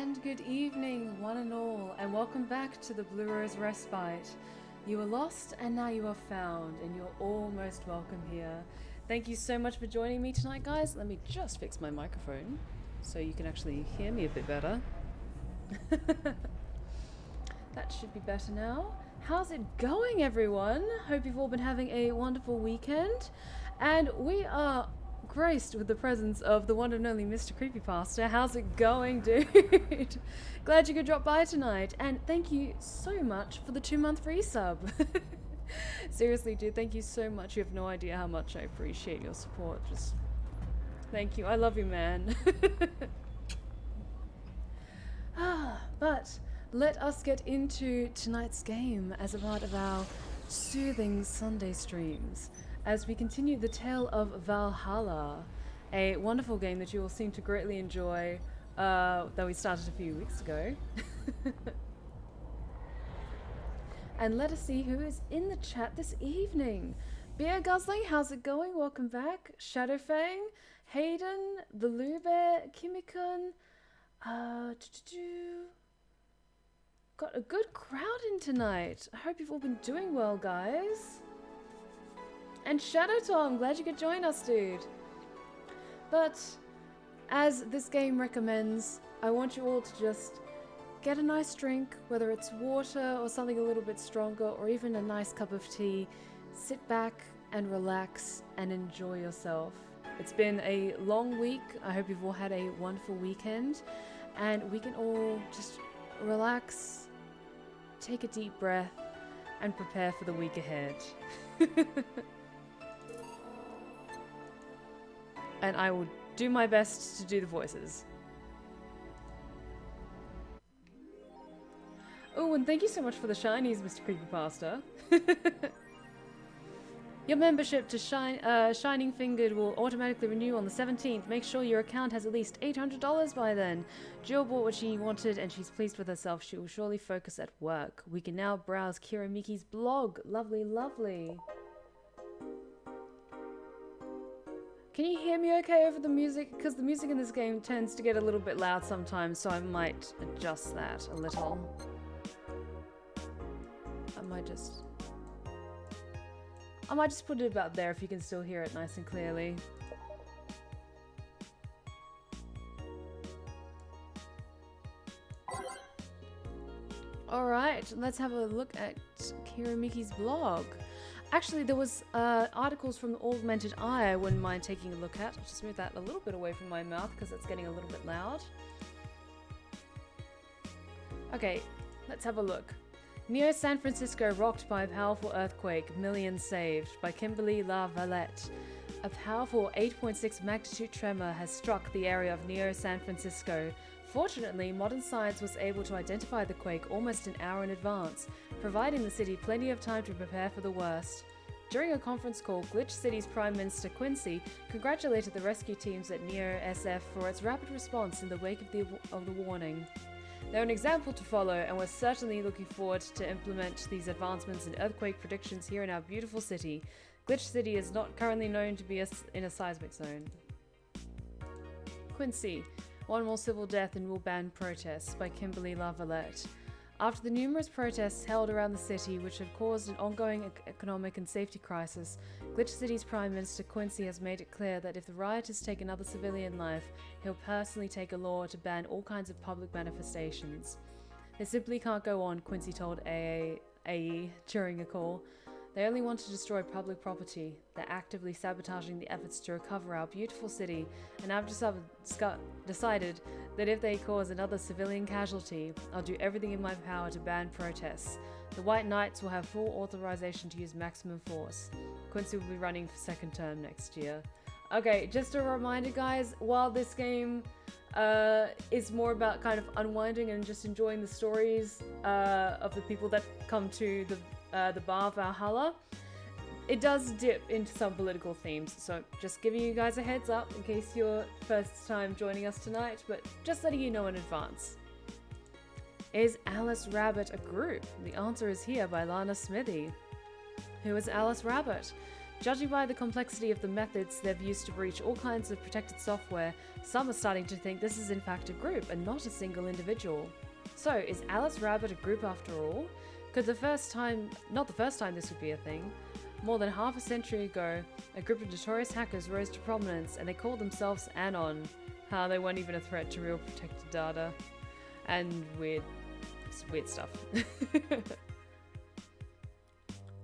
And good evening, one and all, and welcome back to the Blue Rose Respite. You were lost and now you are found, and you're almost welcome here. Thank you so much for joining me tonight, guys. Let me just fix my microphone so you can actually hear me a bit better. That should be better now. How's it going, everyone? Hope you've all been having a wonderful weekend. And we are graced with the presence of the one and only Mr. Creepypasta. How's it going, dude? Glad you could drop by tonight. And thank you so much for the 2-month free sub. Seriously, dude, thank you so much. You have no idea how much I appreciate your support. Just thank you. I love you, man. But let us get into tonight's game as a part of our soothing Sunday streams as we continue the tale of Valhalla, a wonderful game that you will seem to greatly enjoy, that we started a few weeks ago. And let us see who is in the chat this evening. Beer Guzzling, how's it going? Welcome back. Shadowfang, Hayden, the Lube, Kimikun, got a good crowd in tonight. I hope you've all been doing well, guys. And Shadow Tom, glad you could join us, dude. But as this game recommends, I want you all to just get a nice drink, whether it's water or something a little bit stronger, or even a nice cup of tea. Sit back and relax and enjoy yourself. It's been a long week. I hope you've all had a wonderful weekend, and we can all just relax, take a deep breath, and prepare for the week ahead. And I will do my best to do the voices. Oh, and thank you so much for the shinies, Mr. Creepypasta. Your membership to Shining Fingered will automatically renew on the 17th. Make sure your account has at least $800 by then. Jill bought what she wanted and she's pleased with herself. She will surely focus at work. We can now browse Kiramiki's blog. Lovely, lovely. Can you hear me okay over the music? Because the music in this game tends to get a little bit loud sometimes, so I might adjust that a little. I might just put it about there if you can still hear it nice and clearly. Alright, let's have a look at Kiramiki's blog. Actually, there was articles from the Augmented Eye I wouldn't mind taking a look at. I'll just move that a little bit away from my mouth because it's getting a little bit loud. Okay, let's have a look. Neo San Francisco rocked by a powerful earthquake, millions saved, by Kimberly La Valette. A powerful 8.6 magnitude tremor has struck the area of Neo San Francisco. Fortunately, modern science was able to identify the quake almost an hour in advance, providing the city plenty of time to prepare for the worst. During a conference call, Glitch City's Prime Minister Quincy congratulated the rescue teams at Neo SF for its rapid response in the wake of the warning. They're an example to follow, and we're certainly looking forward to implement these advancements in earthquake predictions here in our beautiful city. Glitch City is not currently known to be in a seismic zone. Quincy. One more civil death and will ban protests, by Kimberly La Valette. After the numerous protests held around the city which have caused an ongoing economic and safety crisis, Glitch City's Prime Minister Quincy has made it clear that if the rioters take another civilian life, he'll personally take a law to ban all kinds of public manifestations. They simply can't go on, Quincy told AE during a call. They only want to destroy public property. They're actively sabotaging the efforts to recover our beautiful city, and I've just decided that if they cause another civilian casualty, I'll do everything in my power to ban protests. The White Knights will have full authorization to use maximum force. Quincy will be running for second term next year. Okay, just a reminder, guys, while this game is more about kind of unwinding and just enjoying the stories of the people that come to the bar Valhalla, it does dip into some political themes, so just giving you guys a heads up in case you're first time joining us tonight, but just letting you know in advance. Is Alice Rabbit a group? The answer is here by Lana Smithy. Who is Alice Rabbit? Judging by the complexity of the methods they've used to breach all kinds of protected software, some are starting to think this is in fact a group and not a single individual. So, is Alice Rabbit a group after all? Not the first time this would be a thing. More than half a century ago, a group of notorious hackers rose to prominence and they called themselves Anon. They weren't even a threat to real protected data. And weird stuff.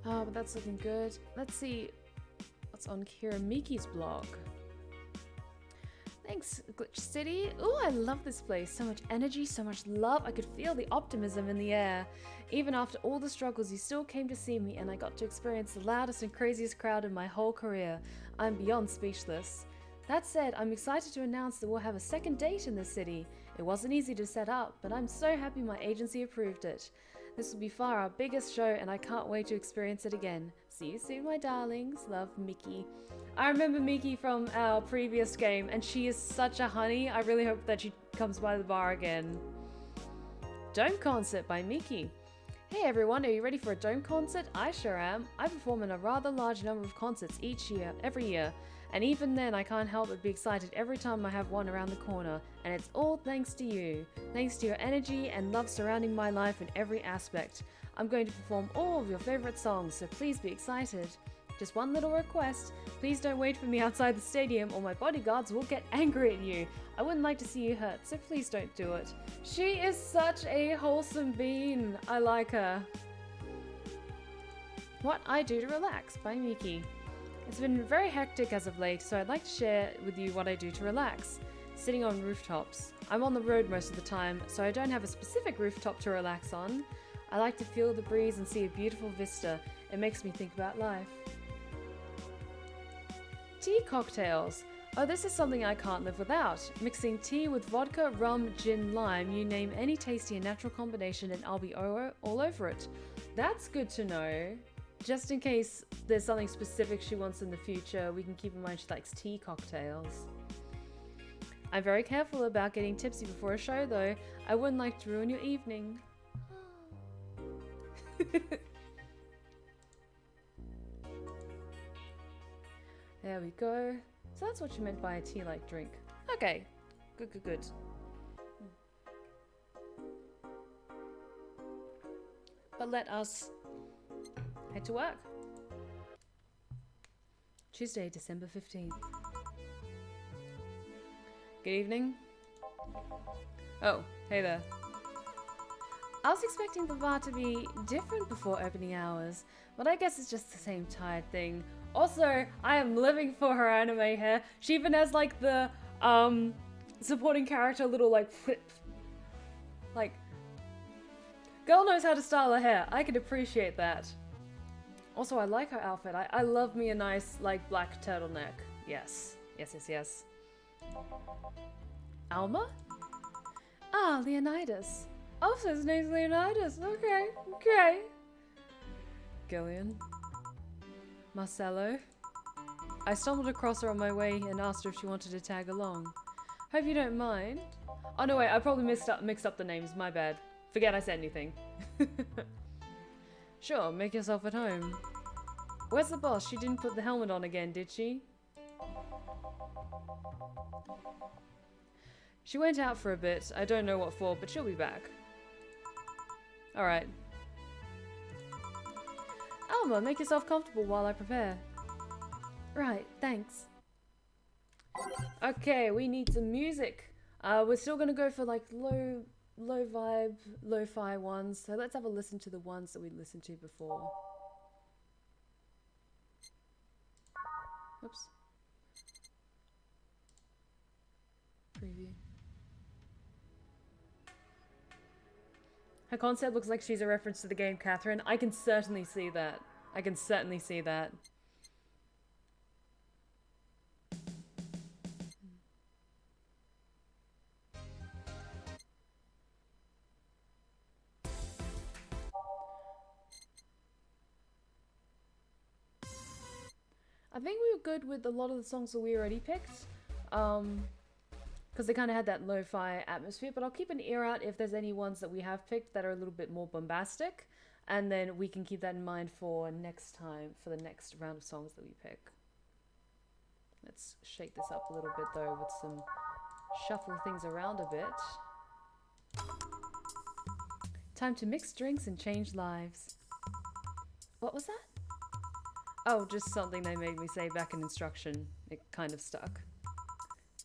But that's looking good. Let's see what's on Kiramiki's blog. Thanks, Glitch City. Oh, I love this place. So much energy, so much love. I could feel the optimism in the air. Even after all the struggles, you still came to see me and I got to experience the loudest and craziest crowd in my whole career. I'm beyond speechless. That said, I'm excited to announce that we'll have a second date in the city. It wasn't easy to set up, but I'm so happy my agency approved it. This will be far our biggest show and I can't wait to experience it again. See you soon, my darlings. Love, Mickey. I remember Mickey from our previous game and she is such a honey. I really hope that she comes by the bar again. Dome Concert by Mickey. Hey everyone, are you ready for a dome concert? I sure am. I perform in a rather large number of concerts every year. And even then, I can't help but be excited every time I have one around the corner. And it's all thanks to you. Thanks to your energy and love surrounding my life in every aspect. I'm going to perform all of your favorite songs, so please be excited. Just one little request. Please don't wait for me outside the stadium or my bodyguards will get angry at you. I wouldn't like to see you hurt, so please don't do it. She is such a wholesome bean. I like her. What I Do to Relax by Miki. It's been very hectic as of late, so I'd like to share with you what I do to relax. Sitting on rooftops. I'm on the road most of the time, so I don't have a specific rooftop to relax on. I like to feel the breeze and see a beautiful vista. It makes me think about life. Tea cocktails. Oh, this is something I can't live without. Mixing tea with vodka, rum, gin, lime, you name any tasty and natural combination and I'll be all over it. That's good to know. Just in case there's something specific she wants in the future, we can keep in mind she likes tea cocktails. I'm very careful about getting tipsy before a show though. I wouldn't like to ruin your evening. There we go. So that's what you meant by a tea-like drink. Okay. Good. But let us head to work. Tuesday, December 15th. Good evening. Oh, hey there. I was expecting the bar to be different before opening hours, but I guess it's just the same tired thing. Also, I am living for her anime hair. She even has like the supporting character little like flip. Like, girl knows how to style her hair. I can appreciate that. Also, I like her outfit. I love me a nice like black turtleneck. Yes. Alma? Ah, Leonidas. Oh, so his name's Leonidas. Okay. Gillian. Marcello. I stumbled across her on my way and asked her if she wanted to tag along. Hope you don't mind. Oh no, wait, I probably mixed up the names. My bad. Forget I said anything. Sure, make yourself at home. Where's the boss? She didn't put the helmet on again, did she? She went out for a bit. I don't know what for, but she'll be back. Alright. Alma, make yourself comfortable while I prepare. Right, thanks. Okay, we need some music. We're still gonna go for like low vibe, lo-fi ones. So let's have a listen to the ones that we listened to before. Oops. Preview. Her concept looks like she's a reference to the game Catherine. I can certainly see that. I think we were good with a lot of the songs that we already picked. Because they kind of had that lo-fi atmosphere, but I'll keep an ear out if there's any ones that we have picked that are a little bit more bombastic. And then we can keep that in mind for next time, for the next round of songs that we pick. Let's shake this up a little bit though with some shuffle things around a bit. Time to mix drinks and change lives. What was that? Oh, just something they made me say back in instruction. It kind of stuck.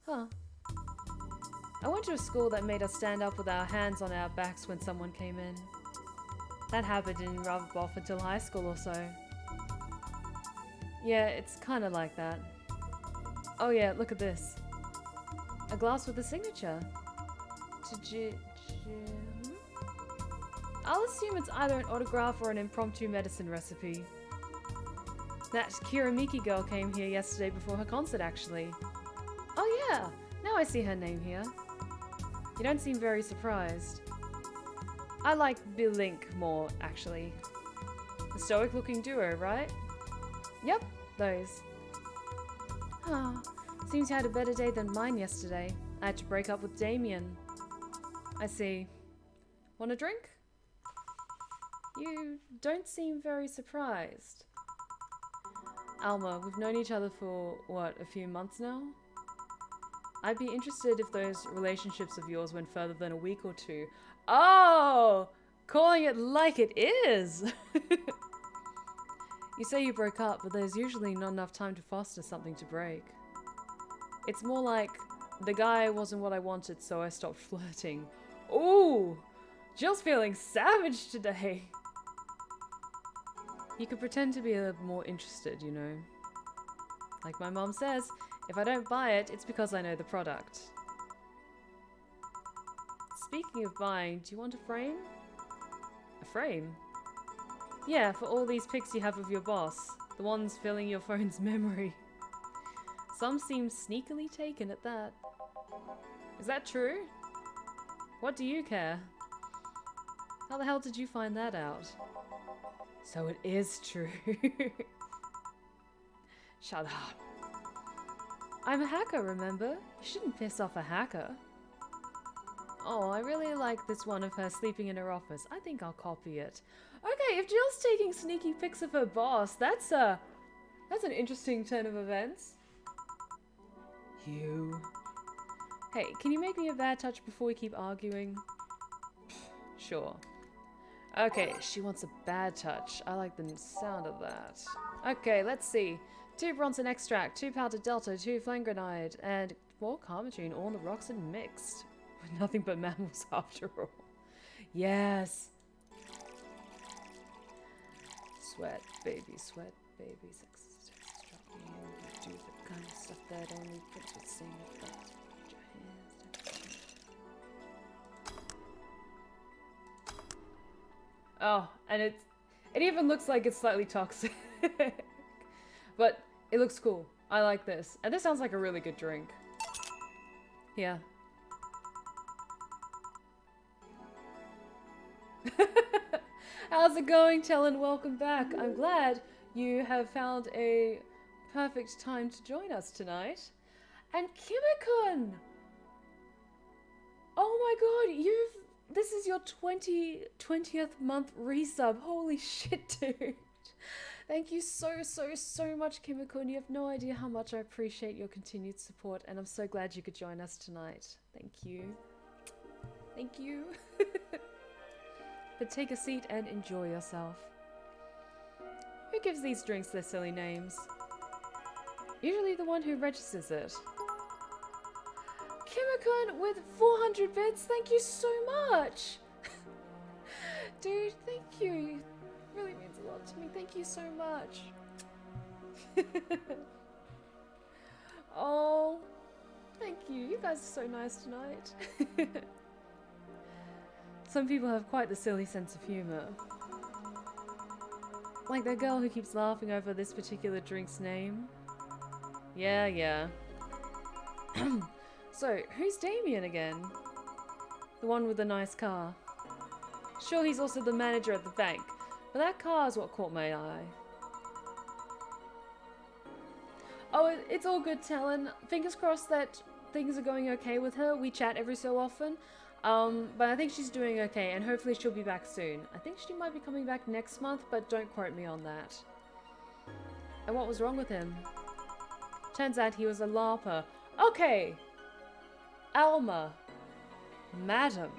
Huh. I went to a school that made us stand up with our hands on our backs when someone came in. That habit didn't rub off until high school or so. Yeah, it's kind of like that. Oh yeah, look at this. A glass with a signature. I'll assume it's either an autograph or an impromptu medicine recipe. That Kiramiki girl came here yesterday before her concert, actually. Oh yeah, now I see her name here. You don't seem very surprised. I like Bill Link more, actually. The stoic-looking duo, right? Yep, those. Huh. Seems you had a better day than mine yesterday. I had to break up with Damien. I see. Want a drink? You don't seem very surprised. Alma, we've known each other for, what, a few months now? I'd be interested if those relationships of yours went further than a week or two. Oh! Calling it like it is! You say you broke up, but there's usually not enough time to foster something to break. It's more like, the guy wasn't what I wanted, so I stopped flirting. Ooh! Jill's feeling savage today! You could pretend to be a more interested, you know. Like my mom says, if I don't buy it, it's because I know the product. Speaking of buying, do you want a frame? A frame? Yeah, for all these pics you have of your boss. The ones filling your phone's memory. Some seem sneakily taken at that. Is that true? What do you care? How the hell did you find that out? So it is true. Shut up. I'm a hacker, remember? You shouldn't piss off a hacker. Oh, I really like this one of her sleeping in her office. I think I'll copy it. Okay, if Jill's taking sneaky pics of her boss, that's an interesting turn of events. You. Hey, can you make me a bad touch before we keep arguing? Sure. Okay, she wants a bad touch. I like the sound of that. Okay, let's see. 2 Bronson extract, 2 powdered delta, 2 flame grenade, and 4 carmagine, all in the rocks and mixed. With nothing but mammals after all. Yes! Sweat, baby, sex, do the kind of stuff that only Prince would sing about. Put your hands down. Oh, and it even looks like it's slightly toxic. But it looks cool. I like this. And this sounds like a really good drink. Yeah. How's it going, Tellen? Welcome back. I'm glad you have found a perfect time to join us tonight. And Kimikun! Oh my god, this is your 20th month resub. Holy shit, dude. Thank you so much, Kimikun. You have no idea how much I appreciate your continued support, and I'm so glad you could join us tonight. Thank you. Thank you. But take a seat and enjoy yourself. Who gives these drinks their silly names? Usually the one who registers it. Kimikun with 400 bits, thank you so much! Dude, thank you. It really means a lot to me. Thank you so much. Oh, thank you. You guys are so nice tonight. Some people have quite the silly sense of humor. Like that girl who keeps laughing over this particular drink's name. Yeah. So, who's Damien again? The one with the nice car. Sure, he's also the manager at the bank, but that car is what caught my eye. Oh, it's all good, Talon. Fingers crossed that things are going okay with her. We chat every so often. But I think she's doing okay, and hopefully she'll be back soon. I think she might be coming back next month, but don't quote me on that. And what was wrong with him? Turns out he was a LARPer. Okay! Alma. Madam.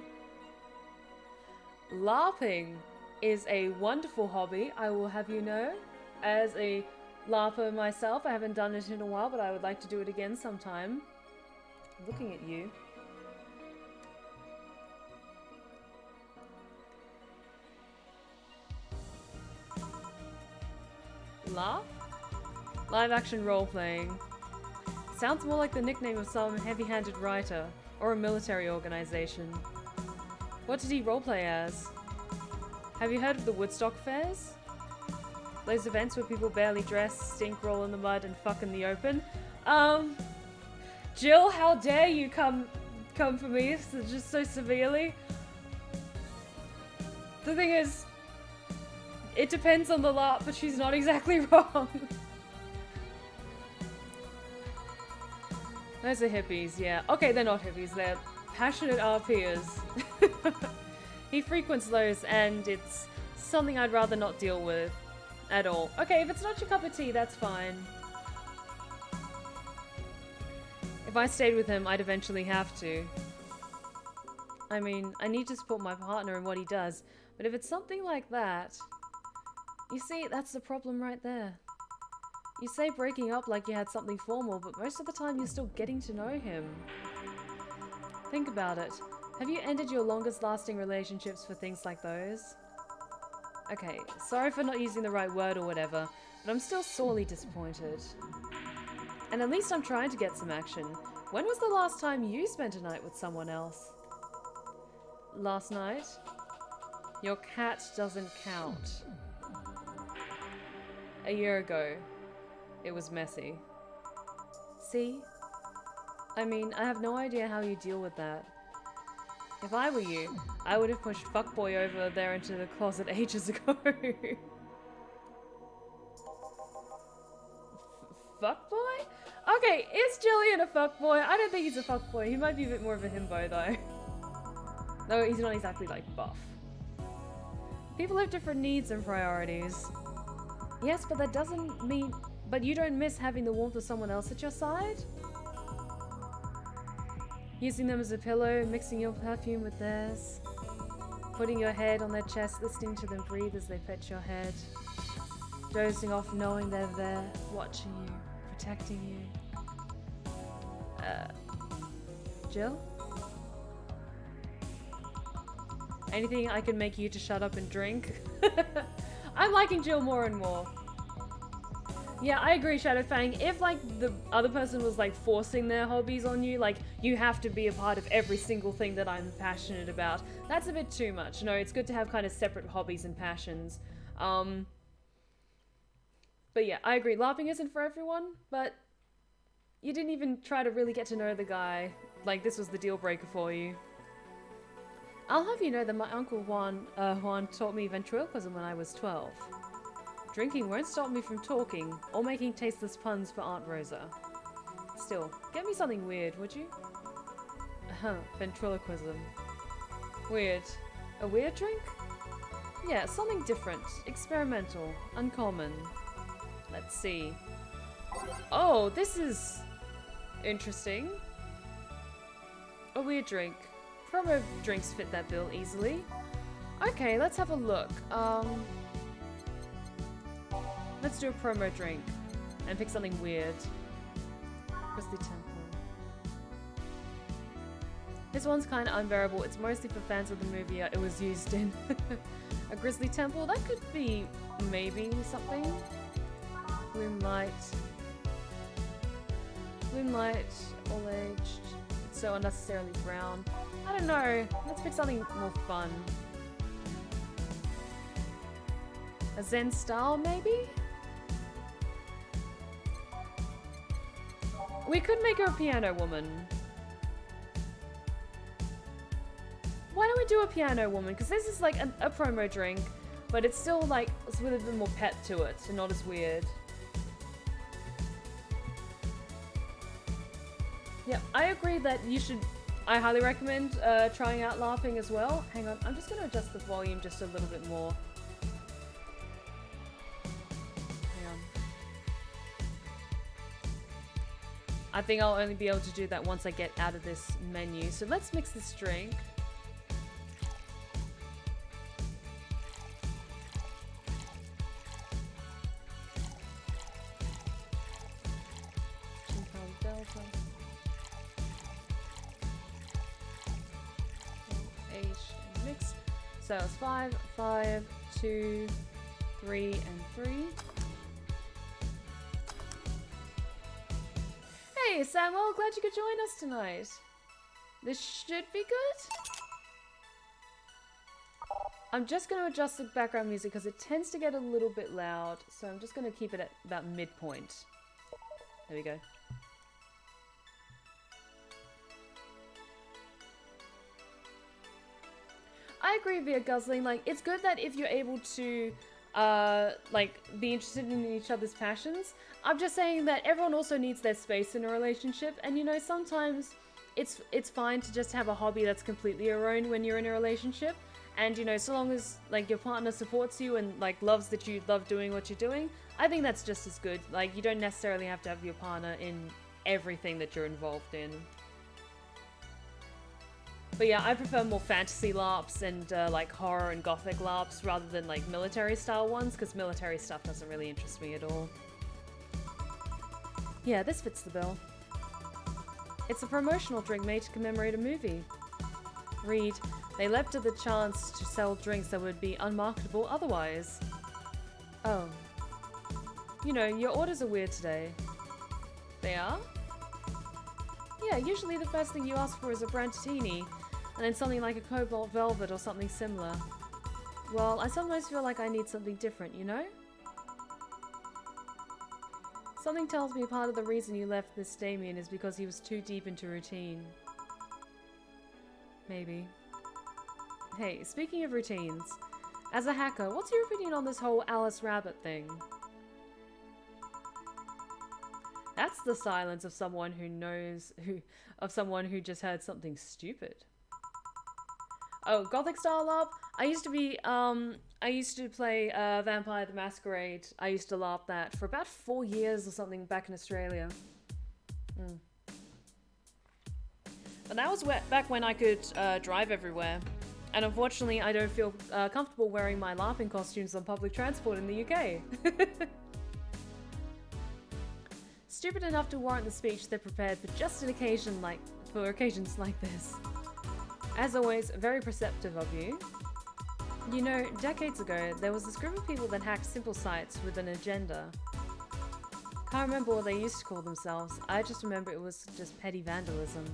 LARPing is a wonderful hobby, I will have you know. As a LARPer myself, I haven't done it in a while, but I would like to do it again sometime. I'm looking at you. LARP? Live action role-playing. Sounds more like the nickname of some heavy-handed writer, or a military organization. What did he roleplay as? Have you heard of the Woodstock Fairs? Those events where people barely dress, stink, roll in the mud, and fuck in the open? Jill, how dare you come for me just so severely? The thing is, it depends on the LARP, but she's not exactly wrong. Those are hippies, yeah. Okay, they're not hippies, they're passionate RPers. He frequents those, and it's something I'd rather not deal with at all. Okay, if it's not your cup of tea, that's fine. If I stayed with him, I'd eventually have to. I mean, I need to support my partner in what he does, but if it's something like that... You see, that's the problem right there. You say breaking up like you had something formal, but most of the time you're still getting to know him. Think about it. Have you ended your longest lasting relationships for things like those? Okay, sorry for not using the right word or whatever, but I'm still sorely disappointed. And at least I'm trying to get some action. When was the last time you spent a night with someone else? Last night? Your cat doesn't count. A year ago. It was messy. See? I mean, I have no idea how you deal with that. If I were you, I would have pushed fuckboy over there into the closet ages ago. Fuckboy? Okay, is Jillian a fuckboy? I don't think he's a fuckboy. He might be a bit more of a himbo though. Though he's not exactly like buff. People have different needs and priorities. Yes, but that doesn't mean... But you don't miss having the warmth of someone else at your side? Using them as a pillow, mixing your perfume with theirs. Putting your head on their chest, listening to them breathe as they pet your head. Dozing off knowing they're there, watching you, protecting you. Jill? Anything I can make you to shut up and drink? I'm liking Jill more and more. Yeah, I agree, Shadowfang. If, like, the other person was, like, forcing their hobbies on you, like, you have to be a part of every single thing that I'm passionate about, that's a bit too much. No, it's good to have kind of separate hobbies and passions. But yeah, I agree. LARPing isn't for everyone, but you didn't even try to really get to know the guy. Like, this was the deal breaker for you. I'll have you know that my uncle Juan taught me ventriloquism when I was 12. Drinking won't stop me from talking or making tasteless puns for Aunt Rosa. Still, get me something weird, would you? Ventriloquism. Weird. A weird drink? Yeah, something different, experimental, uncommon. Let's see. Oh, this is interesting. A weird drink. Promo drinks fit that bill easily. Okay, let's have a look. Let's do a promo drink and pick something weird. Grizzly Temple. This one's kind of unbearable. It's mostly for fans of the movie it was used in. A Grizzly Temple? That could be maybe something. Gloomlight. Gloomlight, all aged. It's so unnecessarily brown. I don't know. Let's pick something more fun. A Zen style, maybe? We could make her a piano woman. Why don't we do a piano woman? Because this is like a promo drink, but it's still like, it's with a bit more pep to it and not as weird. Yeah, I agree that you should I highly recommend trying out LARPing as well. Hang on, I'm just going to adjust the volume just a little bit more. Hang on. I think I'll only be able to do that once I get out of this menu. So let's mix this drink. Mix. So it's 5, 5, 2, 3, and 3. Hey Samuel, glad you could join us tonight. This should be good. I'm just going to adjust the background music because it tends to get a little bit loud. So I'm just going to keep it at about midpoint. There we go. I agree via guzzling. Like, it's good that if you're able to, like, be interested in each other's passions. I'm just saying that everyone also needs their space in a relationship. And, you know, sometimes it's fine to just have a hobby that's completely your own when you're in a relationship. And, you know, so long as, like, your partner supports you and, like, loves that you love doing what you're doing, I think that's just as good. Like, you don't necessarily have to have your partner in everything that you're involved in. But yeah, I prefer more fantasy LARPs and like horror and gothic LARPs rather than like military style ones, because military stuff doesn't really interest me at all. Yeah, this fits the bill. It's a promotional drink made to commemorate a movie. Read, they leapt at the chance to sell drinks that would be unmarketable otherwise. Oh. You know, your orders are weird today. They are? Yeah, usually the first thing you ask for is a brantatini, and then something like a cobalt velvet or something similar. Well, I sometimes feel like I need something different, you know? Something tells me part of the reason you left this Damien is because he was too deep into routine. Maybe. Hey, speaking of routines, as a hacker, what's your opinion on this whole Alice Rabbit thing? That's the silence of someone who knows of someone who just heard something stupid. Oh, Gothic style LARP? I used to play Vampire the Masquerade. I used to LARP that for about 4 years or something back in Australia. But that was back when I could drive everywhere. And unfortunately, I don't feel comfortable wearing my LARPing costumes on public transport in the UK. Stupid enough to warrant the speech they're prepared for just for occasions like this. As always, very perceptive of you. You know, decades ago, there was this group of people that hacked simple sites with an agenda. Can't remember what they used to call themselves. I just remember it was just petty vandalism.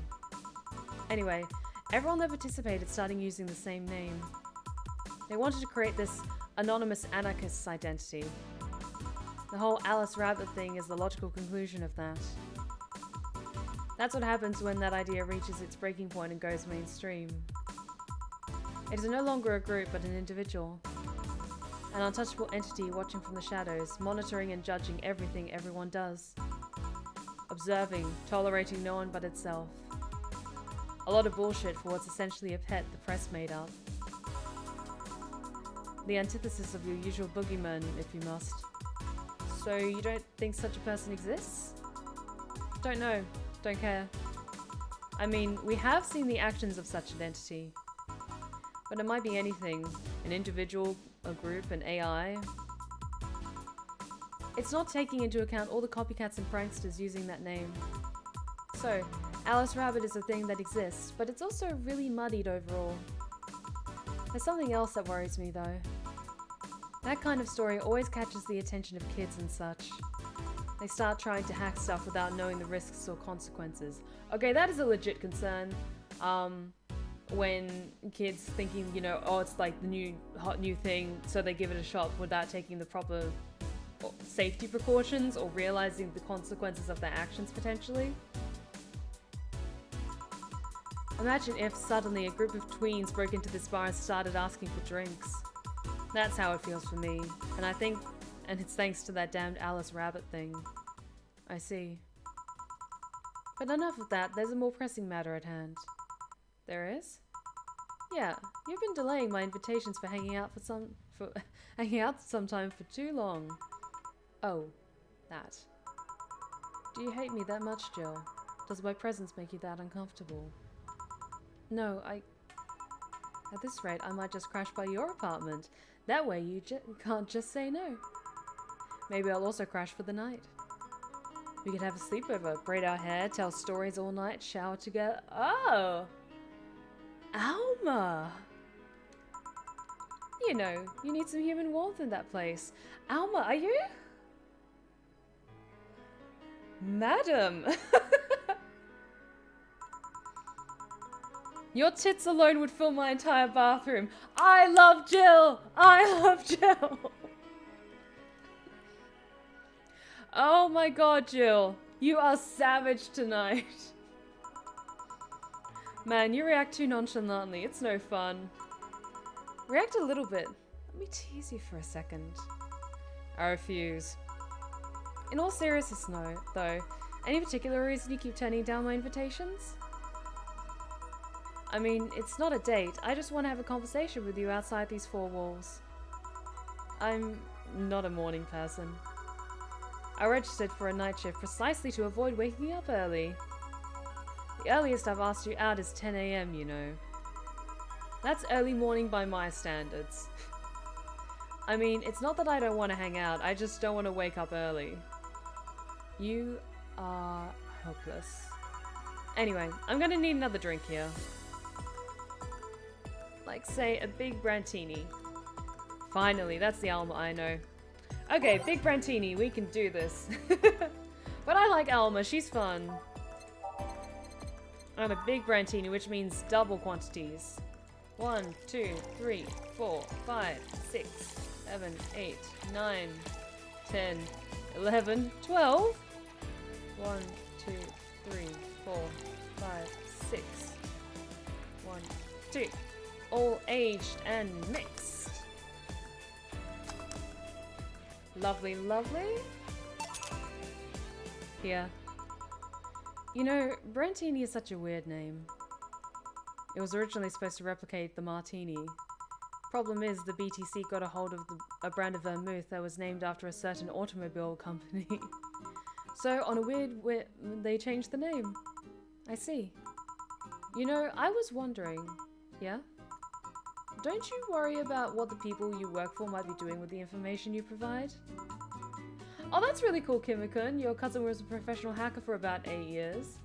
Anyway, everyone that participated started using the same name. They wanted to create this anonymous anarchist's identity. The whole Alice Rabbit thing is the logical conclusion of that. That's what happens when that idea reaches its breaking point and goes mainstream. It is no longer a group, but an individual. An untouchable entity watching from the shadows, monitoring and judging everything everyone does. Observing, tolerating no one but itself. A lot of bullshit for what's essentially a pet the press made up. The antithesis of your usual boogeyman, if you must. So you don't think such a person exists? Don't know. Don't care. I mean, we have seen the actions of such an entity. But it might be anything. An individual, a group, an AI. It's not taking into account all the copycats and pranksters using that name. So, Alice Rabbit is a thing that exists, but it's also really muddied overall. There's something else that worries me though. That kind of story always catches the attention of kids and such. They start trying to hack stuff without knowing the risks or consequences. Okay, that is a legit concern. When kids thinking, you know, oh, it's like the hot new thing, so they give it a shot without taking the proper safety precautions or realizing the consequences of their actions potentially. Imagine if suddenly a group of tweens broke into this bar and started asking for drinks. That's how it feels for me, and it's thanks to that damned Alice Rabbit thing. I see. But enough of that, there's a more pressing matter at hand. There is? Yeah, you've been delaying my invitations for hanging out hanging out sometime for too long. Oh, that. Do you hate me that much, Jill? Does my presence make you that uncomfortable? No, at this rate, I might just crash by your apartment. That way you can't just say no. Maybe I'll also crash for the night. We could have a sleepover, braid our hair, tell stories all night, shower together. Oh! Alma! You know, you need some human warmth in that place. Alma, are you? Madam! Your tits alone would fill my entire bathroom. I love Jill! I love Jill! Oh my god, Jill. You are savage tonight. Man, you react too nonchalantly. It's no fun. React a little bit. Let me tease you for a second. I refuse. In all seriousness, no, though, any particular reason you keep turning down my invitations? I mean, it's not a date. I just want to have a conversation with you outside these four walls. I'm not a morning person. I registered for a night shift precisely to avoid waking up early. The earliest I've asked you out is 10 AM, you know. That's early morning by my standards. I mean, it's not that I don't want to hang out, I just don't want to wake up early. You are helpless. Anyway, I'm gonna need another drink here. Like, say, a big brantini. Finally, that's the Alma I know. Okay, big brantini, we can do this. But I like Alma, she's fun. And a big brantini, which means double quantities. 1, 2, 3, 4, 5, 6, 7, 8, 9, 10, 11, 12. 1, 2, 3, 4, 5, 6. 1, 2. All aged and mixed. Lovely, lovely. Here. You know, Brantini is such a weird name. It was originally supposed to replicate the martini. Problem is, the BTC got a hold of a brand of vermouth that was named after a certain automobile company. So, on a weird they changed the name. I see. You know, I was wondering... Yeah? Don't you worry about what the people you work for might be doing with the information you provide? Oh, that's really cool, Kimikun. Your cousin was a professional hacker for about 8 years.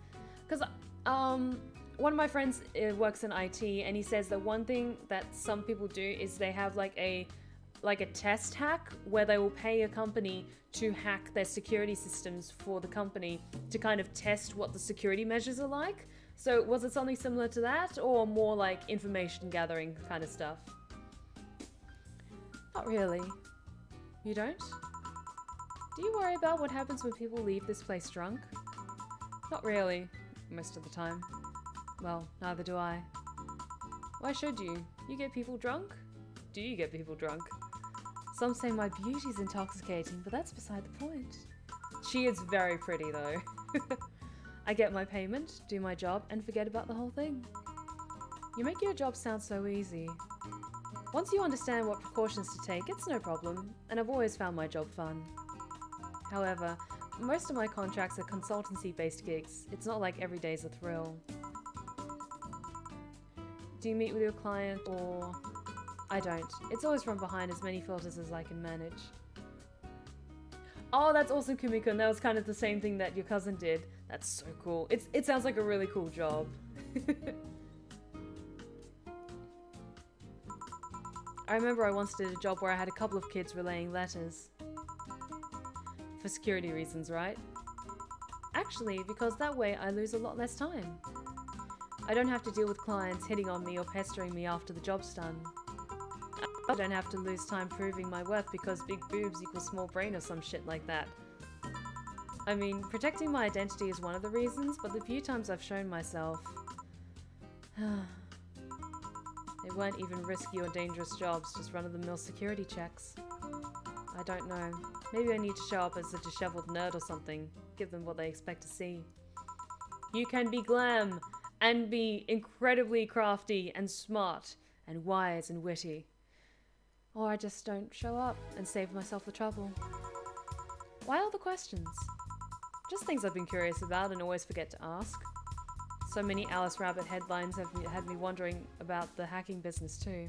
Because, one of my friends works in IT, and he says that one thing that some people do is they have like a test hack where they will pay a company to hack their security systems for the company to kind of test what the security measures are like. So was it something similar to that, or more like information gathering kind of stuff? Not really. You don't? Do you worry about what happens when people leave this place drunk? Not really, most of the time. Well, neither do I. Why should you? You get people drunk? Do you get people drunk? Some say my beauty's intoxicating, but that's beside the point. She is very pretty though. I get my payment, do my job, and forget about the whole thing. You make your job sound so easy. Once you understand what precautions to take, it's no problem, and I've always found my job fun. However, most of my contracts are consultancy-based gigs. It's not like every day's a thrill. Do you meet with your client, or... I don't. It's always from behind, as many filters as I can manage. Oh, that's awesome, Kumiko. That was kind of the same thing that your cousin did. That's so cool. It sounds like a really cool job. I remember I once did a job where I had a couple of kids relaying letters. For security reasons, right? Actually, because that way I lose a lot less time. I don't have to deal with clients hitting on me or pestering me after the job's done. I don't have to lose time proving my worth because big boobs equals small brain or some shit like that. I mean, protecting my identity is one of the reasons, but the few times I've shown myself... They weren't even risky or dangerous jobs, just run-of-the-mill security checks. I don't know. Maybe I need to show up as a disheveled nerd or something. Give them what they expect to see. You can be glam and be incredibly crafty and smart and wise and witty. Or I just don't show up and save myself the trouble. Why all the questions? Just things I've been curious about and always forget to ask. So many Alice Rabbit headlines have had me wondering about the hacking business too.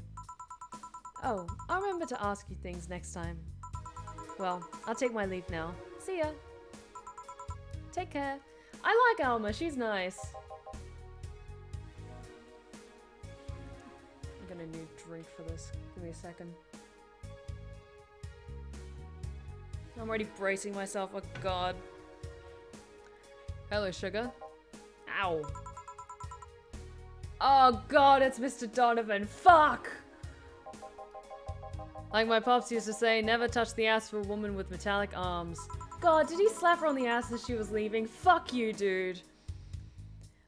Oh, I'll remember to ask you things next time. Well, I'll take my leave now. See ya! Take care. I like Alma, she's nice. I'm gonna need a drink for this. Give me a second. I'm already bracing myself, oh god. Hello, sugar. Ow. Oh god, it's Mr. Donovan. Fuck! Like my pops used to say, never touch the ass of a woman with metallic arms. God, did he slap her on the ass as she was leaving? Fuck you, dude.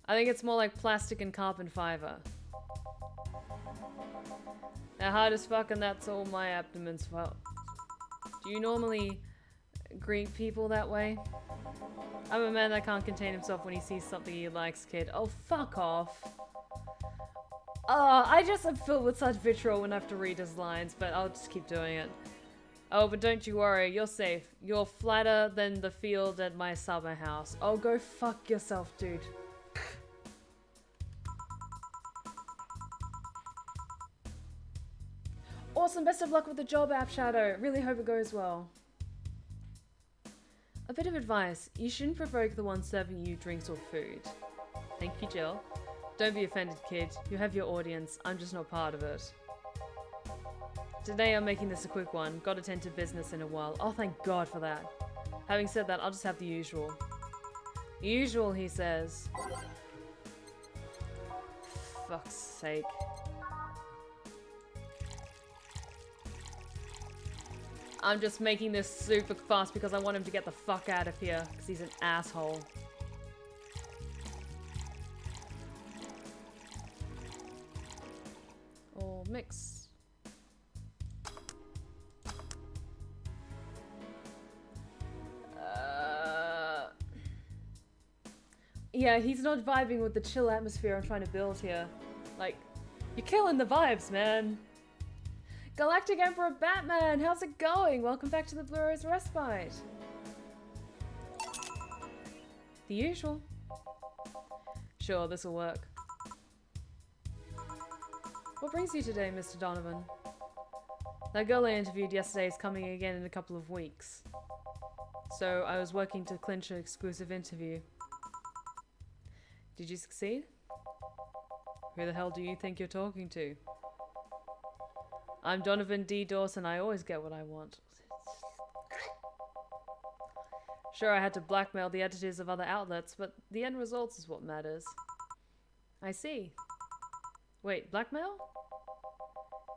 I think it's more like plastic and carbon fiber. They're hard as fuck and that's all my abdomen's fault. Do you normally greet people that way? I'm a man that can't contain himself when he sees something he likes, kid. Oh, fuck off. I just am filled with such vitriol when I have to read his lines, but I'll just keep doing it. Oh, but don't you worry, you're safe. You're flatter than the field at my summer house. Oh, go fuck yourself, dude. Awesome, best of luck with the job app, Shadow. Really hope it goes well. A bit of advice, you shouldn't provoke the one serving you drinks or food. Thank you, Jill. Don't be offended, kid. You have your audience. I'm just not part of it. Today I'm making this a quick one. Got to tend to business in a while. Oh, thank God for that. Having said that, I'll just have the usual. Usual, he says. Fuck's sake. I'm just making this super fast because I want him to get the fuck out of here. Because he's an asshole. Or mix. Yeah, he's not vibing with the chill atmosphere I'm trying to build here. Like, you're killing the vibes, man. Galactic Emperor Batman, how's it going? Welcome back to the Blue Rose Respite. The usual. Sure, this'll work. What brings you today, Mr. Donovan? That girl I interviewed yesterday is coming again in a couple of weeks. So I was working to clinch an exclusive interview. Did you succeed? Who the hell do you think you're talking to? I'm Donovan D. Dawson. I always get what I want. Sure, I had to blackmail the editors of other outlets, but the end results is what matters. I see. Wait, blackmail?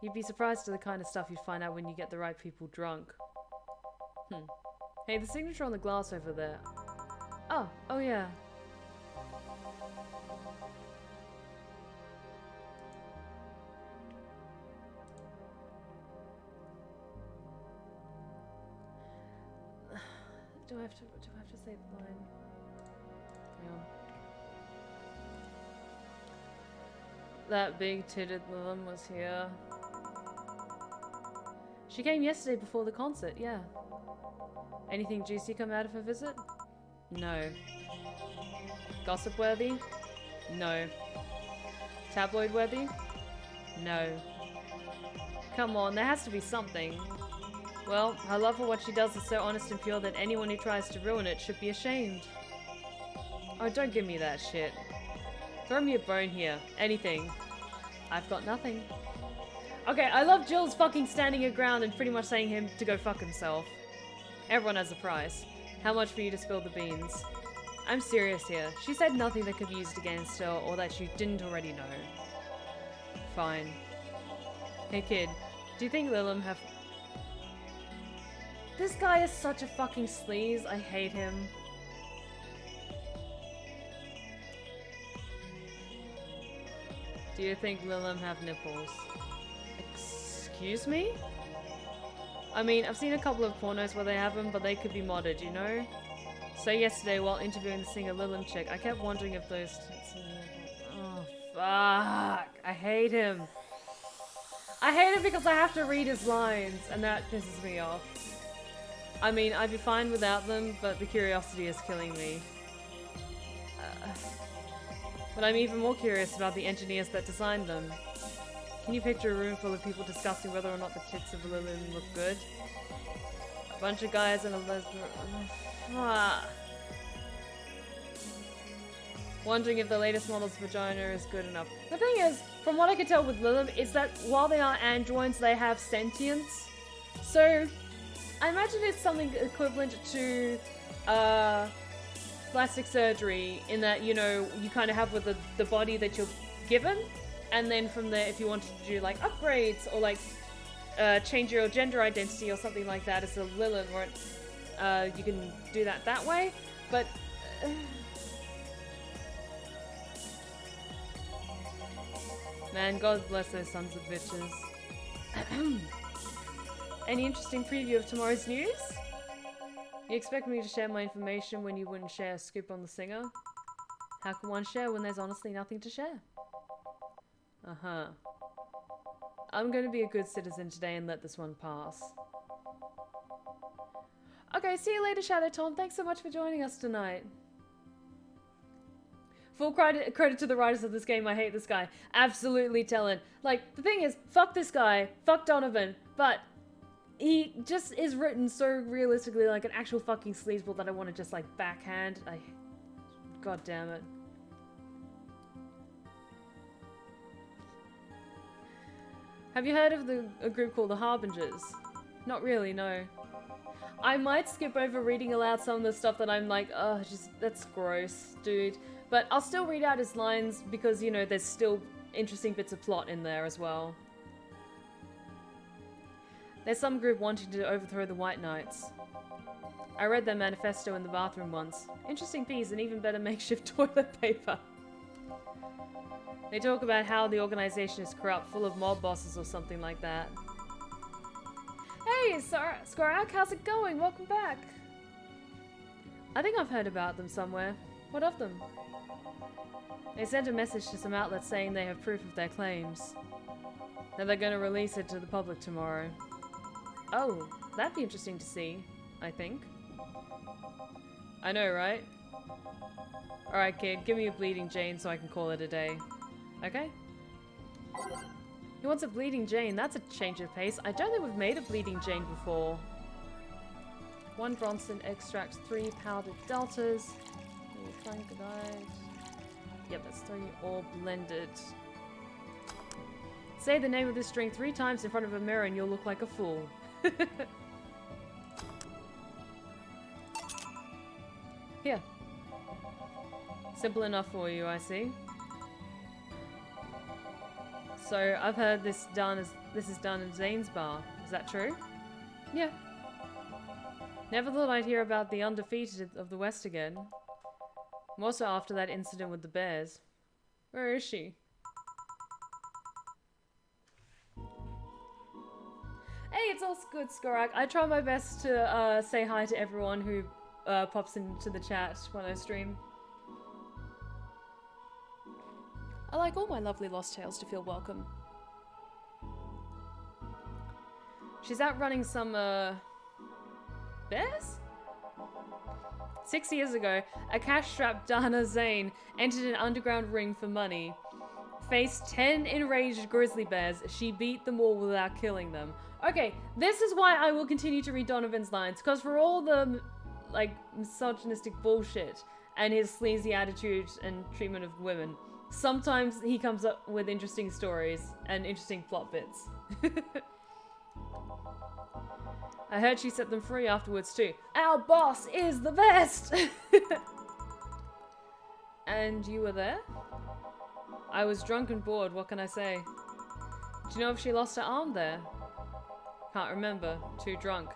You'd be surprised at the kind of stuff you'd find out when you get the right people drunk. Hey, the signature on the glass over there. Oh yeah. Do I have to say the line? Yeah. That big-titted woman was here. She came yesterday before the concert, yeah. Anything juicy come out of her visit? No. Gossip-worthy? No. Tabloid-worthy? No. Come on, there has to be something. Well, her love for what she does is so honest and pure that anyone who tries to ruin it should be ashamed. Oh, don't give me that shit. Throw me a bone here. Anything. I've got nothing. Okay, I love Jill's fucking standing her ground and pretty much saying him to go fuck himself. Everyone has a price. How much for you to spill the beans? I'm serious here. She said nothing that could be used against her or that you didn't already know. Fine. Hey kid, do you think Lilum have... This guy is such a fucking sleaze. I hate him. Do you think Lilum have nipples? Excuse me? I mean, I've seen a couple of pornos where they have them, but they could be modded, you know? So yesterday, while interviewing the singer Lilum chick, I kept wondering if those tits... Fuck. I hate him. I hate it because I have to read his lines, and that pisses me off. I mean, I'd be fine without them, but the curiosity is killing me. But I'm even more curious about the engineers that designed them. Can you picture a room full of people discussing whether or not the tits of Lilin look good? A bunch of guys and a lesbian... Wondering if the latest model's vagina is good enough. The thing is, from what I can tell with Lilith, is that while they are androids, they have sentience. So, I imagine it's something equivalent to plastic surgery, in that, you know, you kind of have with the body that you're given, and then from there, if you wanted to do like upgrades or like change your gender identity or something like that as a Lilith, or you can do that way. But man, God bless those sons of bitches. Any interesting preview of tomorrow's news? You expect me to share my information when you wouldn't share a scoop on the singer? How can one share when there's honestly nothing to share? Uh-huh. I'm going to be a good citizen today and let this one pass. Okay, see you later, Shadow Tom. Thanks so much for joining us tonight. Full credit to the writers of this game. I hate this guy. Absolutely telling. Like, the thing is, fuck this guy. Fuck Donovan. But he just is written so realistically like an actual fucking sleazeball that I want to just, like, backhand. God damn it. Have you heard of a group called the Harbingers? Not really, no. I might skip over reading aloud some of the stuff that I'm like, oh, that's gross, dude. But I'll still read out his lines because, you know, there's still interesting bits of plot in there as well. There's some group wanting to overthrow the White Knights. I read their manifesto in the bathroom once. Interesting piece and even better makeshift toilet paper. They talk about how the organization is corrupt, full of mob bosses or something like that. Hey, Scarlett, how's it going? Welcome back. I think I've heard about them somewhere. What of them? They sent a message to some outlets saying they have proof of their claims. That they're going to release it to the public tomorrow. Oh, that'd be interesting to see, I think. I know, right? Alright, kid, give me a Bleeding Jane so I can call it a day. Okay? He wants a Bleeding Jane. That's a change of pace. I don't think we've made a Bleeding Jane before. 1 Bronson extract, 3 powdered deltas. Yep, that's 3 all blended. Say the name of this string 3 times in front of a mirror and you'll look like a fool. Here. Simple enough for you, I see. So I've heard this is done in Zane's bar. Is that true? Yeah. Never thought I'd hear about the undefeated of the West again. More so after that incident with the bears. Where is she? Hey, it's all good, Skorak. I try my best to say hi to everyone who pops into the chat when I stream. I like all my lovely Lost Tales to feel welcome. She's out running some, bears? 6 years ago, a cash-strapped Dana Zane entered an underground ring for money. Faced 10 enraged grizzly bears, she beat them all without killing them. Okay, this is why I will continue to read Donovan's lines, because for all the, like, misogynistic bullshit and his sleazy attitude and treatment of women, sometimes he comes up with interesting stories and interesting plot bits. I heard she set them free afterwards too. Our boss is the best! And you were there? I was drunk and bored, what can I say? Do you know if she lost her arm there? Can't remember, too drunk.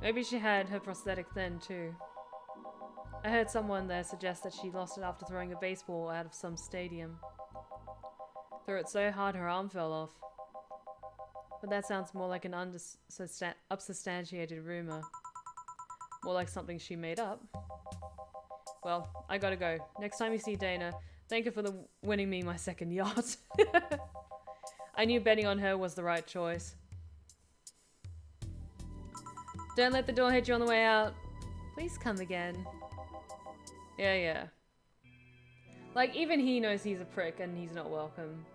Maybe she had her prosthetic then too. I heard someone there suggest that she lost it after throwing a baseball out of some stadium. Threw it so hard her arm fell off. But that sounds more like an unsubstantiated rumor. More like something she made up. Well, I gotta go. Next time you see Dana, Thank her for winning me my second yacht. I knew betting on her was the right choice. Don't let the door hit you on the way out. Please come again. Yeah, yeah. Like, even he knows he's a prick and he's not welcome.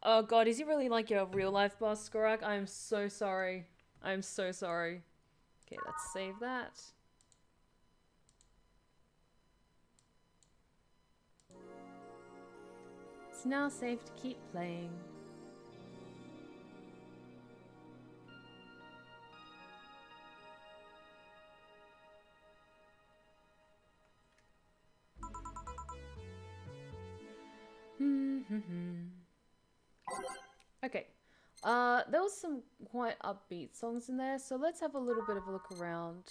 Oh god, is he really like your real life boss, Skorak? I am so sorry. I am so sorry. Okay, let's save that. It's now safe to keep playing. Okay. There was some quite upbeat songs in there, so let's have a little bit of a look around.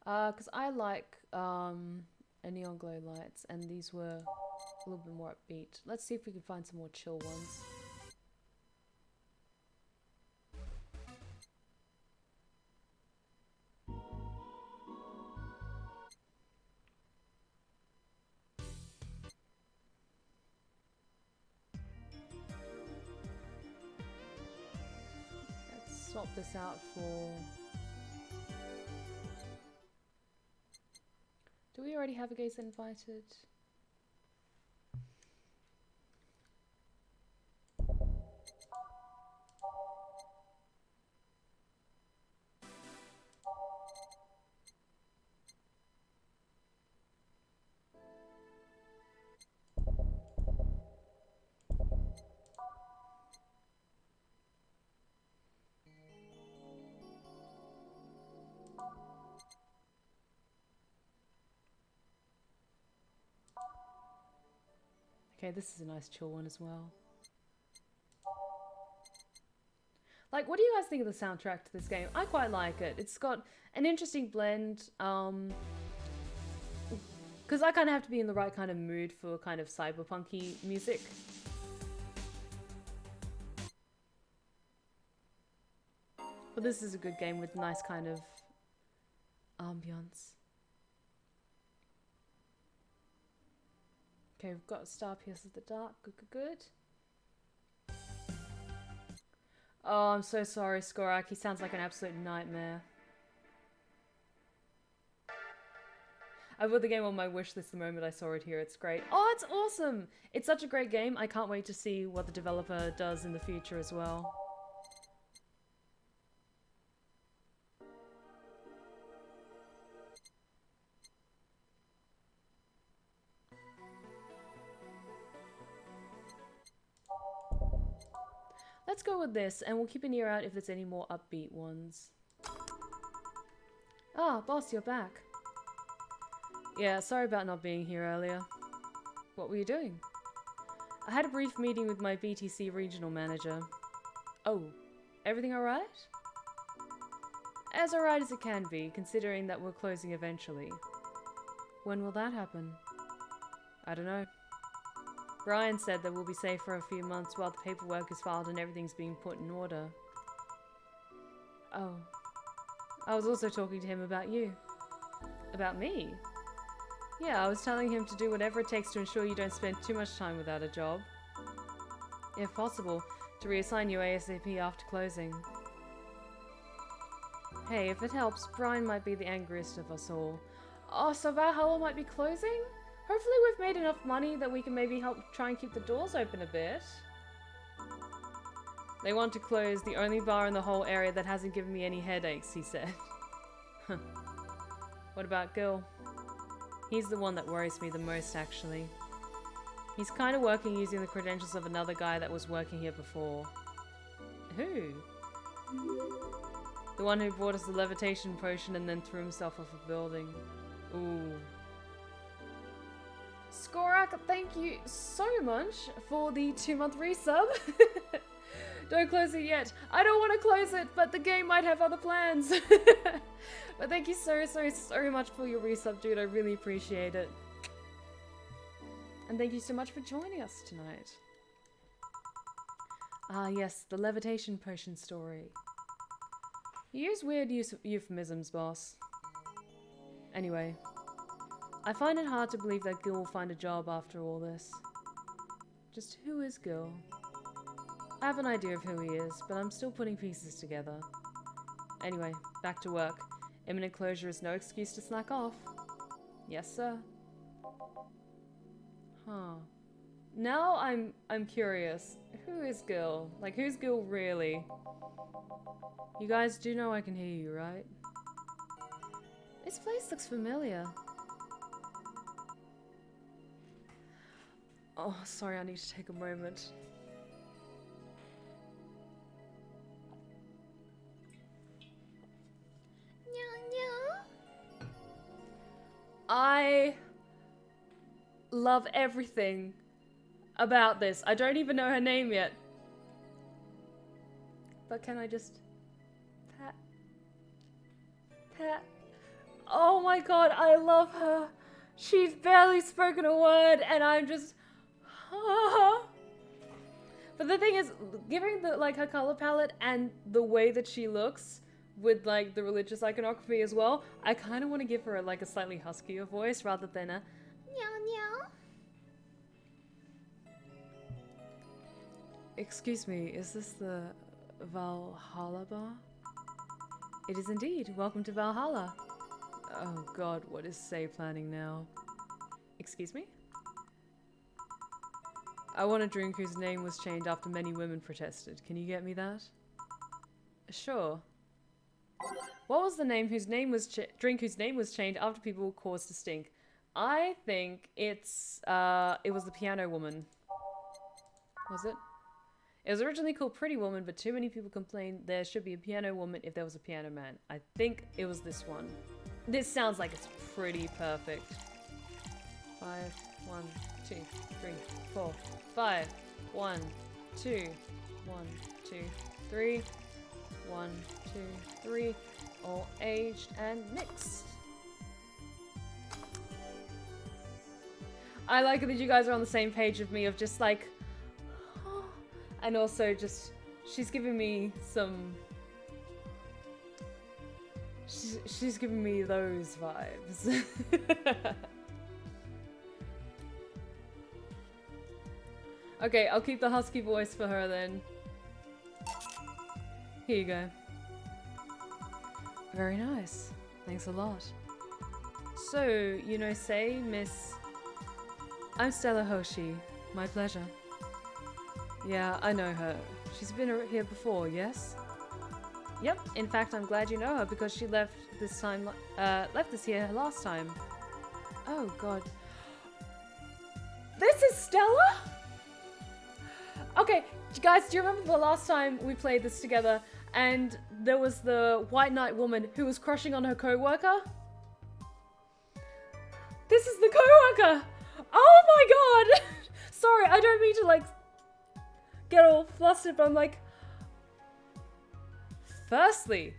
Because I like neon glow lights, and these were a little bit more upbeat. Let's see if we can find some more chill ones. Let's swap this out for... Do we already have a gaze invited? Okay, this is a nice chill one as well. Like, what do you guys think of the soundtrack to this game? I quite like it. It's got an interesting blend, because I kind of have to be in the right kind of mood for kind of cyberpunky music. But this is a good game with nice kind of ambience. Okay, we've got Star Pierces the Dark. Good, good, good. Oh, I'm so sorry, Skorak. He sounds like an absolute nightmare. I put the game on my wish list the moment I saw it here. It's great. Oh, it's awesome! It's such a great game. I can't wait to see what the developer does in the future as well. Let's go with this, and we'll keep an ear out if there's any more upbeat ones. Ah, boss, you're back. Yeah, sorry about not being here earlier. What were you doing? I had a brief meeting with my BTC regional manager. Oh, everything alright? As alright as it can be, considering that we're closing eventually. When will that happen? I don't know. Brian said that we'll be safe for a few months while the paperwork is filed and everything's being put in order. Oh. I was also talking to him about you. About me? Yeah, I was telling him to do whatever it takes to ensure you don't spend too much time without a job. If possible, to reassign you ASAP after closing. Hey, if it helps, Brian might be the angriest of us all. Oh, so Valhalla might be closing? Hopefully we've made enough money that we can maybe help try and keep the doors open a bit. They want to close the only bar in the whole area that hasn't given me any headaches, he said. What about Gil? He's the one that worries me the most, actually. He's kind of working using the credentials of another guy that was working here before. Who? The one who brought us the levitation potion and then threw himself off a building. Ooh. Skorak, thank you so much for the 2-month resub. Don't close it yet. I don't want to close it, but the game might have other plans. But thank you so much for your resub, dude. I really appreciate it. And thank you so much for joining us tonight. Ah, yes, the levitation potion story. You use weird euphemisms, boss. Anyway, I find it hard to believe that Gil will find a job after all this. Just who is Gil? I have an idea of who he is, but I'm still putting pieces together. Anyway, back to work. Imminent closure is no excuse to slack off. Yes, sir. Huh. Now I'm curious. Who is Gil? Like, who's Gil really? You guys do know I can hear you, right? This place looks familiar. Oh, sorry, I need to take a moment. I love everything about this. I don't even know her name yet. But can I just... Pat. Oh my god, I love her. She's barely spoken a word and I'm just... But the thing is, giving the her color palette and the way that she looks with the religious iconography as well, I kind of want to give her a slightly huskier voice rather than a meow. Excuse me, is this the Valhalla bar? It is indeed. Welcome to Valhalla. Oh god, what is Say planning now? Excuse me? I want a drink whose name was changed after many women protested. Can you get me that? Sure. What was the name whose name was drink whose name was changed after people caused to stink? I think it's it was the Piano Woman. Was it? It was originally called Pretty Woman, but too many people complained there should be a Piano Woman if there was a Piano Man. I think it was this one. This sounds like it's pretty perfect. 5, 1, 2, 3, 4, 5, 1, 2, 1, 2, 3, 1, 2, 3, all aged and mixed. I like that you guys are on the same page with me of just and also just, she's giving me some, she's giving me those vibes. Okay, I'll keep the husky voice for her then. Here you go. Very nice. Thanks a lot. So, you know, say, Miss... I'm Stella Hoshi. My pleasure. Yeah, I know her. She's been here before, yes? Yep, in fact, I'm glad you know her because she left this year last time. Oh, God. This is Stella? Okay, guys, do you remember the last time we played this together and there was the White Knight woman who was crushing on her co-worker? This is the co-worker! Oh my god! Sorry, I don't mean to get all flustered, but I'm firstly,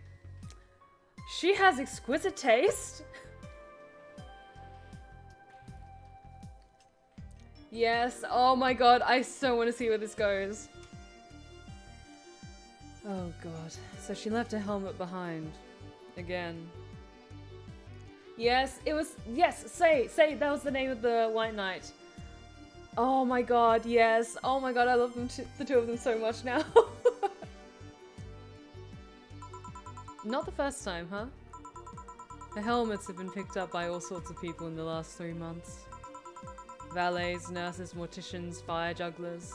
she has exquisite taste. Yes, oh my god, I so want to see where this goes. Oh god, so she left her helmet behind. Again. Yes, it was, yes, say, that was the name of the White Knight. Oh my god, yes. Oh my god, I love them the two of them so much now. Not the first time, huh? The helmets have been picked up by all sorts of people in the last 3 months. Valets, nurses, morticians, fire jugglers.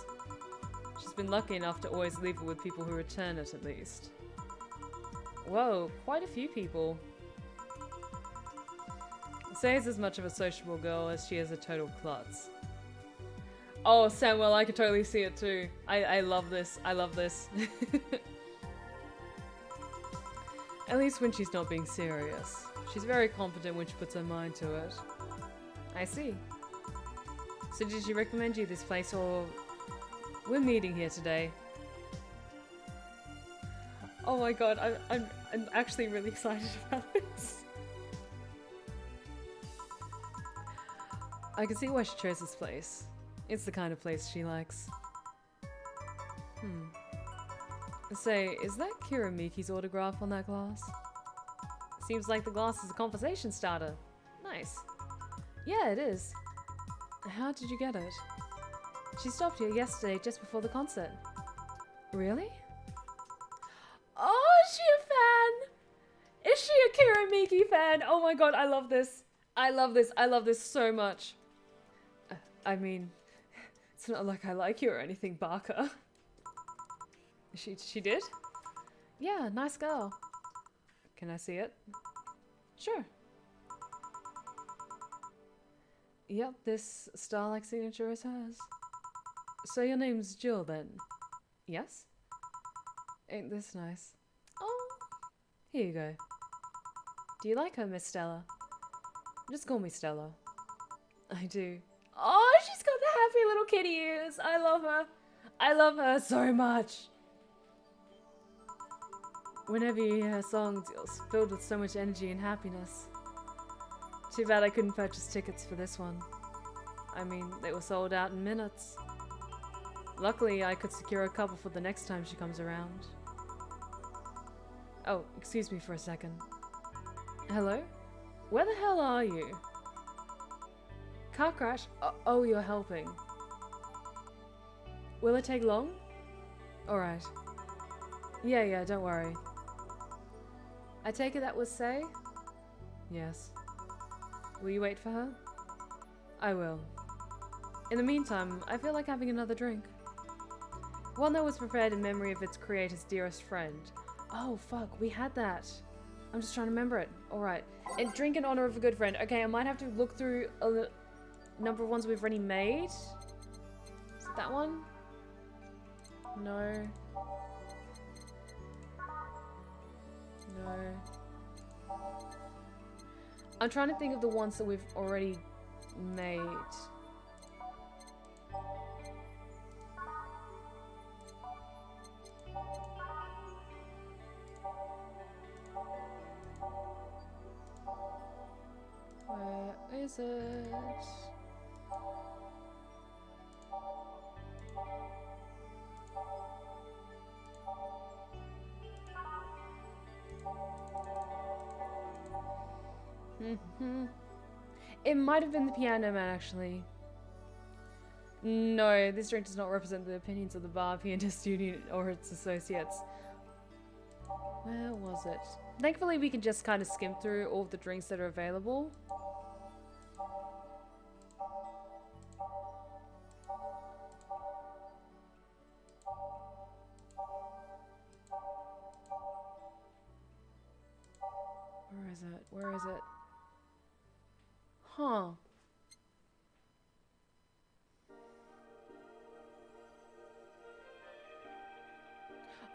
She's been lucky enough to always leave it with people who return it at least. Whoa, quite a few people. Say's as much of a sociable girl as she is a total klutz. Oh, Samuel, I could totally see it too. I love this. I love this. At least when she's not being serious. She's very confident when she puts her mind to it. I see. So did she recommend you this place, or... We're meeting here today. Oh my god, I'm actually really excited about this. I can see why she chose this place. It's the kind of place she likes. Say, is that Kiramiki's autograph on that glass? Seems like the glass is a conversation starter. Nice. Yeah, it is. How did you get it? She stopped here yesterday just before the concert. Really? Oh, is she a fan? Is she a Kiramiki fan? Oh my god, I love this. I love this. I love this so much. I mean, it's not like I like you or anything, Parke. She did? Yeah, nice girl. Can I see it? Sure. Yep, this star-like signature is hers. So your name's Jill, then? Yes? Ain't this nice? Oh, here you go. Do you like her, Miss Stella? Just call me Stella. I do. Oh, she's got the happy little kitty ears. I love her. I love her so much. Whenever you hear her songs, you're filled with so much energy and happiness. Too bad I couldn't purchase tickets for this one. I mean, they were sold out in minutes. Luckily, I could secure a couple for the next time she comes around. Oh, excuse me for a second. Hello? Where the hell are you? Car crash? Oh, you're helping. Will it take long? Alright. Yeah, don't worry. I take it that was Say? Yes. Will you wait for her? I will. In the meantime, I feel like having another drink. One that was prepared in memory of its creator's dearest friend. Oh, fuck, we had that. I'm just trying to remember it. Alright. And drink in honor of a good friend. Okay, I might have to look through a number of ones we've already made. Is it that one? No. No. I'm trying to think of the ones that we've already made. Where is it? It might have been the Piano Man, actually. No, this drink does not represent the opinions of the bar, pianist union, or its associates. Where was it? Thankfully, we can just kind of skim through all of the drinks that are available. Where is it? Where is it? Huh.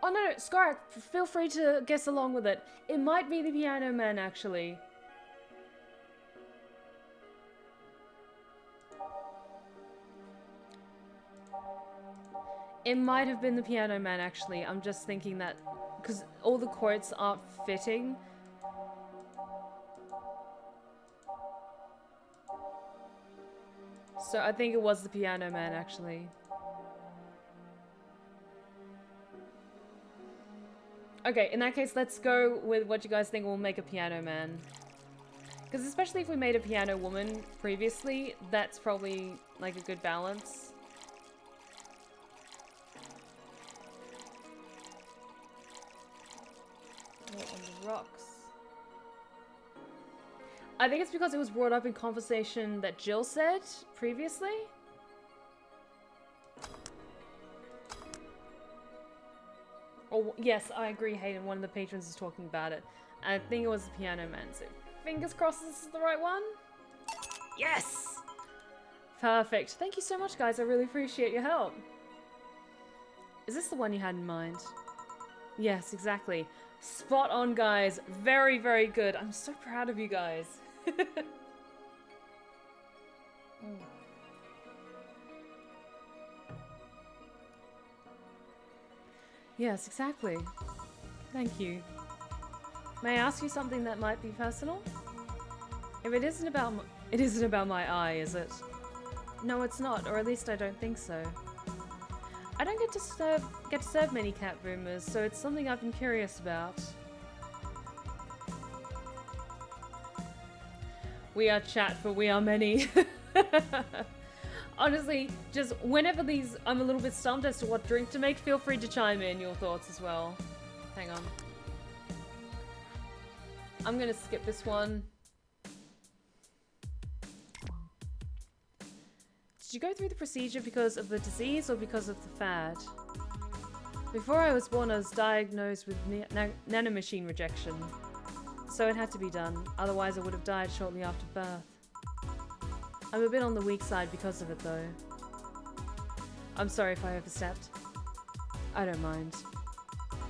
Oh no, Scarlett, feel free to guess along with it. It might be the Piano Man, actually. It might have been the Piano Man, actually. I'm just thinking that because all the quotes aren't fitting. So I think it was the Piano Man, actually. Okay, in that case, let's go with what you guys think will make a Piano Man. Because especially if we made a Piano Woman previously, that's probably like a good balance. Oh, on the rocks. I think it's because it was brought up in conversation that Jill said previously. Oh, yes, I agree, Hayden. One of the patrons is talking about it. I think it was the Piano Man, so fingers crossed this is the right one. Yes! Perfect. Thank you so much, guys. I really appreciate your help. Is this the one you had in mind? Yes, exactly. Spot on, guys. Very, very good. I'm so proud of you guys. Yes, exactly. Thank you. May I ask you something that might be personal? If it isn't about my eye, is it? No, it's not, or at least I don't think so. I don't get to serve many cat groomers, so it's something I've been curious about. We are chat, for we are many. Honestly, just whenever I'm a little bit stumped as to what drink to make, feel free to chime in your thoughts as well. Hang on. I'm gonna skip this one. Did you go through the procedure because of the disease or because of the fad? Before I was born, I was diagnosed with nanomachine rejection. So it had to be done, otherwise I would have died shortly after birth. I'm a bit on the weak side because of it though. I'm sorry if I overstepped. I don't mind.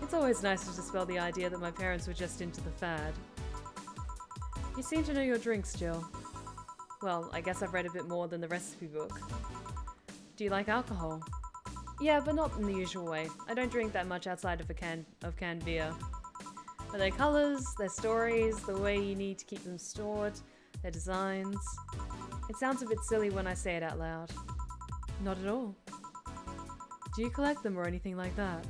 It's always nice to dispel the idea that my parents were just into the fad. You seem to know your drinks, Jill. Well, I guess I've read a bit more than the recipe book. Do you like alcohol? Yeah, but not in the usual way. I don't drink that much outside of canned beer. But their colours, their stories, the way you need to keep them stored, their designs... It sounds a bit silly when I say it out loud. Not at all. Do you collect them or anything like that?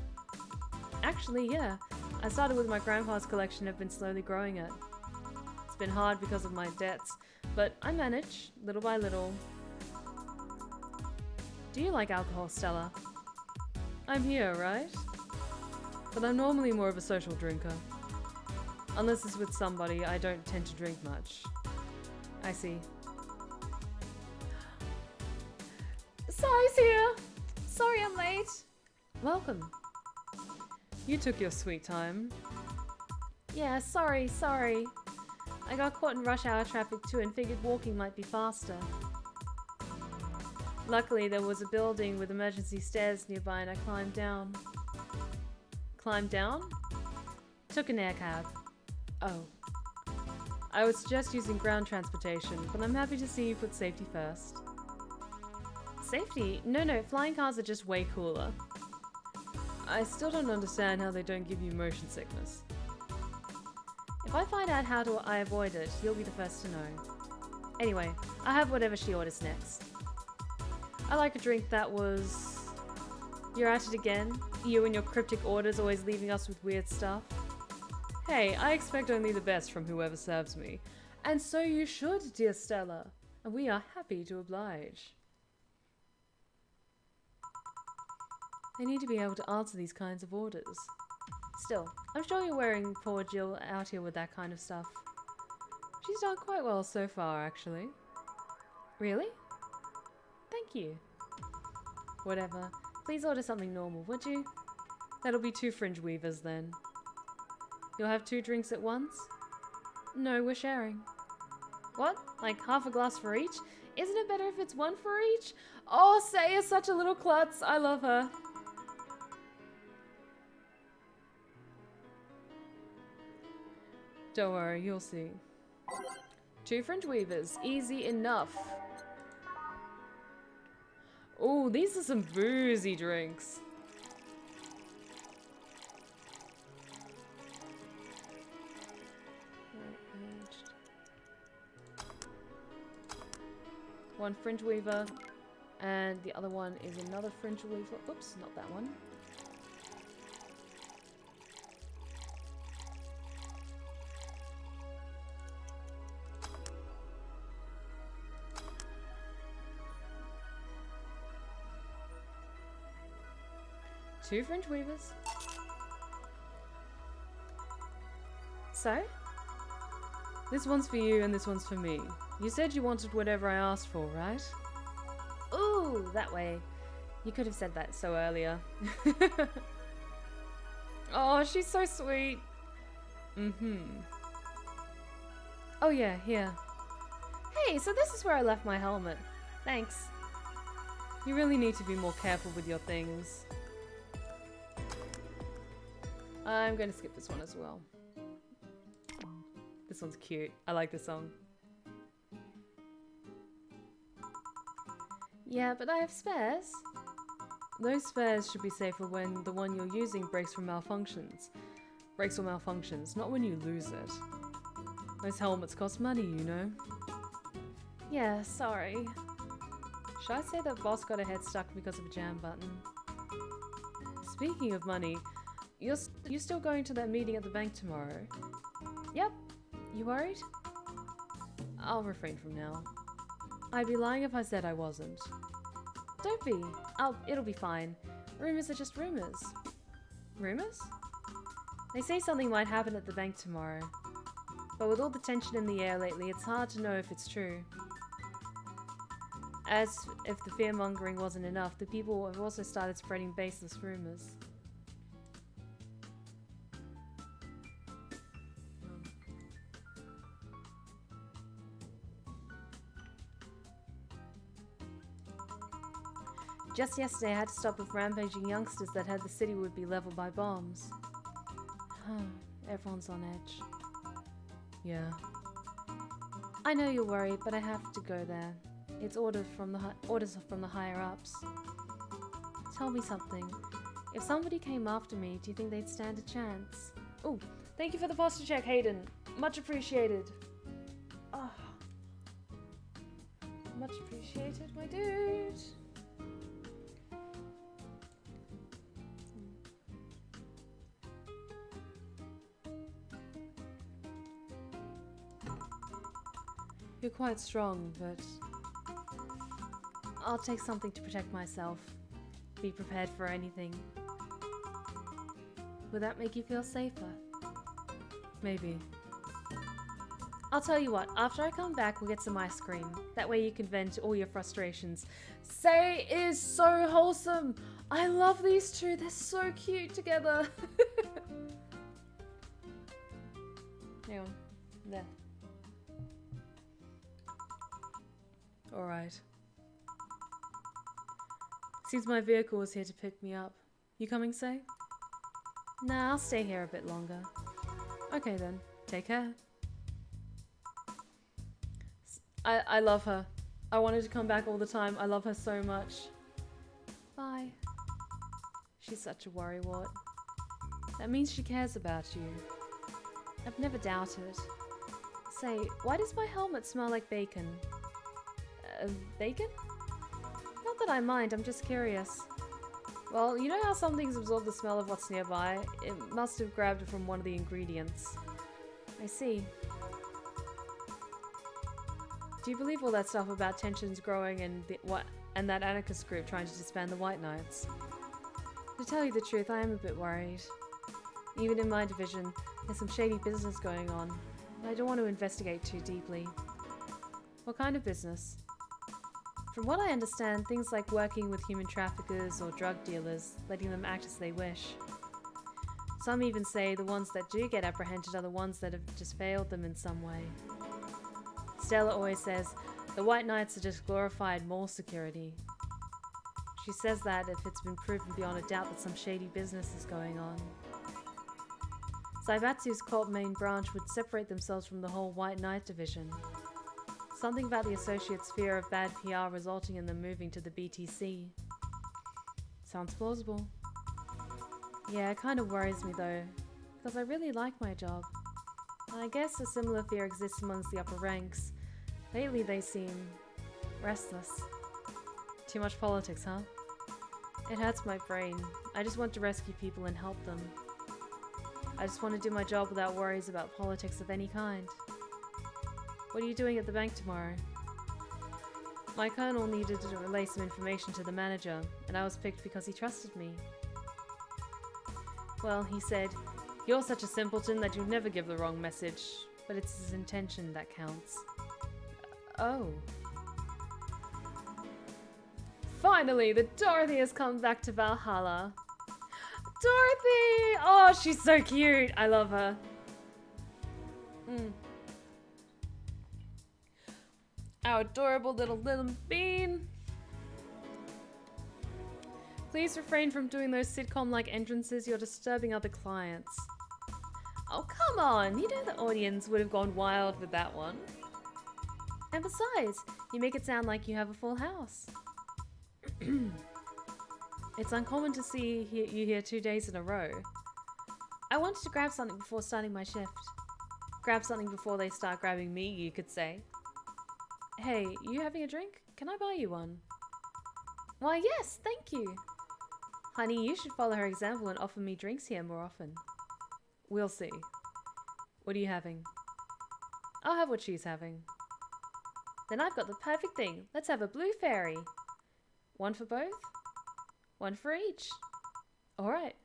Actually, yeah. I started with my grandpa's collection and have been slowly growing it. It's been hard because of my debts, but I manage, little by little. Do you like alcohol, Stella? I'm here, right? But I'm normally more of a social drinker. Unless it's with somebody, I don't tend to drink much. I see. Sorry's here! Sorry I'm late. Welcome. You took your sweet time. Yeah, sorry. I got caught in rush hour traffic too and figured walking might be faster. Luckily, there was a building with emergency stairs nearby and I climbed down. Climbed down? Took an air cab. Oh. I would suggest using ground transportation, but I'm happy to see you put safety first. Safety? No, flying cars are just way cooler. I still don't understand how they don't give you motion sickness. If I find out how I avoid it, you'll be the first to know. Anyway, I have whatever she orders next. I like a drink that was... You're at it again? You and your cryptic orders always leaving us with weird stuff? Hey, I expect only the best from whoever serves me. And so you should, dear Stella. And we are happy to oblige. I need to be able to answer these kinds of orders. Still, I'm sure you're wearing poor Jill out here with that kind of stuff. She's done quite well so far, actually. Really? Thank you. Whatever. Please order something normal, would you? That'll be 2 fringe weavers then. You'll have 2 drinks at once? No, we're sharing. What? Like half a glass for each? Isn't it better if it's 1 for each? Oh, Say is such a little klutz. I love her. Don't worry, you'll see. 2 fringe weavers. Easy enough. Oh, these are some boozy drinks. One fringe weaver, and the other one is another fringe weaver. Oops, not that one. Two fringe weavers. So? This one's for you and this one's for me. You said you wanted whatever I asked for, right? Ooh, that way. You could have said that so earlier. Oh, she's so sweet. Oh yeah, here. Hey, so this is where I left my helmet. Thanks. You really need to be more careful with your things. I'm going to skip this one as well. This one's cute. I like this song. Yeah, but I have spares. Those spares should be safer when the one you're using breaks or malfunctions, not when you lose it. Those helmets cost money, you know. Yeah, sorry. Should I say that boss got her head stuck because of a jam button? Speaking of money, you still going to that meeting at the bank tomorrow? Yep. You worried? I'll refrain from now. I'd be lying if I said I wasn't. Don't be. It'll be fine. Rumors are just rumors. Rumors? They say something might happen at the bank tomorrow. But with all the tension in the air lately, it's hard to know if it's true. As if the fear-mongering wasn't enough, the people have also started spreading baseless rumors. Just yesterday, I had to stop with rampaging youngsters that had the city would be leveled by bombs. Everyone's on edge. Yeah. I know you're worried, but I have to go there. It's orders from the higher ups. Tell me something. If somebody came after me, do you think they'd stand a chance? Oh, thank you for the posture check, Hayden. Much appreciated. Oh. Much appreciated, my dude. You're quite strong, but I'll take something to protect myself. Be prepared for anything. Would that make you feel safer? Maybe. I'll tell you what, after I come back, we'll get some ice cream. That way you can vent all your frustrations. Say is so wholesome! I love these two, they're so cute together! Hang on. There. Alright. Seems my vehicle is here to pick me up. You coming, Say? Nah, I'll stay here a bit longer. Okay then, take care. I love her. I wanted to come back all the time. I love her so much. Bye. She's such a worrywart. That means she cares about you. I've never doubted. Say, why does my helmet smell like bacon? Bacon? Not that I mind, I'm just curious. Well, you know how some things absorb the smell of what's nearby? It must have grabbed it from one of the ingredients. I see. Do you believe all that stuff about tensions growing and that anarchist group trying to disband the White Knights? To tell you the truth, I am a bit worried. Even in my division, there's some shady business going on, but I don't want to investigate too deeply. What kind of business? From what I understand, things like working with human traffickers or drug dealers, letting them act as they wish. Some even say the ones that do get apprehended are the ones that have just failed them in some way. Stella always says, the White Knights are just glorified mall security. She says that if it's been proven beyond a doubt that some shady business is going on. Zaibatsu's cult main branch would separate themselves from the whole White Knight division. Something about the Associates' fear of bad PR resulting in them moving to the BTC. Sounds plausible. Yeah, it kind of worries me though, because I really like my job. And I guess a similar fear exists amongst the upper ranks. Lately they seem restless. Too much politics, huh? It hurts my brain. I just want to rescue people and help them. I just want to do my job without worries about politics of any kind. What are you doing at the bank tomorrow? My colonel needed to relay some information to the manager, and I was picked because he trusted me. Well, he said, you're such a simpleton that you'll never give the wrong message, but it's his intention that counts. Oh. Finally, the Dorothy has come back to Valhalla. Dorothy! Oh, she's so cute. I love her. Our adorable little bean. Please refrain from doing those sitcom-like entrances. You're disturbing other clients. Oh, come on. You know the audience would have gone wild with that one. And besides, you make it sound like you have a full house. It's uncommon to see you here 2 days in a row. I wanted to grab something before starting my shift. Grab something before they start grabbing me, you could say. Hey, you having a drink? Can I buy you one? Why, yes, thank you. Honey, you should follow her example and offer me drinks here more often. We'll see. What are you having? I'll have what she's having. Then I've got the perfect thing. Let's have a blue fairy. One for both? One for each. Alright.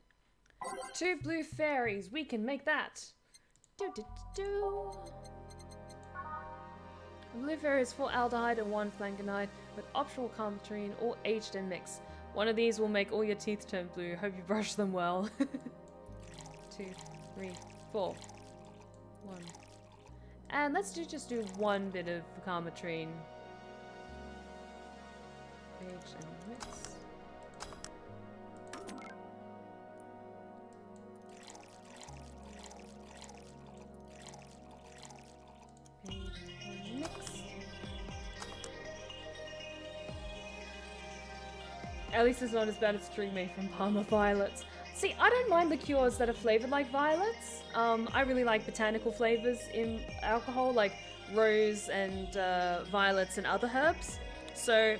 2 blue fairies. We can make that. A blue fairy is 4 aldehyde and 1 flangonide with optional carmetrine or aged and mix. One of these will make all your teeth turn blue. Hope you brush them well. 2, 3, 4. 1. And let's just do 1 bit of carmetrine. Aged and mix. At least it's not as bad as drink made from Parma violets. See, I don't mind liqueurs that are flavored like violets. I really like botanical flavors in alcohol, like rose and violets and other herbs. So,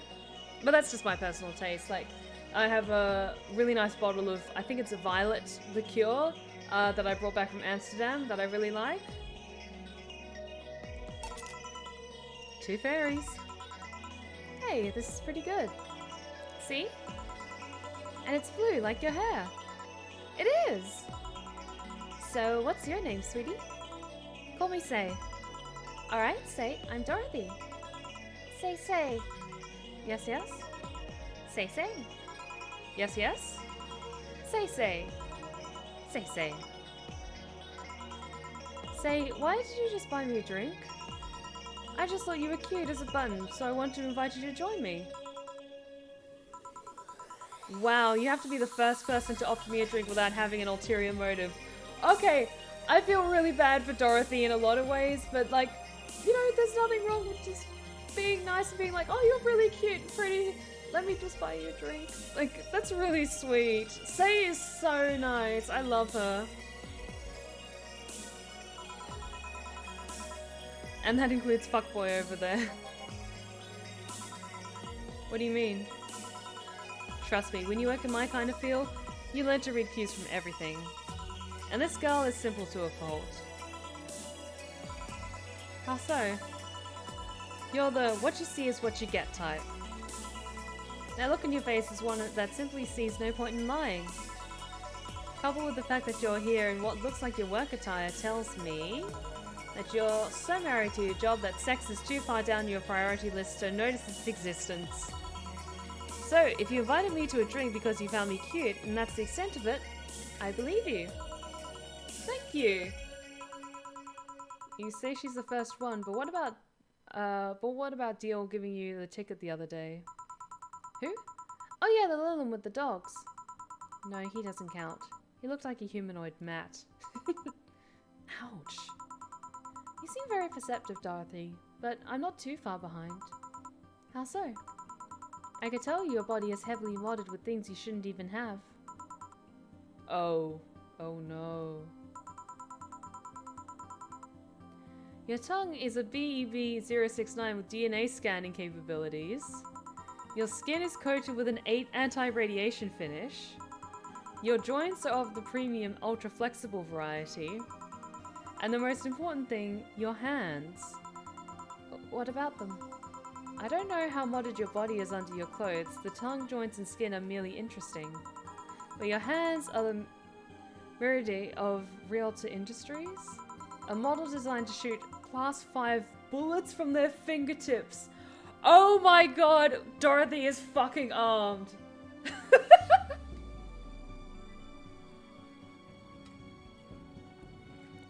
but that's just my personal taste. Like, I have a really nice bottle of, I think it's a violet liqueur that I brought back from Amsterdam that I really like. 2 fairies. Hey, this is pretty good. See? And it's blue, like your hair. It is! So, what's your name, sweetie? Call me Say. Alright, Say, I'm Dorothy. Say, Say. Yes, yes? Say, Say. Yes, yes? Say, Say. Say, Say. Say, why did you just buy me a drink? I just thought you were cute as a button, so I wanted to invite you to join me. Wow, you have to be the first person to offer me a drink without having an ulterior motive. Okay, I feel really bad for Dorothy in a lot of ways, but like, you know, there's nothing wrong with just being nice and being like, oh, you're really cute and pretty. Let me just buy you a drink. Like, that's really sweet. Say is so nice. I love her. And that includes fuckboy over there. What do you mean? Trust me, when you work in my kind of field, you learn to read cues from everything. And this girl is simple to a fault. How so? You're the what you see is what you get type. That look on your face is one that simply sees no point in lying. Coupled with the fact that you're here in what looks like your work attire tells me that you're so married to your job that sex is too far down your priority list to notice its existence. So, if you invited me to a drink because you found me cute, and that's the extent of it, I believe you. Thank you. You say she's the first one, but what about Deal giving you the ticket the other day? Who? Oh yeah, the little one with the dogs. No, he doesn't count. He looked like a humanoid Matt. Ouch. You seem very perceptive, Dorothy, but I'm not too far behind. How so? I could tell your body is heavily modded with things you shouldn't even have. Oh. Oh no. Your tongue is a BEB-069 with DNA scanning capabilities. Your skin is coated with an 8 anti-radiation finish. Your joints are of the premium ultra-flexible variety. And the most important thing, your hands. What about them? I don't know how modded your body is under your clothes. The tongue, joints, and skin are merely interesting. But your hands are the Meridian of Realtor Industries. A model designed to shoot Class 5 bullets from their fingertips. Oh my god, Dorothy is fucking armed.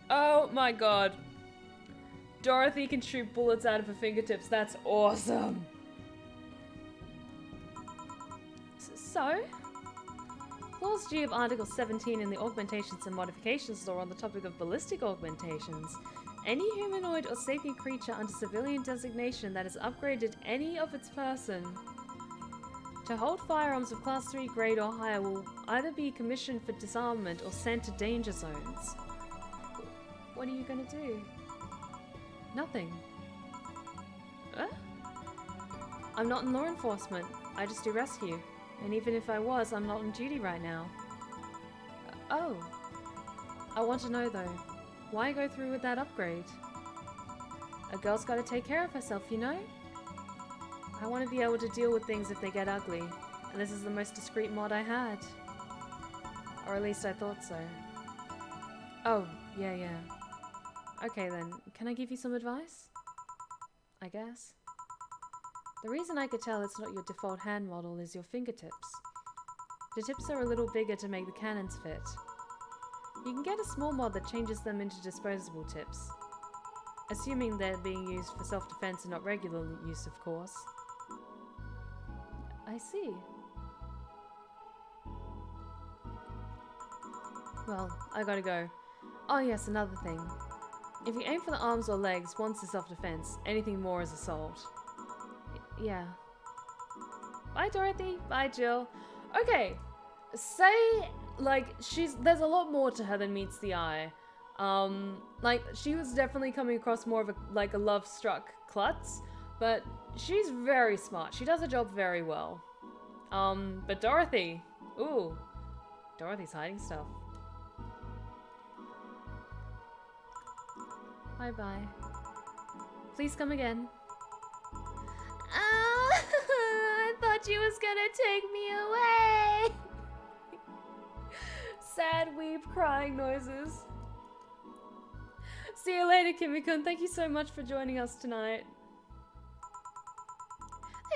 Oh my god. Dorothy can shoot bullets out of her fingertips. That's awesome. So, Clause G of Article 17 in the Augmentations and Modifications Law on the topic of ballistic augmentations. Any humanoid or sapient creature under civilian designation that has upgraded any of its person to hold firearms of Class 3 grade or higher will either be commissioned for disarmament or sent to danger zones. What are you gonna do? Nothing. I'm not in law enforcement. I just do rescue. And even if I was, I'm not on duty right now. Oh. I want to know though, why go through with that upgrade? A girl's gotta take care of herself, you know? I want to be able to deal with things if they get ugly. And this is the most discreet mod I had. Or at least I thought so. Oh, yeah. Okay then, can I give you some advice? I guess. The reason I could tell it's not your default hand model is your fingertips. The tips are a little bigger to make the cannons fit. You can get a small mod that changes them into disposable tips. Assuming they're being used for self-defense and not regular use, of course. I see. Well, I gotta go. Oh yes, another thing. If you aim for the arms or legs, once is self-defense. Anything more is assault. Yeah. Bye, Dorothy. Bye, Jill. Okay. Say, like, there's a lot more to her than meets the eye. Like, she was definitely coming across more of a love-struck klutz, but she's very smart. She does her job very well. But Dorothy. Ooh. Dorothy's hiding stuff. Bye-bye. Please come again. I thought you was gonna take me away. Sad weep crying noises. See you later, Kimiko. Thank you so much for joining us tonight.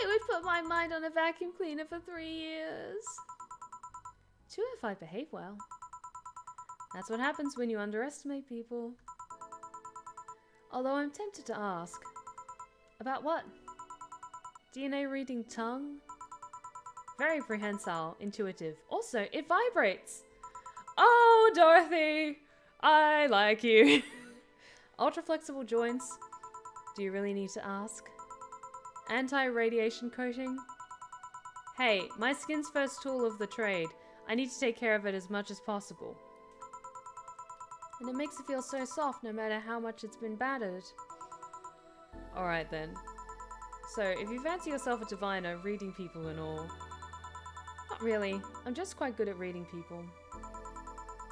It would put my mind on a vacuum cleaner for 3 years. 2 if I behave well. That's what happens when you underestimate people. Although I'm tempted to ask. About what? DNA reading tongue? Very prehensile, intuitive. Also, it vibrates! Oh, Dorothy! I like you. Ultra flexible joints? Do you really need to ask? Anti-radiation coating? Hey, my skin's first tool of the trade. I need to take care of it as much as possible. And it makes it feel so soft no matter how much it's been battered. Alright then. So, if you fancy yourself a diviner, reading people and all. Not really. I'm just quite good at reading people.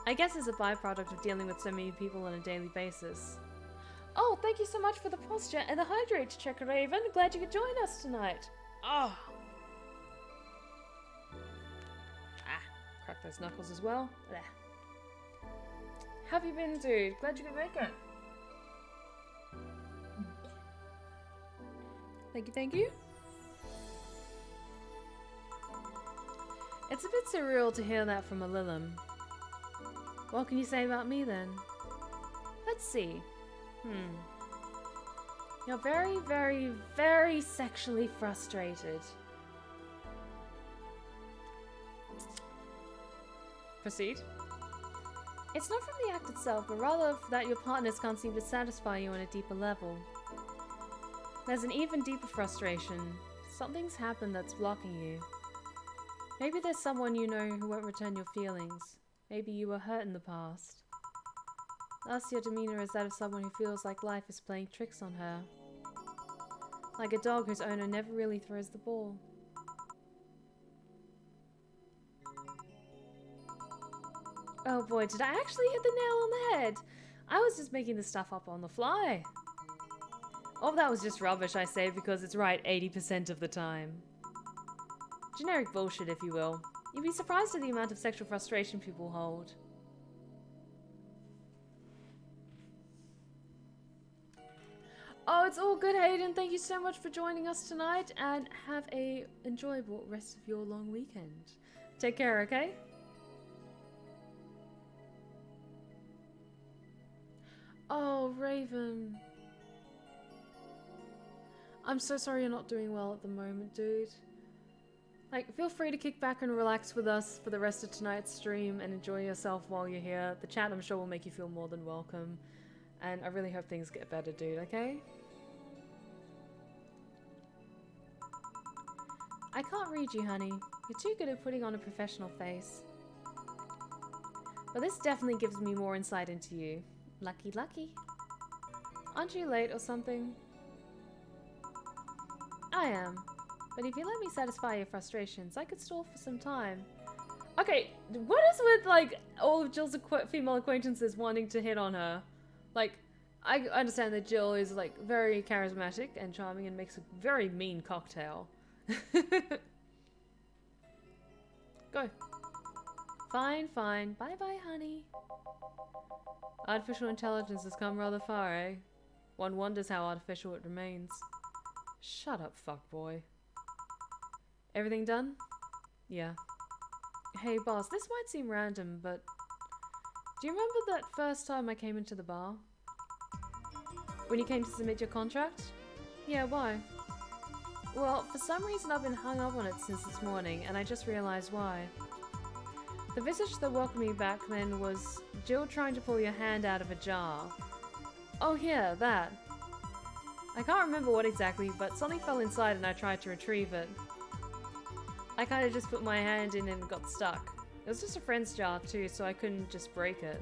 I guess it's a byproduct of dealing with so many people on a daily basis. Oh, thank you so much for the posture and the hydrate check, Raven. Glad you could join us tonight. Oh. Crack those knuckles as well. Blech. How have you been, dude? Glad you could make it. Thank you. It's a bit surreal to hear that from a Lilum. What can you say about me then? Let's see. You're very, very, very sexually frustrated. Proceed. It's not from the act itself, but rather that your partners can't seem to satisfy you on a deeper level. There's an even deeper frustration. Something's happened that's blocking you. Maybe there's someone you know who won't return your feelings. Maybe you were hurt in the past. Thus your demeanor is that of someone who feels like life is playing tricks on her. Like a dog whose owner never really throws the ball. Oh boy, did I actually hit the nail on the head? I was just making this stuff up on the fly. All of that was just rubbish, I say, because it's right 80% of the time. Generic bullshit, if you will. You'd be surprised at the amount of sexual frustration people hold. Oh, it's all good, Hayden. Thank you so much for joining us tonight, and have a enjoyable rest of your long weekend. Take care, okay? Oh, Raven. I'm so sorry you're not doing well at the moment, dude. Like, feel free to kick back and relax with us for the rest of tonight's stream and enjoy yourself while you're here. The chat, I'm sure, will make you feel more than welcome. And I really hope things get better, dude, okay? I can't read you, honey. You're too good at putting on a professional face. But this definitely gives me more insight into you. Lucky, lucky. Aren't you late or something? I am. But if you let me satisfy your frustrations, I could stall for some time. Okay, what is with, like, all of Jill's female acquaintances wanting to hit on her? Like, I understand that Jill is, like, very charismatic and charming and makes a very mean cocktail. Go. Fine, fine. Bye-bye, honey. Artificial intelligence has come rather far, eh? One wonders how artificial it remains. Shut up, fuckboy. Everything done? Yeah. Hey, boss, this might seem random, but... do you remember that first time I came into the bar? When you came to submit your contract? Yeah, why? Well, for some reason I've been hung up on it since this morning, and I just realized why. The visage that welcomed me back then was Jill trying to pull your hand out of a jar. Oh yeah, that. I can't remember what exactly, but something fell inside and I tried to retrieve it. I kinda just put my hand in and got stuck. It was just a friend's jar too, so I couldn't just break it.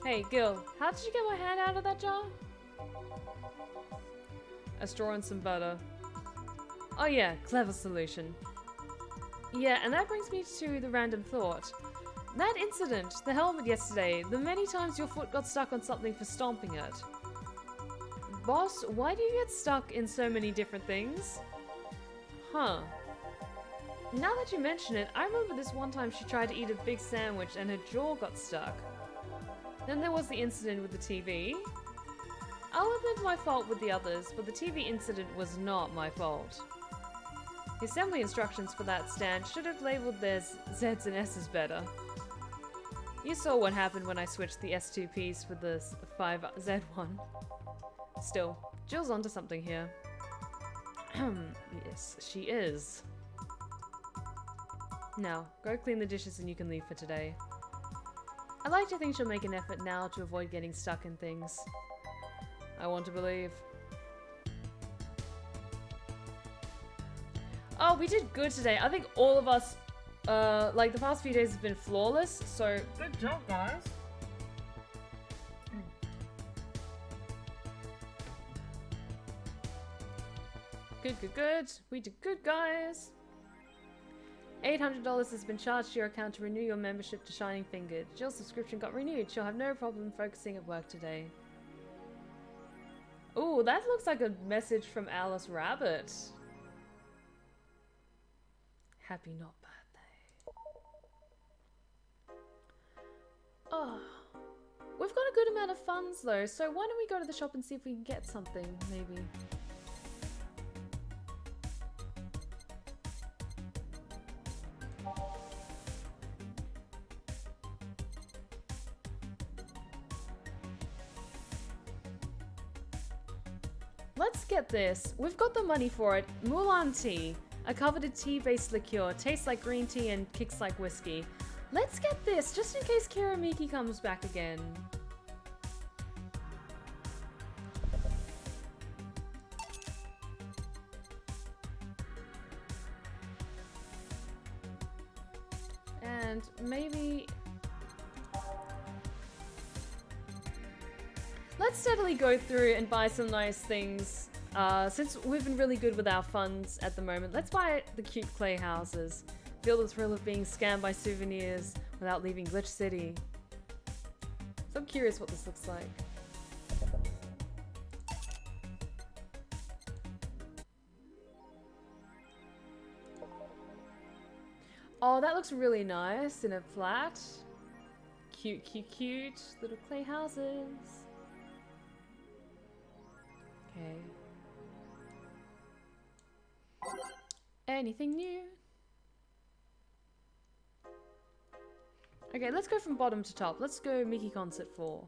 Hey, Gil, how did you get my hand out of that jar? A straw and some butter. Oh yeah, clever solution. Yeah, and that brings me to the random thought. That incident, the helmet yesterday, the many times your foot got stuck on something for stomping it. Boss, why do you get stuck in so many different things? Huh. Now that you mention it, I remember this one time she tried to eat a big sandwich and her jaw got stuck. Then there was the incident with the TV. I'll admit my fault with the others, but the TV incident was not my fault. The assembly instructions for that stand should have labeled their Z's and S's better. You saw what happened when I switched the S2 piece with the 5Z one. Still, Jill's onto something here. Yes, she is. Now, go clean the dishes and you can leave for today. I like to think she'll make an effort now to avoid getting stuck in things. I want to believe. Oh, we did good today. I think all of us, like the past few days have been flawless, so good job, guys. Good, good, good. We did good, guys. $800 has been charged to your account to renew your membership to Shining Fingered. Jill's subscription got renewed. She'll have no problem focusing at work today. Ooh, that looks like a message from Alice Rabbit. Happy not birthday. Oh, we've got a good amount of funds though, so why don't we go to the shop and see if we can get something, maybe. Let's get this. We've got the money for it. Mulan tea. A coveted tea-based liqueur. Tastes like green tea and kicks like whiskey. Let's get this, just in case Kiramiki comes back again. And maybe... let's steadily go through and buy some nice things. Since we've been really good with our funds at the moment, let's buy the cute clay houses. Feel the thrill of being scammed by souvenirs without leaving Glitch City. So I'm curious what this looks like. Oh, that looks really nice in a flat. Cute, cute, cute little clay houses. Okay. Anything new? Okay, let's go from bottom to top. Let's go Mickey Concert 4.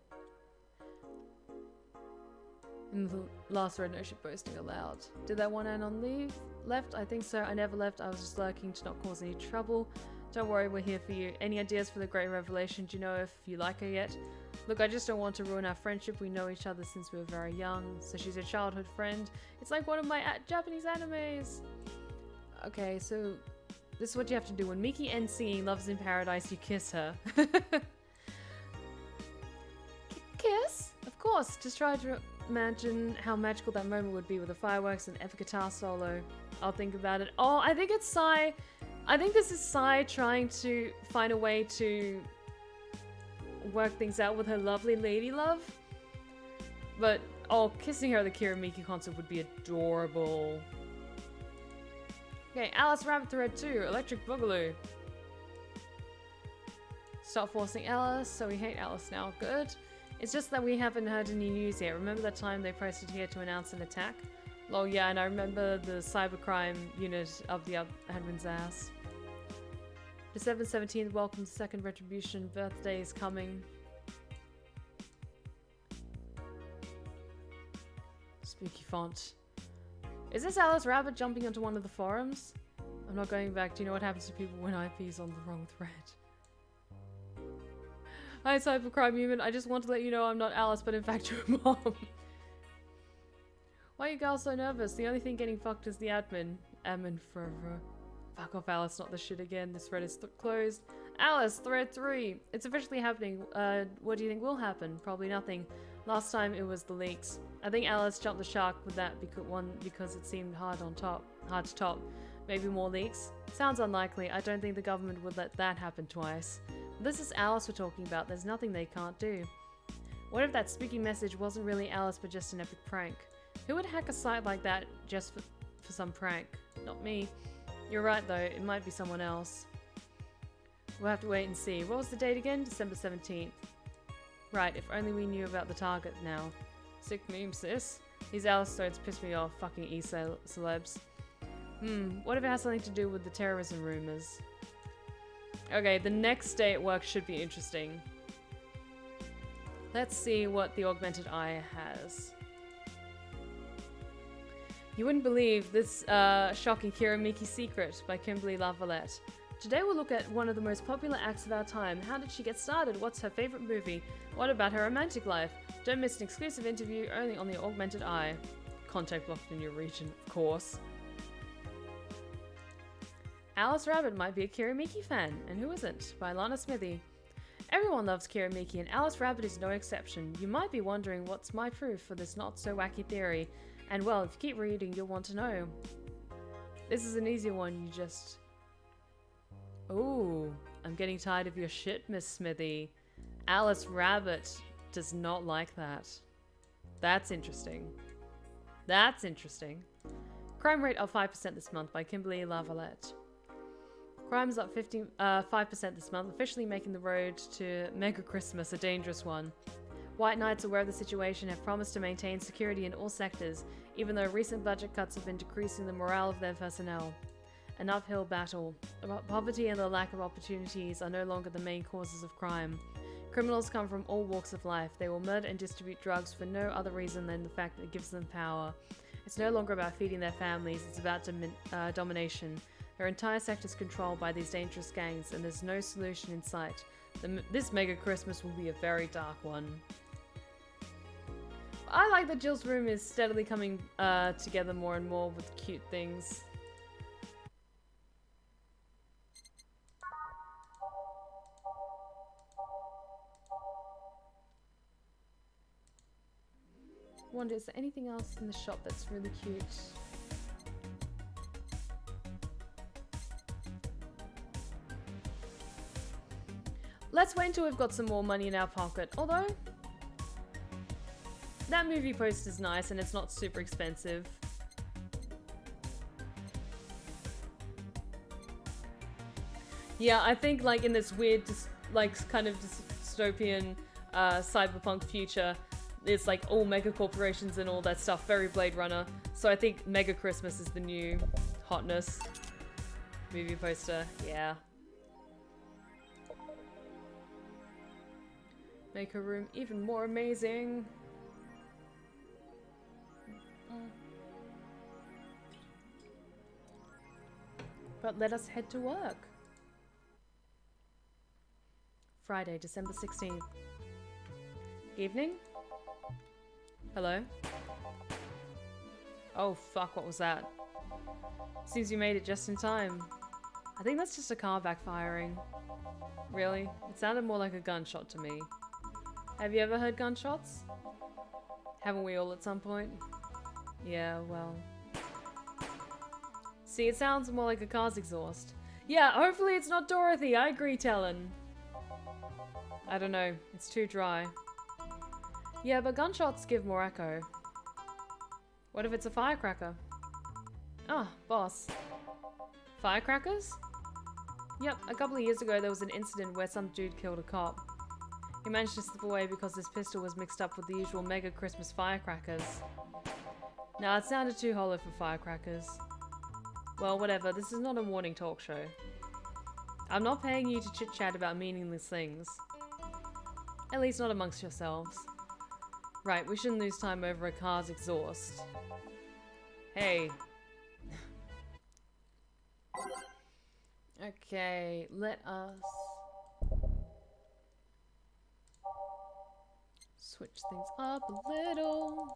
And the last road, no shit posting allowed. Did that one end on leave? Left? I think so. I never left. I was just lurking to not cause any trouble. Don't worry, we're here for you. Any ideas for the Great Revelation? Do you know if you like her yet? Look, I just don't want to ruin our friendship. We know each other since we were very young. So she's a childhood friend. It's like one of my Japanese animes. Okay, so this is what you have to do. When Miki ends singing Love's in Paradise, you kiss her. Kiss? Of course. Just try to imagine how magical that moment would be with the fireworks and epic guitar solo. I'll think about it. Oh, I think it's Sai. I think this is Sai trying to find a way to work things out with her lovely lady love. But, oh, kissing her at the Kiramiki concert would be adorable. Okay, Alice Rabbit Thread 2, Electric Boogaloo. Stop forcing Alice, so we hate Alice now. Good. It's just that we haven't heard any news yet. Remember that time they posted here to announce an attack? Lol, yeah, and I remember the cybercrime unit of the admin's ass. December 17th, welcome to Second Retribution. Birthday is coming. Spooky font. Is this Alice Rabbit jumping onto one of the forums? I'm not going back. Do you know what happens to people when IP's on the wrong thread? Hi, Cybercrime Human. I just want to let you know I'm not Alice, but in fact your mom. Why are you girls so nervous? The only thing getting fucked is the admin. Admin forever. Fuck off, Alice. Not this shit again. This thread is closed. Alice, thread 3. It's officially happening. What do you think will happen? Probably nothing. Last time it was the leaks. I think Alice jumped the shark with that because it seemed hard to top. Maybe more leaks? Sounds unlikely. I don't think the government would let that happen twice. This is Alice we're talking about. There's nothing they can't do. What if that spooky message wasn't really Alice but just an epic prank? Who would hack a site like that just for some prank? Not me. You're right though, it might be someone else. We'll have to wait and see. What was the date again? December 17th. Right, if only we knew about the target now. Sick meme, sis. These Alice stories piss me off, fucking e-celebs. What if it has something to do with the terrorism rumors? Okay, the next day at work should be interesting. Let's see what the augmented eye has. You wouldn't believe this shocking Kiramiki secret by Kimberly Lavalette. Today we'll look at one of the most popular acts of our time. How did she get started? What's her favorite movie? What about her romantic life? Don't miss an exclusive interview only on the augmented eye. Contact blocked in your region, of course. Alice Rabbit might be a Kiramiki fan, and who isn't? By Lana Smithy. Everyone loves Kiramiki, and Alice Rabbit is no exception. You might be wondering what's my proof for this not-so-wacky theory, and well, if you keep reading, you'll want to know. This is an easy one, you just... Ooh, I'm getting tired of your shit, Miss Smithy. Alice Rabbit does not like that. That's interesting. That's interesting. Crime rate up 5% this month by Kimberly Lavalette. Crime is up 5% this month, officially making the road to Mega Christmas a dangerous one. White Knights, aware of the situation, have promised to maintain security in all sectors, even though recent budget cuts have been decreasing the morale of their personnel. An uphill battle. Poverty and the lack of opportunities are no longer the main causes of crime. Criminals come from all walks of life. They will murder and distribute drugs for no other reason than the fact that it gives them power. It's no longer about feeding their families, it's about domination. Their entire sector is controlled by these dangerous gangs, and there's no solution in sight. This Mega Christmas will be a very dark one. I like that Jill's room is steadily coming together more and more with cute things. Wonder, is there anything else in the shop that's really cute? Let's wait until we've got some more money in our pocket. Although, that movie poster is nice and it's not super expensive. Yeah, I think like in this weird, kind of dystopian cyberpunk future, it's like all mega corporations and all that stuff, very Blade Runner. So I think Mega Christmas is the new hotness. Movie poster, yeah. Make her room even more amazing. But let us head to work. Friday, December 16th. Evening? Hello? Oh fuck, what was that? Seems you made it just in time. I think that's just a car backfiring. Really? It sounded more like a gunshot to me. Have you ever heard gunshots? Haven't we all at some point? Yeah, well. See, it sounds more like a car's exhaust. Yeah, hopefully it's not Dorothy. I agree, Talon. I don't know. It's too dry. Yeah, but gunshots give more echo. What if it's a firecracker? Ah, boss. Firecrackers? Yep, a couple of years ago there was an incident where some dude killed a cop. He managed to slip away because his pistol was mixed up with the usual mega Christmas firecrackers. Nah, it sounded too hollow for firecrackers. Well, whatever, this is not a morning talk show. I'm not paying you to chit-chat about meaningless things. At least not amongst yourselves. Right, we shouldn't lose time over a car's exhaust. Hey. Okay, let us switch things up a little.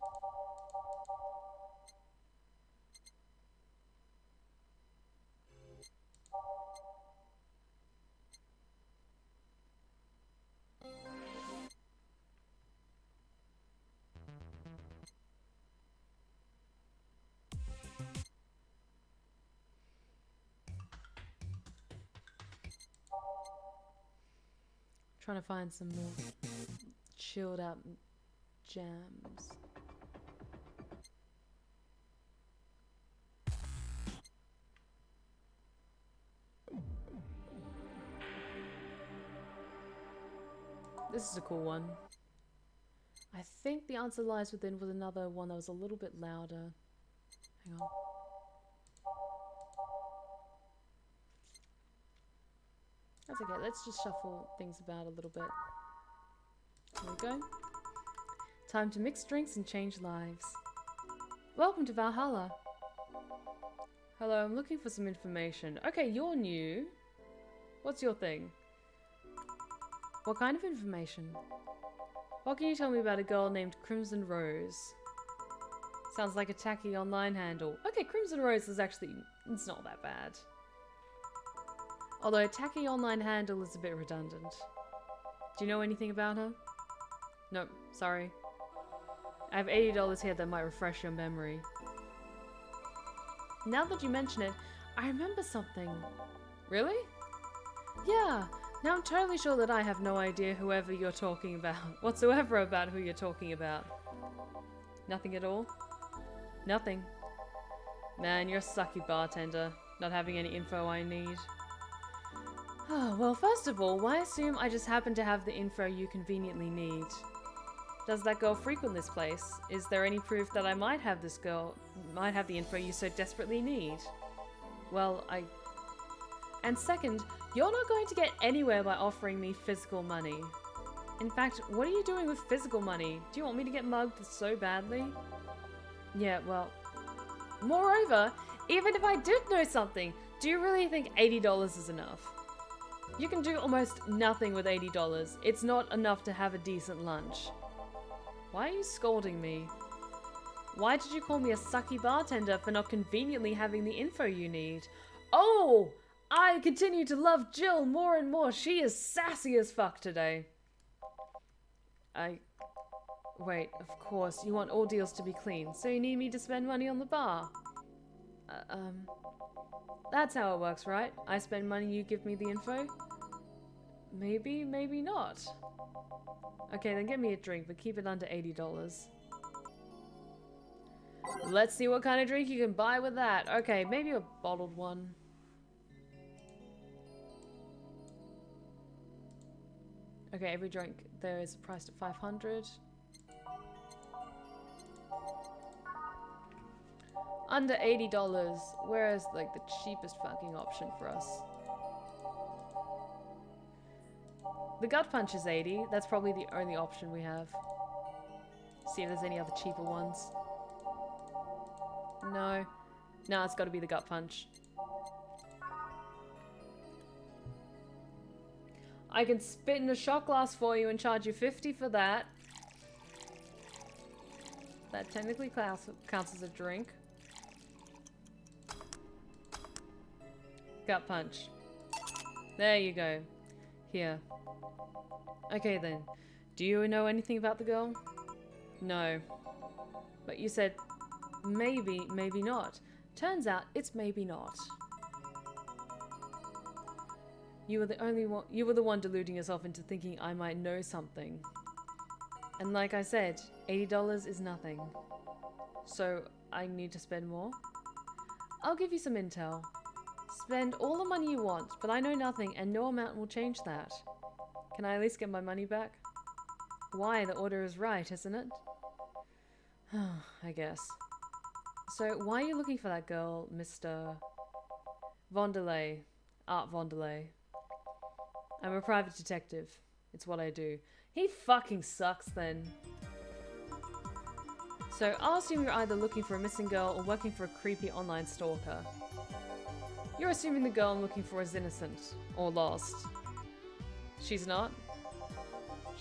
Trying to find some more chilled out jams. This is a cool one. I think the answer lies within with another one that was a little bit louder. Hang on. That's okay, let's just shuffle things about a little bit. There we go. Time to mix drinks and change lives. Welcome to Valhalla. Hello, I'm looking for some information. Okay, you're new. What's your thing? What kind of information? What can you tell me about a girl named Crimson Rose? Sounds like a tacky online handle. Okay, Crimson Rose is actually, it's not that bad. Although a tacky online handle is a bit redundant. Do you know anything about her? Nope, sorry. I have $80 here that might refresh your memory. Now that you mention it, I remember something. Really? Yeah, now I'm totally sure that I have no idea whoever you're talking about, whatsoever about who you're talking about. Nothing at all? Nothing. Man, you're a sucky bartender, not having any info I need. Oh, well, first of all, why assume I just happen to have the info you conveniently need? Does that girl frequent this place? Is there any proof that I might have the info you so desperately need? Well, And second, you're not going to get anywhere by offering me physical money. In fact, what are you doing with physical money? Do you want me to get mugged so badly? Yeah, well... Moreover, even if I did know something, do you really think $80 is enough? You can do almost nothing with $80. It's not enough to have a decent lunch. Why are you scolding me? Why did you call me a sucky bartender for not conveniently having the info you need? Oh! I continue to love Jill more and more. She is sassy as fuck today. Wait, of course, you want all deals to be clean, so you need me to spend money on the bar. That's how it works, right? I spend money, you give me the info? Maybe, maybe not. Okay, then get me a drink, but keep it under $80. Let's see what kind of drink you can buy with that. Okay, maybe a bottled one. Okay, every drink there is priced at $500. Under $80, whereas like the cheapest fucking option for us. The gut punch is 80. That's probably the only option we have. See if there's any other cheaper ones. No. No, it's got to be the gut punch. I can spit in a shot glass for you and charge you 50 for that. That technically counts as a drink. Gut punch. There you go. Here. Okay then. Do you know anything about the girl? No. But you said maybe, maybe not. Turns out it's maybe not. You were the only one. You were the one deluding yourself into thinking I might know something. And like I said, $80 is nothing. So I need to spend more? I'll give you some intel. Spend all the money you want, but I know nothing and no amount will change that. Can I at least get my money back? Why? The order is right, isn't it? I guess. So why are you looking for that girl, Mr. Vondelay? Art Vondelay. I'm a private detective. It's what I do. He fucking sucks then. So I'll assume you're either looking for a missing girl or working for a creepy online stalker. You're assuming the girl I'm looking for is innocent. Or lost. She's not?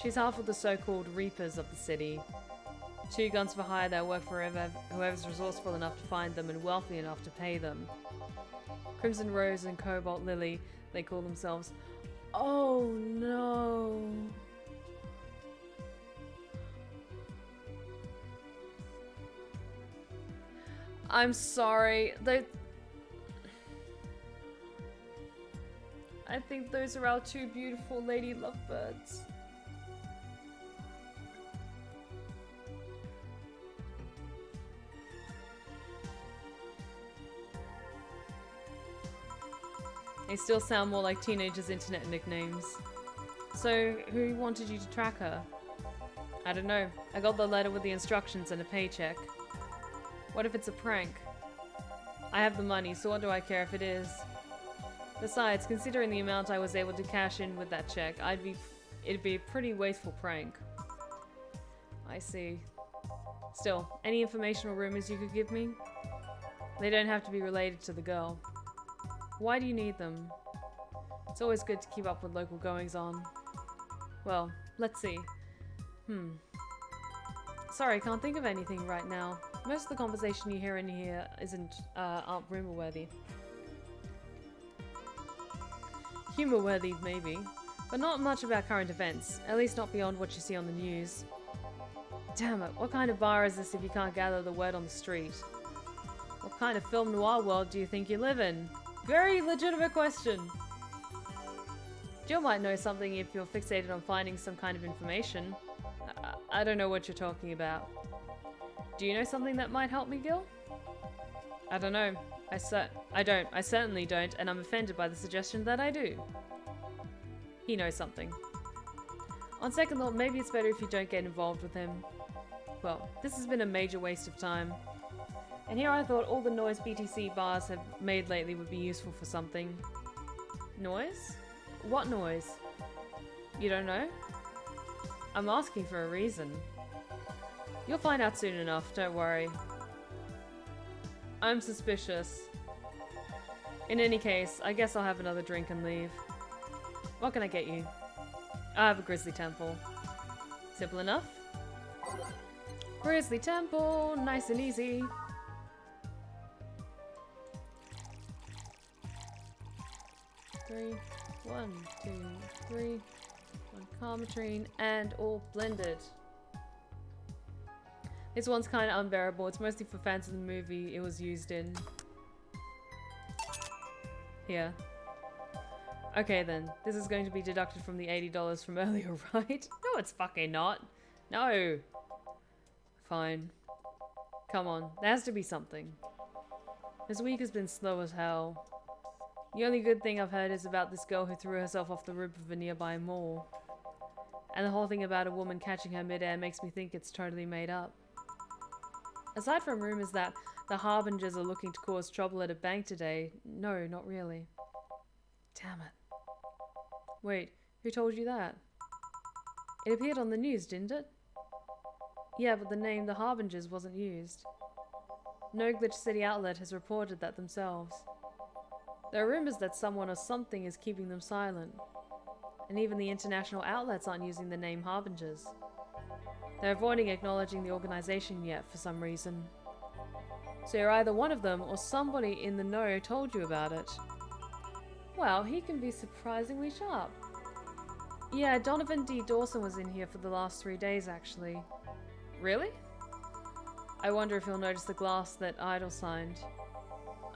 She's half of the so-called Reapers of the city. 2 guns for hire that work for whoever's resourceful enough to find them and wealthy enough to pay them. Crimson Rose and Cobalt Lily, they call themselves. Oh no. I'm sorry. I think those are our 2 beautiful lady lovebirds. They still sound more like teenagers' internet nicknames. So, who wanted you to track her? I don't know. I got the letter with the instructions and a paycheck. What if it's a prank? I have the money, so what do I care if it is? Besides, considering the amount I was able to cash in with that check, it'd be a pretty wasteful prank. I see. Still, any information or rumors you could give me? They don't have to be related to the girl. Why do you need them? It's always good to keep up with local goings-on. Well, let's see. Sorry, can't think of anything right now. Most of the conversation you hear in here aren't rumor-worthy. Humor-worthy, maybe. But not much about current events. At least not beyond what you see on the news. Damn it, what kind of bar is this if you can't gather the word on the street? What kind of film noir world do you think you live in? Very legitimate question. Jill might know something if you're fixated on finding some kind of information. I don't know what you're talking about. Do you know something that might help me, Gil? I don't know. I certainly don't, and I'm offended by the suggestion that I do. He knows something. On second thought, maybe it's better if you don't get involved with him. Well, this has been a major waste of time. And here I thought all the noise BTC bars have made lately would be useful for something. Noise? What noise? You don't know? I'm asking for a reason. You'll find out soon enough, don't worry. I'm suspicious. In any case, I guess I'll have another drink and leave. What can I get you? I have a Grizzly Temple. Simple enough? Grizzly Temple, nice and easy. Three, 1, 2, 3, 1 Carmatrine, and all blended. This one's kind of unbearable. It's mostly for fans of the movie it was used in. Here. Okay then, this is going to be deducted from the $80 from earlier, right? No, it's fucking not. No. Fine. Come on, there has to be something. This week has been slow as hell. The only good thing I've heard is about this girl who threw herself off the roof of a nearby mall. And the whole thing about a woman catching her midair makes me think it's totally made up. Aside from rumors that the Harbingers are looking to cause trouble at a bank today, no, not really. Damn it. Wait, who told you that? It appeared on the news, didn't it? Yeah, but the name the Harbingers wasn't used. No Glitch City outlet has reported that themselves. There are rumors that someone or something is keeping them silent. And even the international outlets aren't using the name Harbingers. They're avoiding acknowledging the organization yet for some reason. So you're either one of them or somebody in the know told you about it. Wow, he can be surprisingly sharp. Yeah, Donovan D. Dawson was in here for the last 3 days actually. Really? I wonder if he'll notice the glass that Idol signed.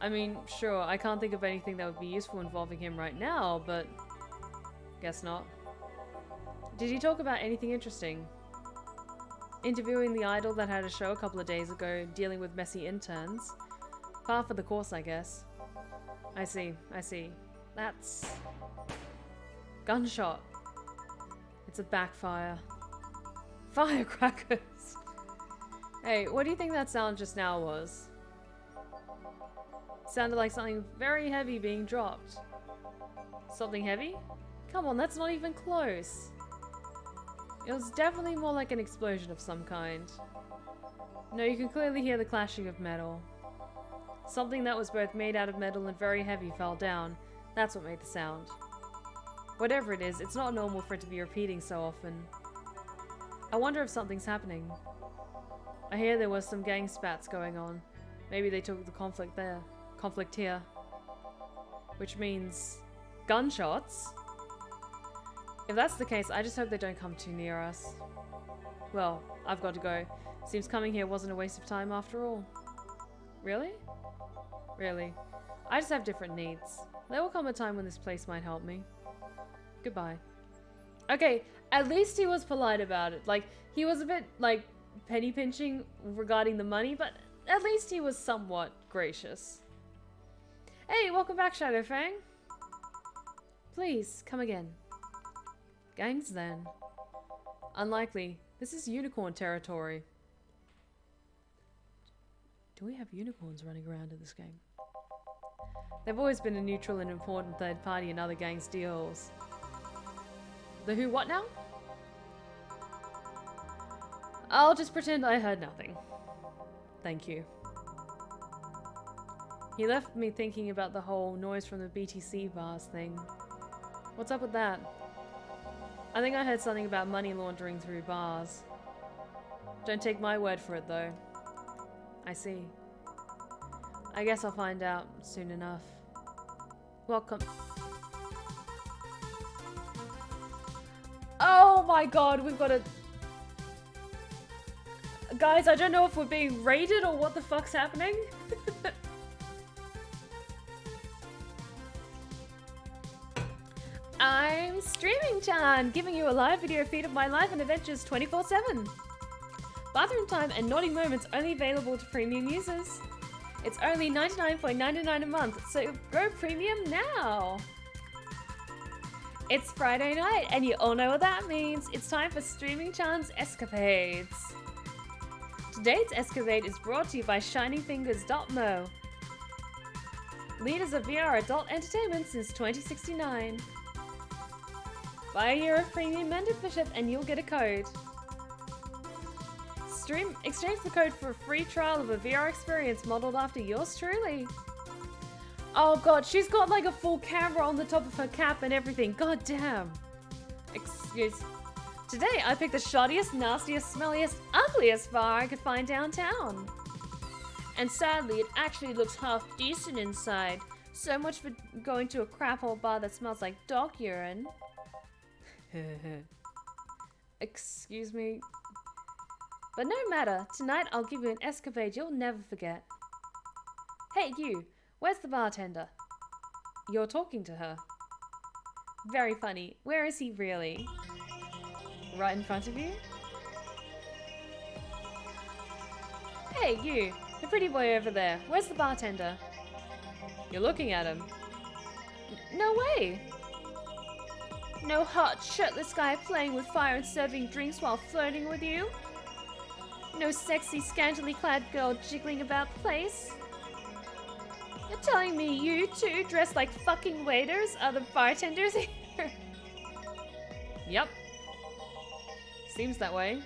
I mean, sure, I can't think of anything that would be useful involving him right now, but... guess not. Did he talk about anything interesting? Interviewing the idol that had a show a couple of days ago, dealing with messy interns. Par for the course, I guess. I see. That's... gunshot. It's a backfire. Firecrackers! Hey, what do you think that sound just now was? Sounded like something very heavy being dropped. Something heavy? Come on, that's not even close. It was definitely more like an explosion of some kind. No, you can clearly hear the clashing of metal. Something that was both made out of metal and very heavy fell down. That's what made the sound. Whatever it is, it's not normal for it to be repeating so often. I wonder if something's happening. I hear there was some gang spats going on. Maybe they took the conflict here. Which means... gunshots? If that's the case, I just hope they don't come too near us. Well, I've got to go. Seems coming here wasn't a waste of time after all. Really? Really. I just have different needs. There will come a time when this place might help me. Goodbye. Okay, at least he was polite about it. Like, he was a bit, like, penny pinching regarding the money, but at least he was somewhat gracious. Hey, welcome back, Shadow Fang. Please, come again. Gangs, then. Unlikely. This is unicorn territory. Do we have unicorns running around in this game? They've always been a neutral and important third party in other gangs' deals. The who what now? I'll just pretend I heard nothing. Thank you. He left me thinking about the whole noise from the BTC bars thing. What's up with that? I think I heard something about money laundering through bars. Don't take my word for it though. I see. I guess I'll find out soon enough. Welcome. Oh my god, we've got a... Guys, I don't know if we're being raided or what the fuck's happening. I'm Streaming Chan, giving you a live video feed of my life and adventures 24/7. Bathroom time and naughty moments only available to premium users. It's only $99.99 a month, so go premium now. It's Friday night, and you all know what that means. It's time for Streaming Chan's Escapades. Today's escapade is brought to you by ShinyFingers.mo, leaders of VR adult entertainment since 2069. Buy a year of premium membership and you'll get a code. Exchange the code for a free trial of a VR experience modeled after yours truly. Oh god, she's got like a full camera on the top of her cap and everything. God damn. Excuse. Today I picked the shoddiest, nastiest, smelliest, ugliest bar I could find downtown. And sadly, it actually looks half decent inside. So much for going to a crap hole bar that smells like dog urine. Excuse me. But no matter, tonight I'll give you an escapade you'll never forget. Hey you, where's the bartender? You're talking to her. Very funny. Where is he really? Right in front of you? Hey you, the pretty boy over there. Where's the bartender? You're looking at him. No way! No hot, shirtless guy playing with fire and serving drinks while flirting with you? No sexy, scantily clad girl jiggling about the place? You're telling me you two, dressed like fucking waiters, are the bartenders here? Yep. Seems that way.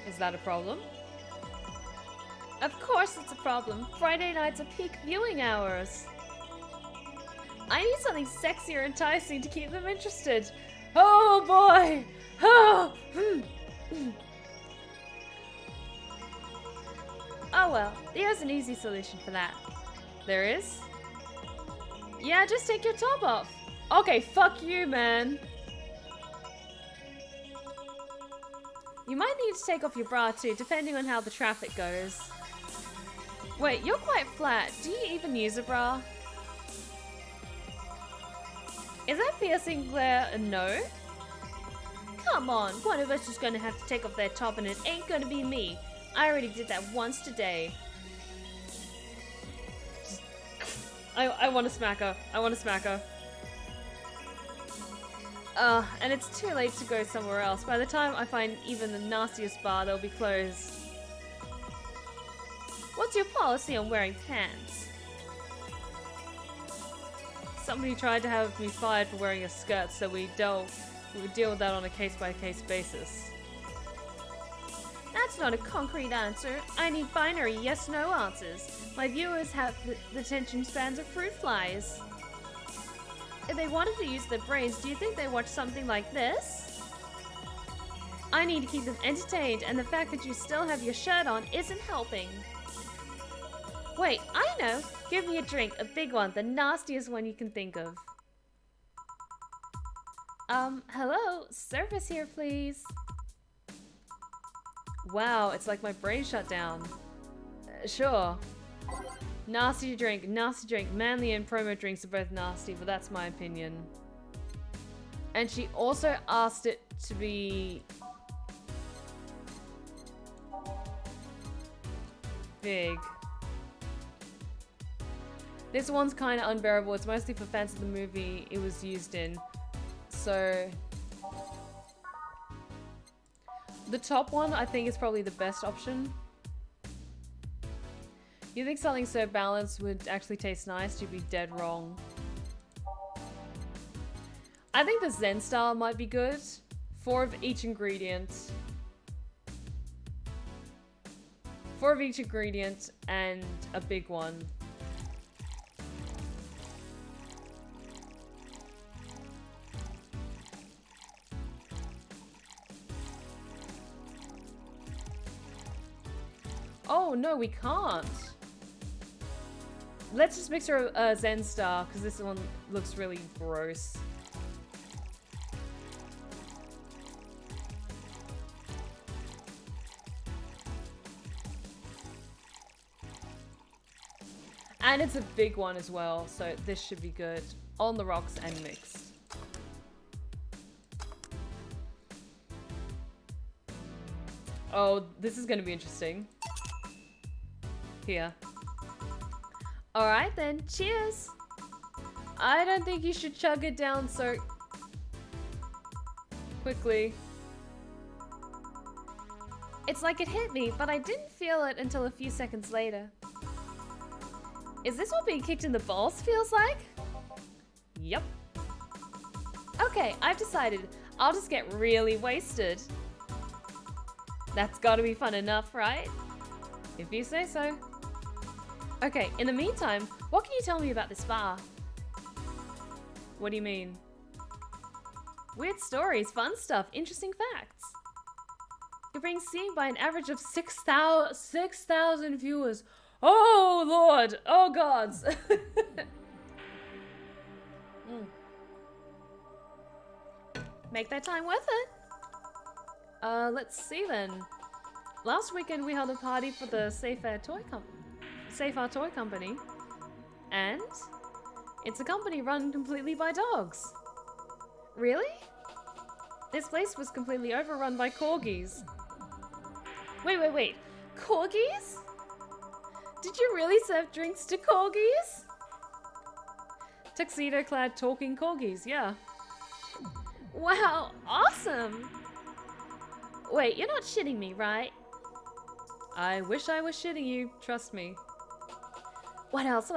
Is that a problem? Of course it's a problem. Friday nights are peak viewing hours. I need something sexy or enticing to keep them interested. Oh boy! Oh! Oh well, there's an easy solution for that. There is? Yeah, just take your top off. Okay, fuck you, man. You might need to take off your bra too, depending on how the traffic goes. Wait, you're quite flat. Do you even use a bra? Is that piercing glare a no? Come on, one of us is gonna have to take off their top and it ain't gonna be me. I already did that once today. I want to smack her. I want to smack her. And it's too late to go somewhere else. By the time I find even the nastiest bar, they'll be closed. What's your policy on wearing pants? Somebody tried to have me fired for wearing a skirt, so we would deal with that on a case-by-case basis. That's not a concrete answer. I need binary yes-no answers. My viewers have the attention spans of fruit flies. If they wanted to use their brains, do you think they watch something like this? I need to keep them entertained, and the fact that you still have your shirt on isn't helping. Wait, I know! Give me a drink, a big one, the nastiest one you can think of. Hello? Service here, please. Wow, it's like my brain shut down. Sure. Nasty drink, nasty drink. Manly and promo drinks are both nasty, but that's my opinion. And she also asked it to be big. This one's kind of unbearable. It's mostly for fans of the movie it was used in. So the top one I think is probably the best option. You think something so balanced would actually taste nice? You'd be dead wrong. I think the Zen style might be good. 4 of each ingredient. 4 of each ingredient and a big one. Oh no, we can't. Let's just mix her a Zen Star, because this one looks really gross. And it's a big one as well, so this should be good. On the rocks and mixed. Oh, this is going to be interesting. Here. Alright then, cheers! I don't think you should chug it down so quickly. It's like it hit me, but I didn't feel it until a few seconds later. Is this what being kicked in the balls feels like? Yep. Okay, I've decided. I'll just get really wasted. That's gotta be fun enough, right? If you say so. Okay, in the meantime, what can you tell me about this bar? What do you mean? Weird stories, fun stuff, interesting facts. You're being seen by an average of 6,000 viewers. Oh Lord! Oh gods! Make that time worth it. Let's see then. Last weekend we held a party for the Safe Our Toy Company. And it's a company run completely by dogs. Really? This place was completely overrun by corgis. Wait. Corgis? Did you really serve drinks to corgis? Tuxedo-clad talking corgis, yeah. Wow, awesome! Wait, you're not shitting me, right? I wish I was shitting you, trust me. What else?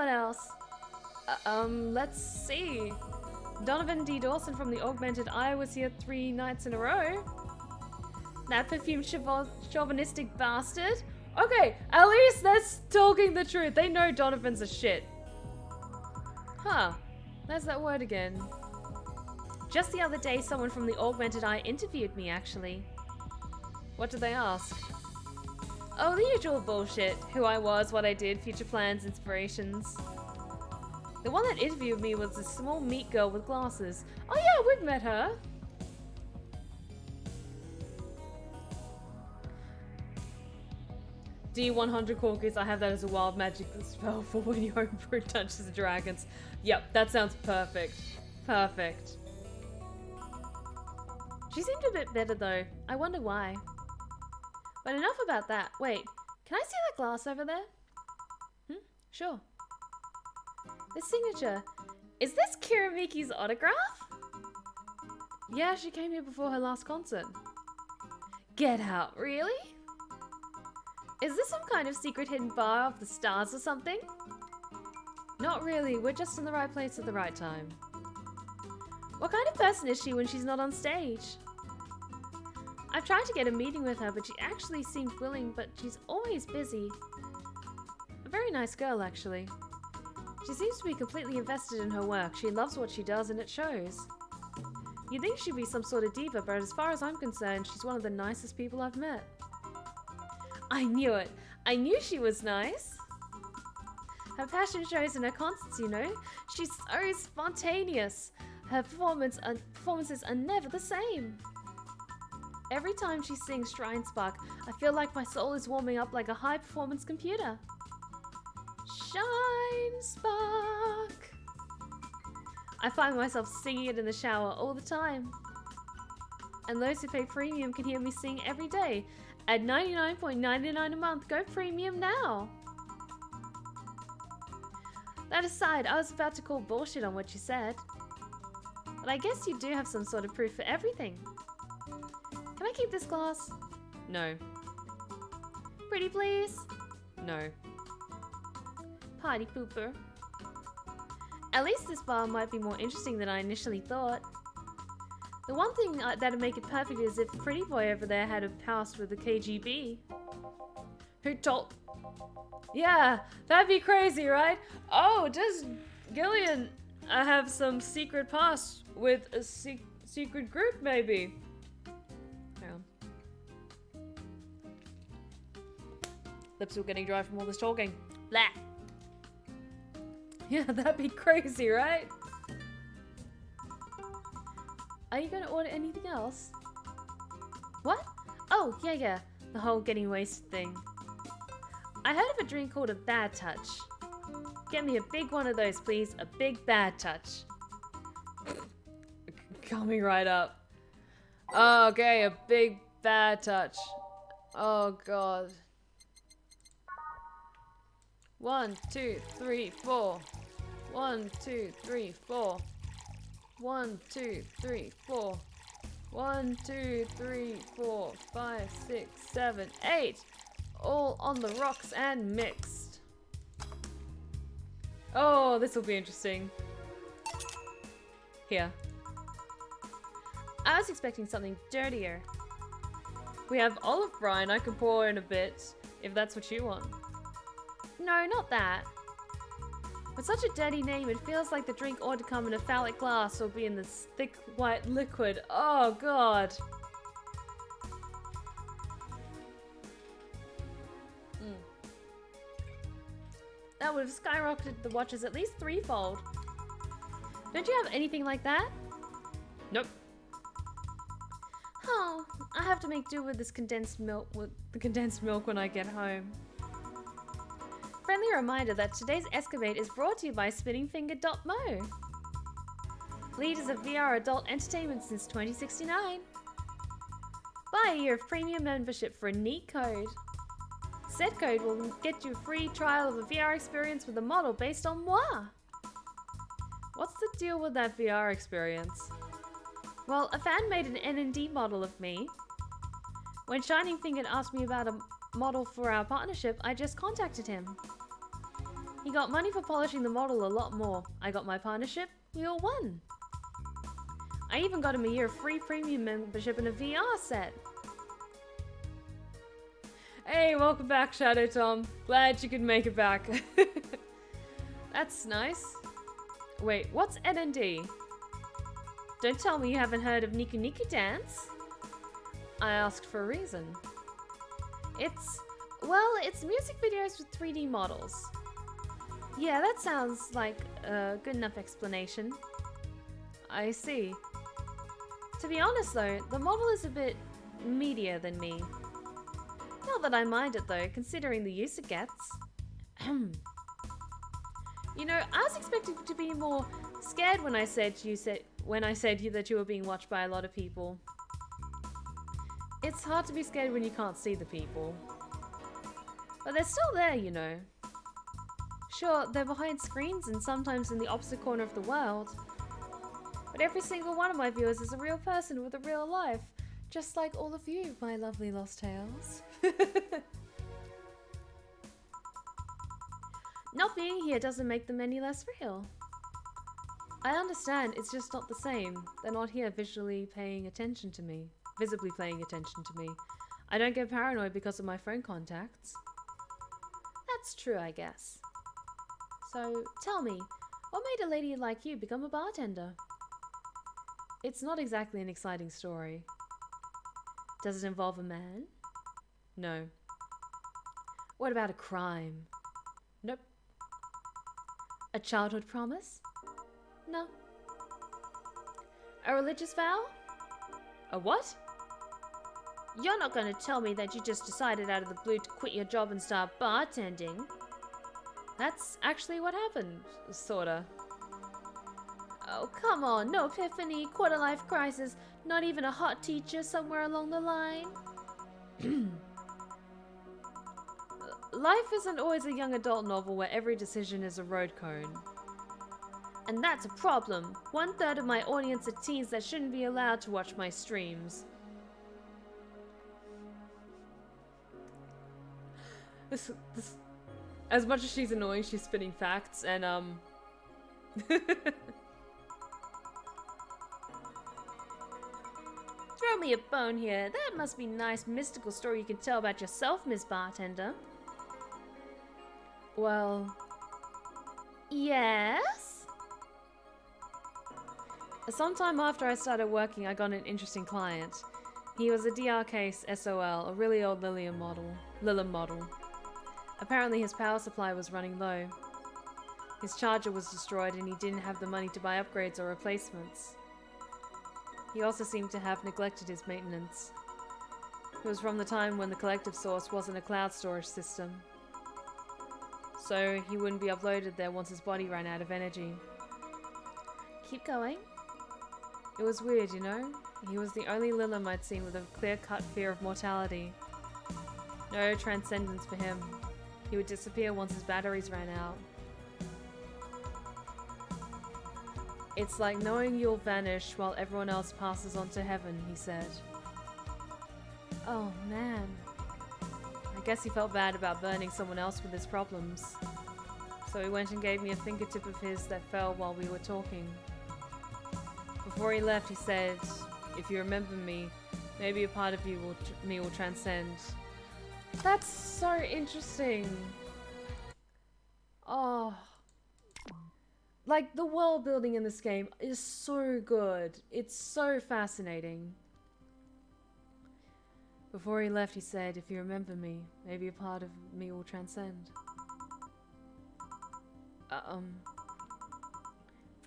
Let's see. Donovan D. Dawson from the Augmented Eye was here 3 nights in a row. That perfumed chauvinistic bastard. Okay, at least that's talking the truth. They know Donovan's a shit. Huh, there's that word again. Just the other day, someone from the Augmented Eye interviewed me, actually. What did they ask? Oh, the usual bullshit. Who I was, what I did, future plans, inspirations. The one that interviewed me was a small meat girl with glasses. Oh yeah, we've met her. D100 Corkers, I have that as a wild magic spell for when you open for Dungeons and Dragons. Yep, that sounds perfect. Perfect. She seemed a bit better though. I wonder why. But enough about that. Wait, can I see that glass over there? Sure. This signature. Is this Kiramiki's autograph? Yeah, she came here before her last concert. Get out, really? Is this some kind of secret hidden bar of the stars or something? Not really, we're just in the right place at the right time. What kind of person is she when she's not on stage? I've tried to get a meeting with her, but she actually seemed willing, but she's always busy. A very nice girl, actually. She seems to be completely invested in her work. She loves what she does, and it shows. You'd think she'd be some sort of diva, but as far as I'm concerned, she's one of the nicest people I've met. I knew it. I knew she was nice. Her passion shows in her concerts, you know. She's so spontaneous. Her performances are never the same. Every time she sings Shrine Spark, I feel like my soul is warming up like a high-performance computer. Shine Spark. I find myself singing it in the shower all the time. And those who pay premium can hear me sing every day. At $99.99 a month, go premium now. That aside, I was about to call bullshit on what you said. But I guess you do have some sort of proof for everything. Can I keep this glass? No. Pretty please? No. Party pooper. At least this bar might be more interesting than I initially thought. The one thing that'd make it perfect is if Pretty Boy over there had a past with the KGB. Who told... Yeah, that'd be crazy, right? Oh, does Gillian have some secret past with a secret group, maybe? Hang on. Lips are getting dry from all this talking. Blah. Yeah, that'd be crazy, right? Are you gonna order anything else? What? Oh, yeah. The whole getting wasted thing. I heard of a drink called a Bad Touch. Get me a big one of those, please. A big Bad Touch. Coming right up. Oh, okay, a big Bad Touch. Oh, God. 1, 2, 3, 4. 1, 2, 3, 4. 1, 2, 3, 4. 1, 2, 3, 4, 5, 6, 7, 8. All on the rocks and mixed. Oh, this will be interesting. Here. I was expecting something dirtier. We have olive brine. I can pour in a bit, if that's what you want. No, not that. With such a dirty name, it feels like the drink ought to come in a phallic glass or be in this thick white liquid. Oh, God. That would have skyrocketed the watches at least threefold. Don't you have anything like that? Nope. Oh, I have to make do with this condensed milk when I get home. Friendly reminder that today's escapade is brought to you by SpinningFinger.mo. Leaders of VR adult entertainment since 2069. Buy a year of premium membership for a neat code. Said code will get you a free trial of a VR experience with a model based on moi. What's the deal with that VR experience? Well, a fan made an NND model of me. When Shining Finger asked me about a model for our partnership, I just contacted him. He got money for polishing the model a lot more. I got my partnership, we all won. I even got him a year of free premium membership and a VR set. Hey, welcome back, Shadow Tom. Glad you could make it back. That's nice. Wait, what's NND? Don't tell me you haven't heard of Niku Niku Dance. I asked for a reason. It's music videos with 3D models. Yeah, that sounds like a good enough explanation. I see. To be honest though, the model is a bit meatier than me. Now Not that I mind it though, considering the use it gets. You know, I was expecting to be more scared when I said that you were being watched by a lot of people. It's hard to be scared when you can't see the people. But they're still there, you know. Sure, they're behind screens and sometimes in the opposite corner of the world. But every single one of my viewers is a real person with a real life. Just like all of you, my lovely Lost Tales. Not being here doesn't make them any less real. I understand, it's just not the same. They're not here visibly paying attention to me. I don't get paranoid because of my phone contacts. That's true, I guess. So, tell me, what made a lady like you become a bartender? It's not exactly an exciting story. Does it involve a man? No. What about a crime? Nope. A childhood promise? No. A religious vow? A what? You're not going to tell me that you just decided out of the blue to quit your job and start bartending. That's actually what happened, sorta. Oh, come on, no epiphany, quarter-life crisis, not even a hot teacher somewhere along the line. Life isn't always a young adult novel where every decision is a road cone. And that's a problem. 1/3 of my audience are teens that shouldn't be allowed to watch my streams. This, as much as she's annoying, she's spitting facts and Throw me a bone here. That must be a nice mystical story you can tell about yourself, Miss Bartender. Well... Yes? Sometime after I started working, I got an interesting client. He was a DR case SOL, a really old Lilium model. Apparently his power supply was running low. His charger was destroyed and he didn't have the money to buy upgrades or replacements. He also seemed to have neglected his maintenance. It was from the time when the collective source wasn't a cloud storage system. So he wouldn't be uploaded there once his body ran out of energy. Keep going. It was weird, you know? He was the only Lilium I'd seen with a clear-cut fear of mortality. No transcendence for him. He would disappear once his batteries ran out. It's like knowing you'll vanish while everyone else passes on to heaven, he said. Oh man. I guess he felt bad about burning someone else with his problems. So he went and gave me a fingertip of his that fell while we were talking. Before he left, he said, "If you remember me, maybe a part of me will transcend." That's so interesting. Oh. Like, the world building in this game is so good. It's so fascinating. Before he left, he said, "If you remember me, maybe a part of me will transcend."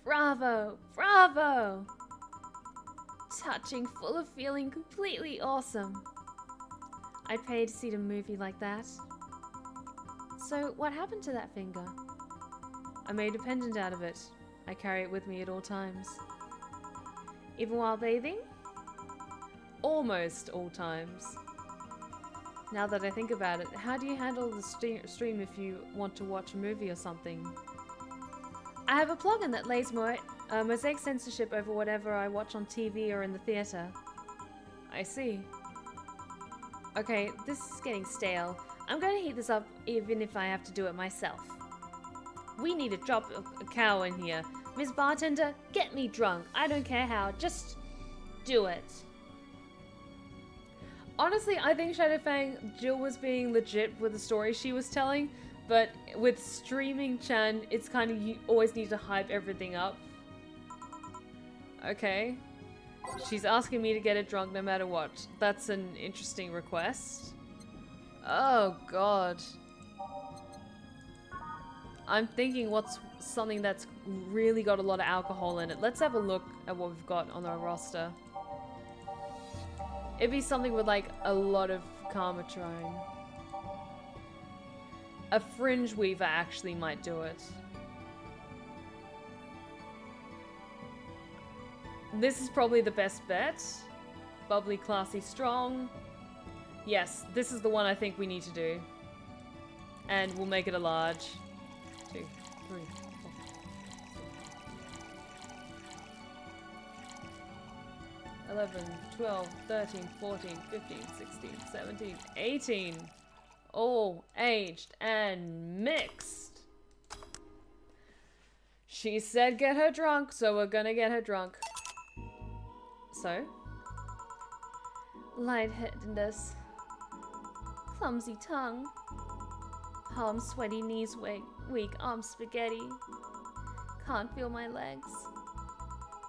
Bravo! Bravo! Touching, full of feeling, completely awesome. I'd pay to see a movie like that. So, what happened to that finger? I made a pendant out of it. I carry it with me at all times. Even while bathing? Almost all times. Now that I think about it, how do you handle the stream if you want to watch a movie or something? I have a plugin that lays mosaic censorship over whatever I watch on TV or in the theater. I see. Okay, this is getting stale. I'm going to heat this up even if I have to do it myself. We need to drop a cow in here. Miss Bartender, get me drunk. I don't care how, just do it. Honestly, I think Jill was being legit with the story she was telling, but with streaming Chan, it's kind of, you always need to hype everything up. Okay. She's asking me to get it drunk no matter what. That's an interesting request. Oh god. I'm thinking what's something that's really got a lot of alcohol in it. Let's have a look at what we've got on our roster. It'd be something with like a lot of Karmatron. a fringe weaver actually might do it. This is probably the best bet. Bubbly, classy, strong. Yes, this is the one I think we need to do. And we'll make it a large. 2, 3, 4. 11, 12, 13, 14, 15, 16, 17, 18. All aged and mixed. She said get her drunk, so we're gonna get her drunk. So? Lightheadedness. Clumsy tongue. Palms sweaty, knees weak, arms spaghetti. Can't feel my legs.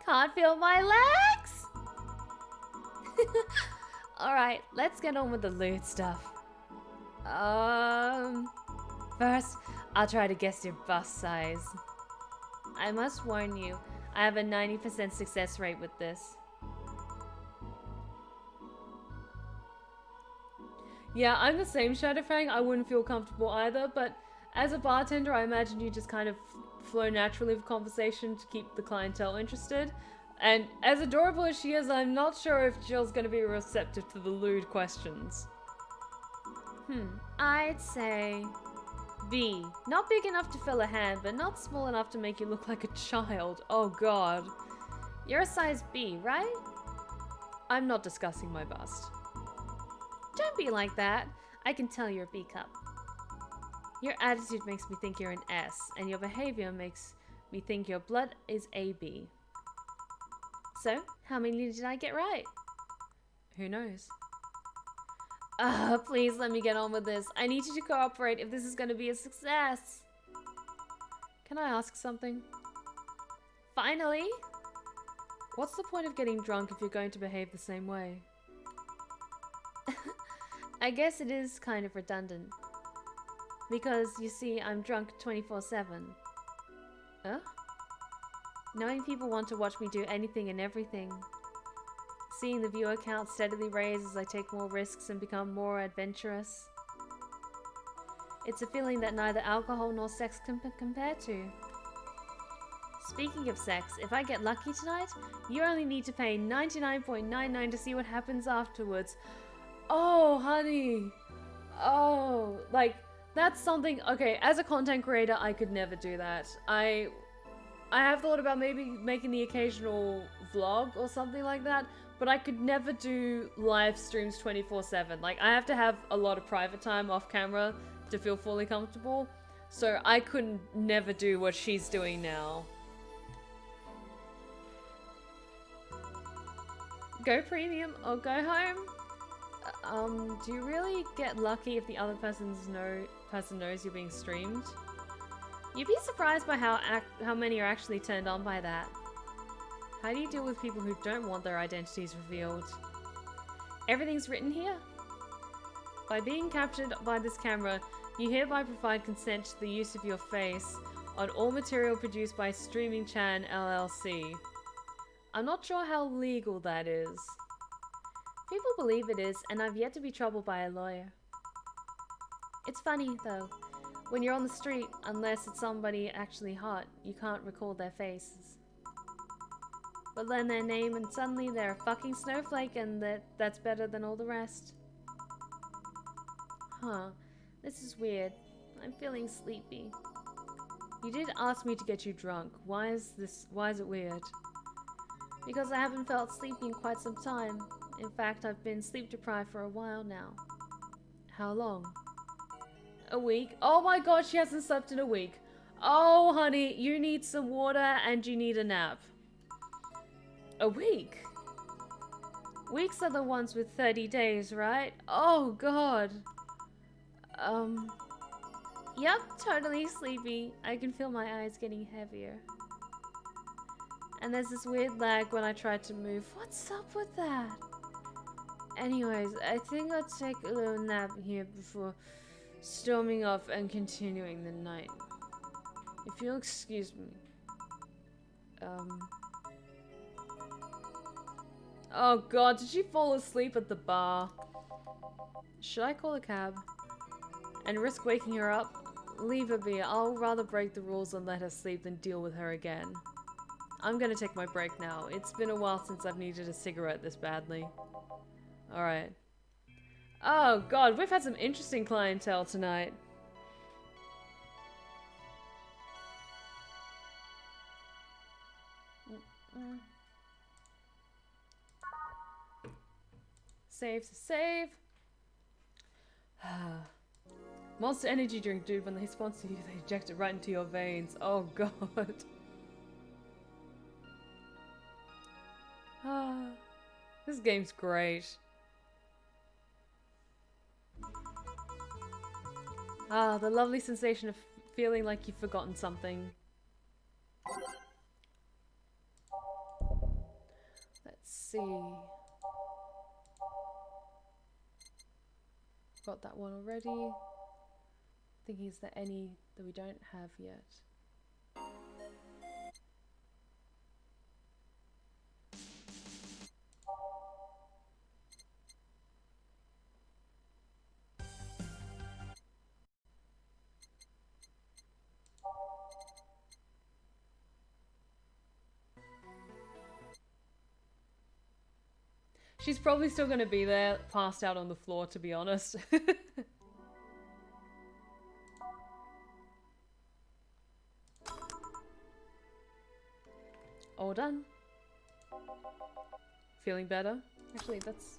Can't feel my legs! Alright, let's get on with the loot stuff. First, I'll try to guess your bust size. I must warn you, I have a 90% success rate with this. Yeah, I'm the same, Shadowfang. I wouldn't feel comfortable either, but as a bartender, I imagine you just kind of flow naturally with conversation to keep the clientele interested. And as adorable as she is, I'm not sure if Jill's going to be receptive to the lewd questions. I'd say B. Not big enough to fill a hand, but not small enough to make you look like a child. Oh god. You're a size B, right? I'm not discussing my bust. Don't be like that. I can tell you're a B cup. Your attitude makes me think you're an S, and your behavior makes me think your blood is AB. So, how many did I get right? Who knows? Please let me get on with this. I need you to cooperate if this is going to be a success. Can I ask something? Finally? What's the point of getting drunk if you're going to behave the same way? I guess it is kind of redundant. Because, you see, I'm drunk 24/7. Huh? Knowing people want to watch me do anything and everything. Seeing the viewer count steadily raise as I take more risks and become more adventurous. It's a feeling that neither alcohol nor sex can compare to. Speaking of sex, if I get lucky tonight, you only need to pay $99.99 to see what happens afterwards. Oh, honey. Oh, like, that's something... Okay, as a content creator, I could never do that. I have thought about maybe making the occasional vlog or something like that, but I could never do live streams 24/7. Like, I have to have a lot of private time off camera to feel fully comfortable, so I couldn't never do what she's doing now. Go premium or go home? Do you really get lucky if the other person knows you're being streamed? You'd be surprised by how many are actually turned on by that. How do you deal with people who don't want their identities revealed? Everything's written here. By being captured by this camera, you hereby provide consent to the use of your face on all material produced by Streaming Chan LLC. I'm not sure how legal that is. People believe it is, and I've yet to be troubled by a lawyer. It's funny, though. When you're on the street, unless it's somebody actually hot, you can't recall their faces. But learn their name and suddenly they're a fucking snowflake and that's better than all the rest. Huh. This is weird. I'm feeling sleepy. You did ask me to get you drunk. Why is it weird? Because I haven't felt sleepy in quite some time. In fact, I've been sleep deprived for a while now. How long? A week. Oh my god, she hasn't slept in a week. Oh, honey, you need some water and you need a nap. A week? Weeks are the ones with 30 days, right? Oh god. Yep, totally sleepy. I can feel my eyes getting heavier. And there's this weird lag when I try to move. What's up with that? Anyways, I think I'll take a little nap here before storming off and continuing the night. If you'll excuse me. Oh god, did she fall asleep at the bar? Should I call a cab? And risk waking her up? leave her be. I'll rather break the rules and let her sleep than deal with her again. I'm gonna take my break now. It's been a while since I've needed a cigarette this badly. Alright. Oh god, we've had some interesting clientele tonight. Save to save. Monster energy drink, dude. When they sponsor you, they inject it right into your veins. Oh god. This game's great. The lovely sensation of feeling like you've forgotten something. Let's see. Got that one already. Thinking, is there any that we don't have yet? She's probably still going to be there, passed out on the floor, to be honest. All done. Feeling better? Actually, let's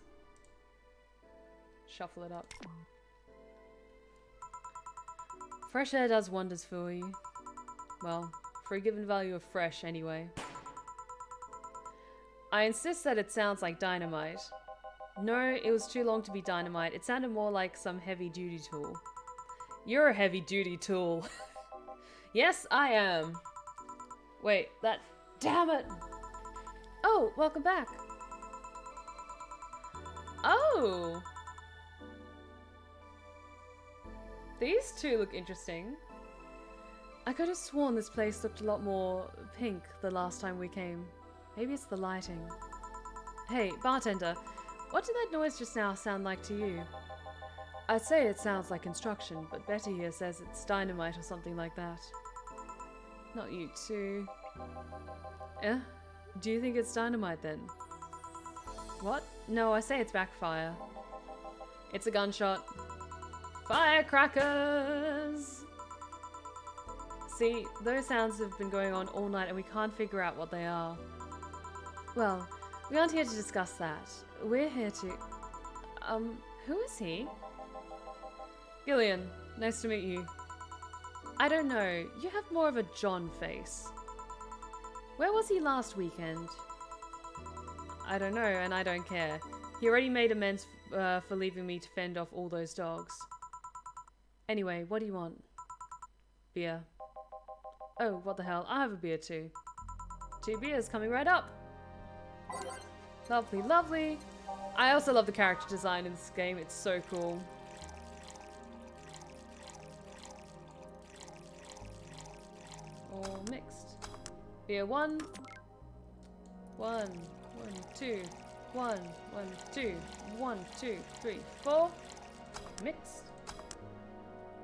shuffle it up. Fresh air does wonders for you. Well, for a given value of fresh, anyway. I insist that it sounds like dynamite. No, it was too long to be dynamite. It sounded more like some heavy-duty tool. You're a heavy-duty tool. Yes, I am. Wait, that... Damn it! Oh, welcome back. Oh! These two look interesting. I could have sworn this place looked a lot more pink the last time we came. Maybe it's the lighting. Hey, bartender, what did that noise just now sound like to you? I'd say it sounds like construction, but Betty here says it's dynamite or something like that. Not you too. Eh? Do you think it's dynamite then? What? No, I say it's backfire. It's a gunshot. Firecrackers! See, those sounds have been going on all night and we can't figure out what they are. Well, we aren't here to discuss that. We're here to... who is he? Gillian, nice to meet you. I don't know, you have more of a John face. Where was he last weekend? I don't know, and I don't care. He already made amends for leaving me to fend off all those dogs. Anyway, what do you want? Beer. Oh, what the hell, I have a beer too. 2 beers coming right up. Lovely, lovely. I also love the character design in this game. It's so cool. All mixed. Beer 1. 1, 1, 2, 1, 1, 2, 1, 2, 3, 4. Mixed.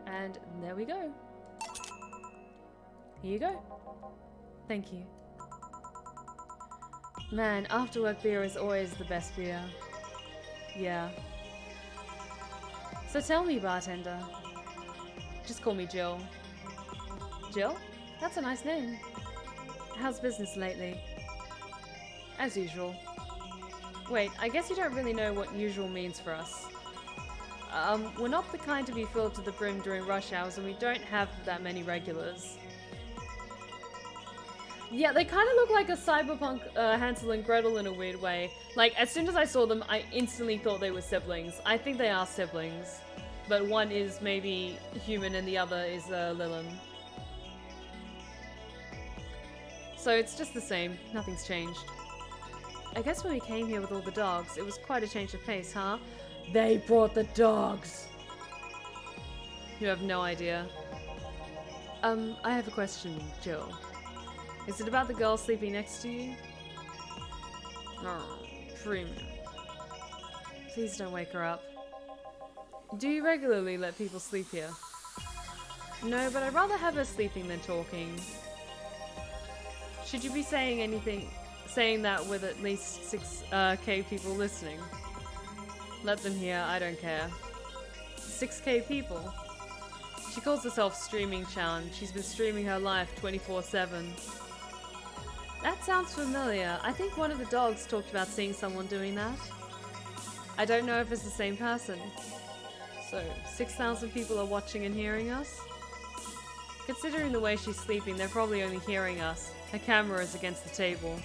And there we go. Here you go. Thank you. Man, after-work beer is always the best beer. Yeah. So tell me, bartender. Just call me Jill. Jill? That's a nice name. How's business lately? As usual. Wait, I guess you don't really know what usual means for us. We're not the kind to be filled to the brim during rush hours, and we don't have that many regulars. Yeah, they kind of look like a cyberpunk Hansel and Gretel in a weird way. Like, as soon as I saw them, I instantly thought they were siblings. I think they are siblings. But one is maybe human and the other is Lilin. So it's just the same. Nothing's changed. I guess when we came here with all the dogs, it was quite a change of pace, huh? They brought the dogs! You have no idea. I have a question, Jill. Is it about the girl sleeping next to you? Oh, premium. Please don't wake her up. Do you regularly let people sleep here? No, but I'd rather have her sleeping than talking. Should you be saying that with at least 6K people listening? Let them hear, I don't care. 6K people? She calls herself Streaming Chan. She's been streaming her life 24/7. That sounds familiar. I think one of the dogs talked about seeing someone doing that. I don't know if it's the same person. So, 6,000 people are watching and hearing us? Considering the way she's sleeping, they're probably only hearing us. Her camera is against the table.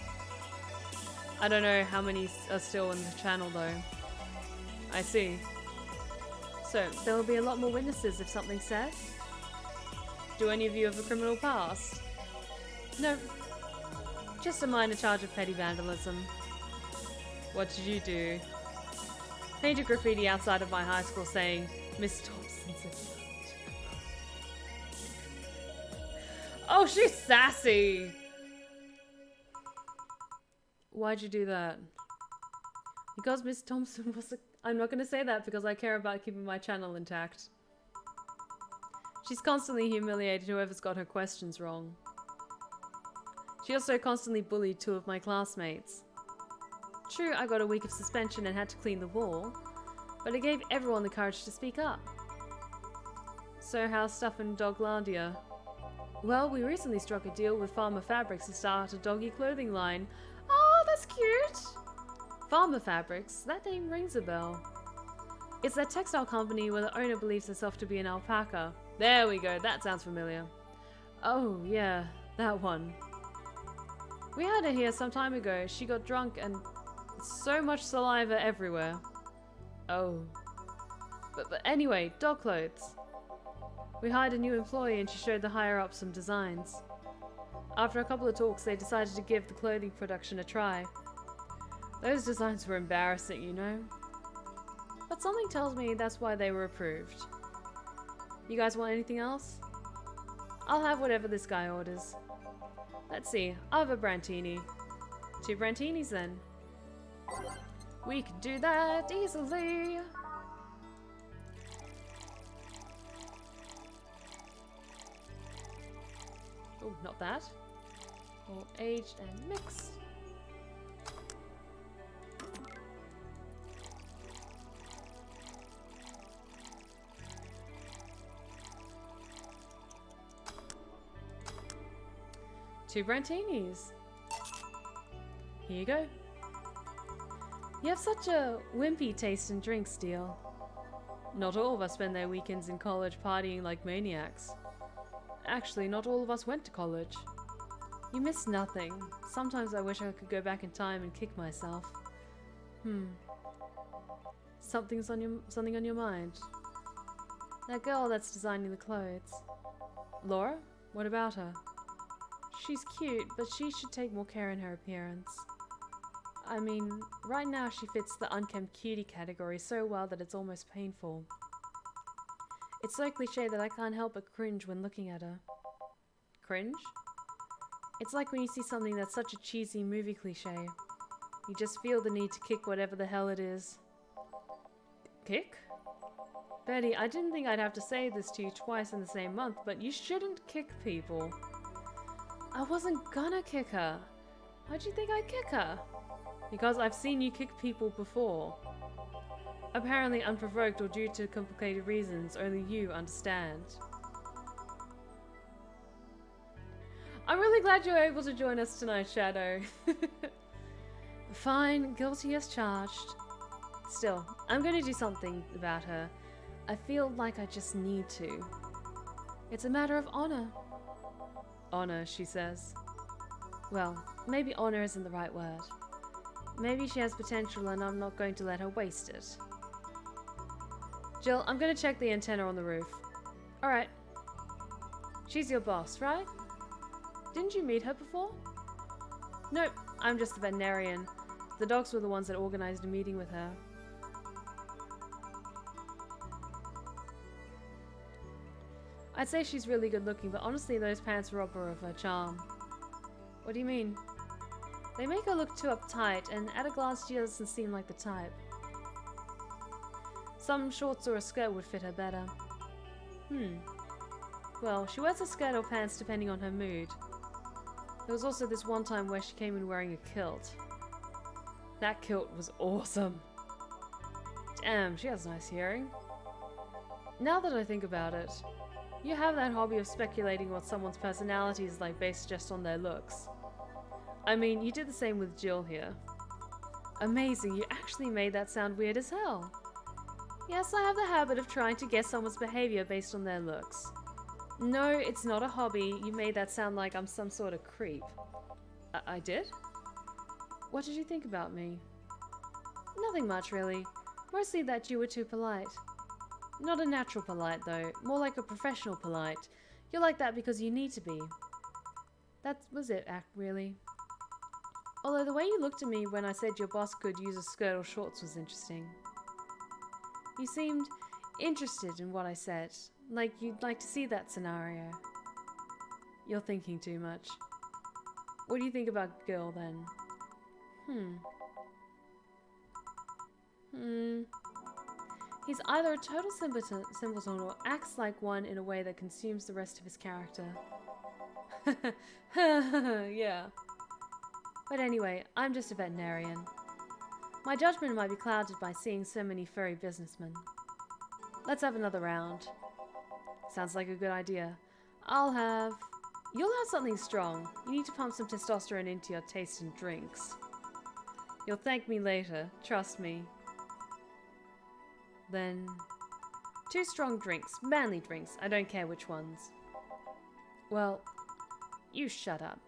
I don't know how many are still in the channel though. I see. So, there will be a lot more witnesses if something's said? Do any of you have a criminal past? No. Just a minor charge of petty vandalism. What did you do? Painted graffiti outside of my high school saying, Miss Thompson's. Oh, she's sassy! Why'd you do that? Because Miss Thompson was a... I'm not going to say that because I care about keeping my channel intact. She's constantly humiliated whoever's got her questions wrong. She also constantly bullied 2 of my classmates. True, I got a week of suspension and had to clean the wall, but it gave everyone the courage to speak up. So how's stuff in Doglandia? Well, we recently struck a deal with Farmer Fabrics to start a doggy clothing line. Oh, that's cute! Farmer Fabrics? That name rings a bell. It's that textile company where the owner believes herself to be an alpaca. There we go, that sounds familiar. Oh, yeah, that one. We had her here some time ago. She got drunk and so much saliva everywhere. Oh. But anyway, dog clothes. We hired a new employee and she showed the higher-ups some designs. After a couple of talks, they decided to give the clothing production a try. Those designs were embarrassing, you know? But something tells me that's why they were approved. You guys want anything else? I'll have whatever this guy orders. Let's see, I'll have a Brantini. 2 Brantinis then. We can do that easily. Oh, not that. All aged and mixed. Two Brantinis. Here you go. You have such a wimpy taste in drinks, Steele. Not all of us spend their weekends in college partying like maniacs. Actually, not all of us went to college. You miss nothing. Sometimes I wish I could go back in time and kick myself. Something on your mind? That girl that's designing the clothes. Laura? What about her? She's cute, but she should take more care in her appearance. I mean, right now she fits the unkempt cutie category so well that it's almost painful. It's so cliche that I can't help but cringe when looking at her. Cringe? It's like when you see something that's such a cheesy movie cliche. You just feel the need to kick whatever the hell it is. Kick? Betty, I didn't think I'd have to say this to you twice in the same month, but you shouldn't kick people. I wasn't gonna kick her. How'd you think I'd kick her? Because I've seen you kick people before. Apparently unprovoked or due to complicated reasons only you understand. I'm really glad you're able to join us tonight, Shadow. Fine, guilty as charged. Still, I'm going to do something about her. I feel like I just need to. It's a matter of honor. Honor, she says. Well, maybe honor isn't the right word. Maybe she has potential and I'm not going to let her waste it. Jill, I'm going to check the antenna on the roof. Alright. She's your boss, right? Didn't you meet her before? Nope, I'm just the veterinarian. The dogs were the ones that organized a meeting with her. I'd say she's really good looking, but honestly those pants rob her of her charm. What do you mean? They make her look too uptight, and at a glance she doesn't seem like the type. Some shorts or a skirt would fit her better. Well, she wears a skirt or pants depending on her mood. There was also this one time where she came in wearing a kilt. That kilt was awesome. Damn, she has nice hearing. Now that I think about it, you have that hobby of speculating what someone's personality is like based just on their looks. I mean, you did the same with Jill here. Amazing, you actually made that sound weird as hell. Yes, I have the habit of trying to guess someone's behavior based on their looks. No, it's not a hobby. You made that sound like I'm some sort of creep. I did? What did you think about me? Nothing much, really. Mostly that you were too polite. Not a natural polite, though. More like a professional polite. You're like that because you need to be. That was it, really. Although the way you looked at me when I said your boss could use a skirt or shorts was interesting. You seemed interested in what I said. Like you'd like to see that scenario. You're thinking too much. What do you think about Girl, then? He's either a total simpleton or acts like one in a way that consumes the rest of his character. Yeah. But anyway, I'm just a veterinarian. My judgment might be clouded by seeing so many furry businessmen. Let's have another round. Sounds like a good idea. You'll have something strong. You need to pump some testosterone into your taste in drinks. You'll thank me later, trust me. Then, 2 strong drinks, manly drinks, I don't care which ones. Well, you shut up.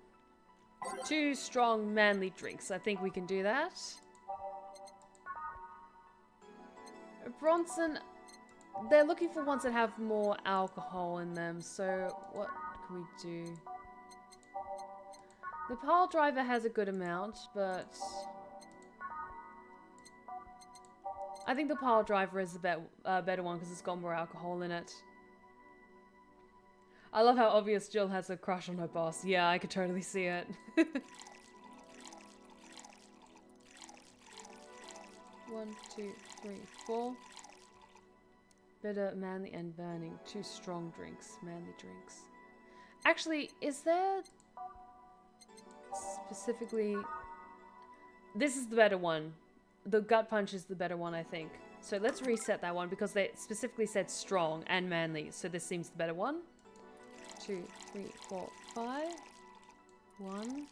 2 strong, manly drinks, I think we can do that. Bronson, they're looking for ones that have more alcohol in them, so what can we do? The pile driver has a good amount, but I think the pile driver is the better one because it's got more alcohol in it. I love how obvious Jill has a crush on her boss. Yeah, I could totally see it. 1, 2, 3, 4. Bitter, manly, and burning. 2 strong drinks. Manly drinks. Actually, is there specifically... This is the better one. The gut punch is the better one, I think. So let's reset that one because they specifically said strong and manly. So this seems the better one. 2, 3, 4, 5. 1.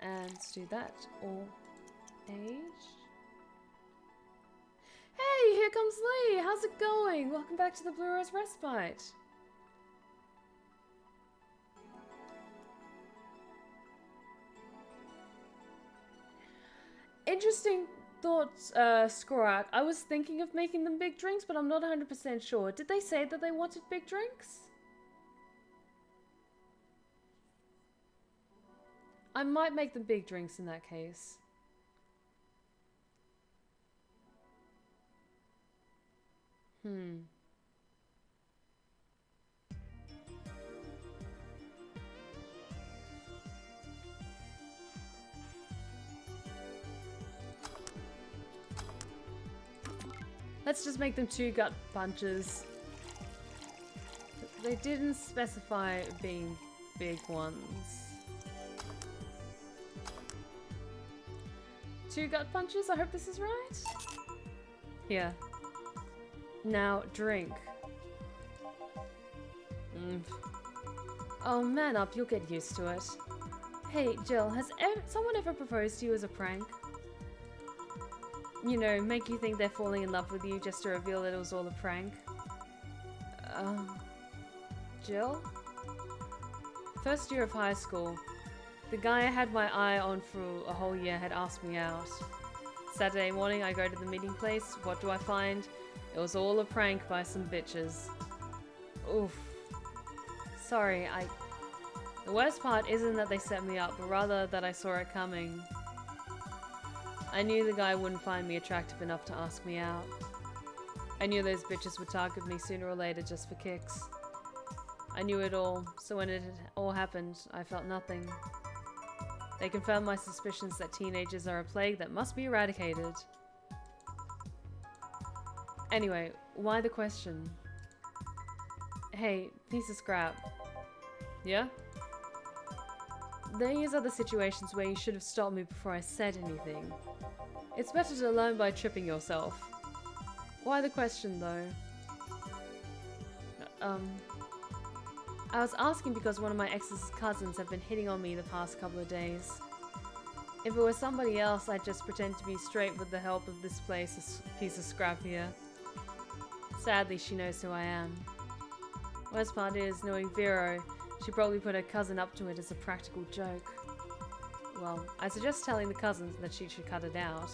And let's do that. All age. Hey, here comes Lee! How's it going? Welcome back to the Blue Rose Respite. Interesting thoughts, Skorak. I was thinking of making them big drinks, but I'm not 100% sure. Did they say that they wanted big drinks? I might make them big drinks in that case. Let's just make them 2 gut punches. They didn't specify being big ones. 2 gut punches? I hope this is right. Here. Now, drink. Oh, man up, you'll get used to it. Hey, Jill, has someone ever proposed to you as a prank? You know, make you think they're falling in love with you just to reveal that it was all a prank? Jill? First year of high school. The guy I had my eye on for a whole year had asked me out. Saturday morning, I go to the meeting place. What do I find? It was all a prank by some bitches. Oof. Sorry, The worst part isn't that they set me up, but rather that I saw it coming. I knew the guy wouldn't find me attractive enough to ask me out. I knew those bitches would target me sooner or later just for kicks. I knew it all, so when it all happened, I felt nothing. They confirmed my suspicions that teenagers are a plague that must be eradicated. Anyway, why the question? Hey, piece of scrap. Yeah? These are the situations where you should have stopped me before I said anything. It's better to learn by tripping yourself. Why the question, though? I was asking because one of my ex's cousins have been hitting on me the past couple of days. If it was somebody else, I'd just pretend to be straight with the help of this piece of scrap here. Sadly, she knows who I am. Worst part is, knowing Vero, she probably put her cousin up to it as a practical joke. Well, I suggest telling the cousins that she should cut it out.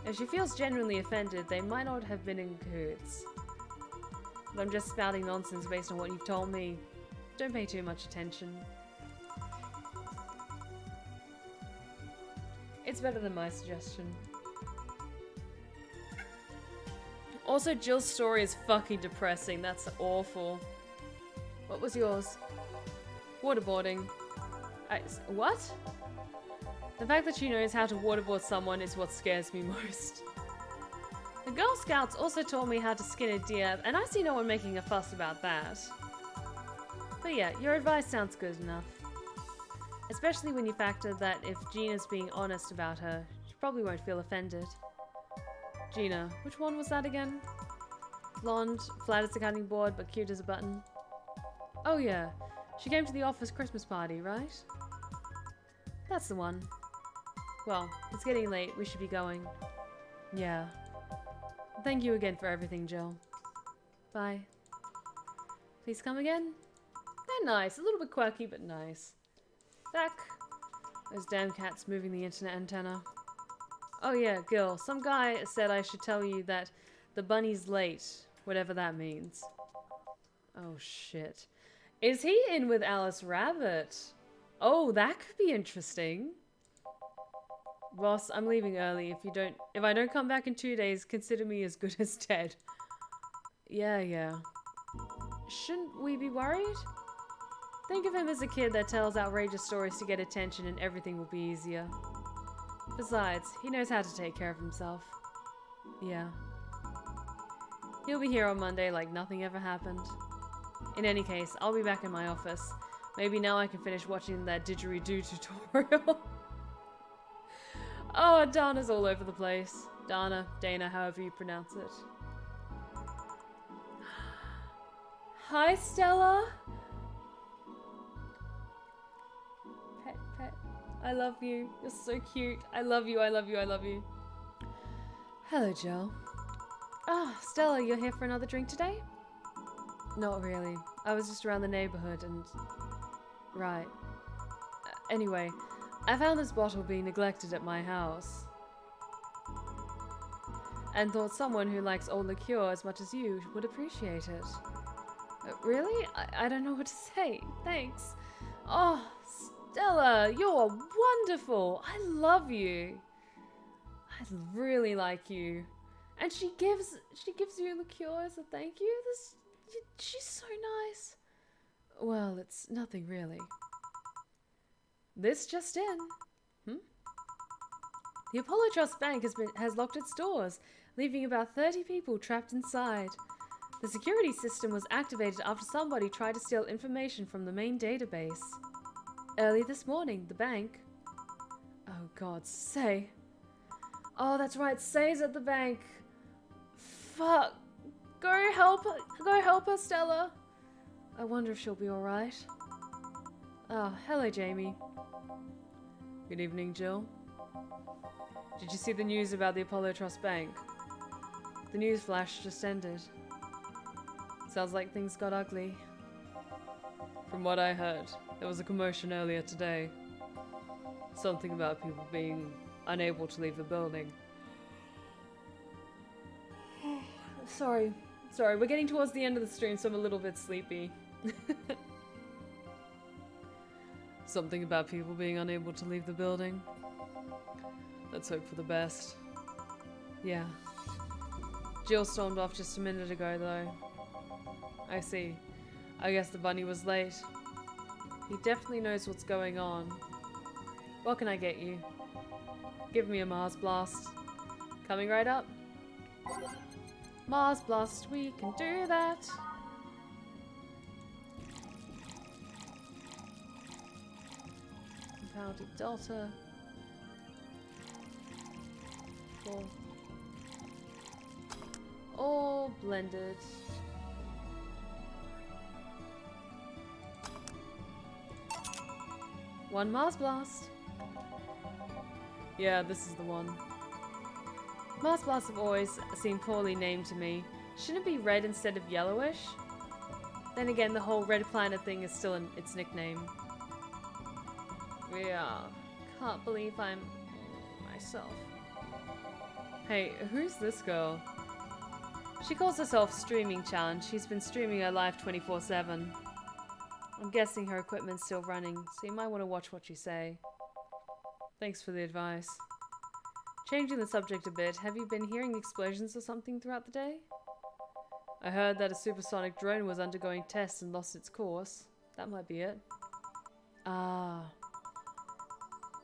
If she feels genuinely offended, they might not have been in cahoots. But I'm just spouting nonsense based on what you've told me. Don't pay too much attention. It's better than my suggestion. Also, Jill's story is fucking depressing. That's awful. What was yours? Waterboarding. What? The fact that she knows how to waterboard someone is what scares me most. The Girl Scouts also taught me how to skin a deer, and I see no one making a fuss about that. But yeah, your advice sounds good enough. Especially when you factor that if Gina's being honest about her, she probably won't feel offended. Gina, which one was that again? Blonde, flat as a cutting board, but cute as a button. Oh yeah, she came to the office Christmas party, right? That's the one. Well, it's getting late, we should be going. Yeah. Thank you again for everything, Jill. Bye. Please come again? They're nice, a little bit quirky, but nice. Back. Those damn cats moving the internet antenna. Oh yeah, Gil, some guy said I should tell you that the bunny's late, whatever that means. Oh shit. Is he in with Alice Rabbit? Oh, that could be interesting. Boss, I'm leaving early. If I don't come back in 2 days, consider me as good as dead. Yeah. Shouldn't we be worried? Think of him as a kid that tells outrageous stories to get attention and everything will be easier. Besides, he knows how to take care of himself. Yeah. He'll be here on Monday like nothing ever happened. In any case, I'll be back in my office. Maybe now I can finish watching that didgeridoo tutorial. Oh, Dana's all over the place. Dana, however you pronounce it. Hi, Stella. Pet. I love you. You're so cute. I love you. Hello, Jill. Ah, Stella, you're here for another drink today? Not really. I was just around the neighborhood and... Right. Anyway, I found this bottle being neglected at my house. And thought someone who likes old liqueur as much as you would appreciate it. Really? I don't know what to say. Thanks. Oh, Stella, you're wonderful. I love you. I really like you. And she gives you liqueur as a thank you? She's so nice. Well, it's nothing really. This just in. The Apollo Trust Bank has locked its doors, leaving about 30 people trapped inside. The security system was activated after somebody tried to steal information from the main database. Early this morning, the bank... Oh god, Say. Oh, that's right, Say's at the bank. Fuck. Go help her, Stella. I wonder if she'll be alright. Oh, hello, Jamie. Good evening, Jill. Did you see the news about the Apollo Trust Bank? The news flash just ended. Sounds like things got ugly. From what I heard, there was a commotion earlier today. Something about people being unable to leave the building. Sorry, we're getting towards the end of the stream, so I'm a little bit sleepy. Something about people being unable to leave the building. Let's hope for the best. Yeah. Jill stormed off just a minute ago, though. I see. I guess the bunny was late. He definitely knows what's going on. What can I get you? Give me a Mars Blast. Coming right up. Mars Blast, we can do that. compounded delta. 4. All blended. One Mars Blast. Yeah, this is the one. Mars Blasts have always seemed poorly named to me. Shouldn't it be red instead of yellowish? Then again, the whole red planet thing is still its nickname. Yeah, can't believe I'm myself. Hey, who's this girl? She calls herself Streaming Challenge. She's been streaming her live 24/7. I'm guessing her equipment's still running, so you might want to watch what you say. Thanks for the advice. Changing the subject a bit, have you been hearing explosions or something throughout the day? I heard that a supersonic drone was undergoing tests and lost its course. That might be it. Ah.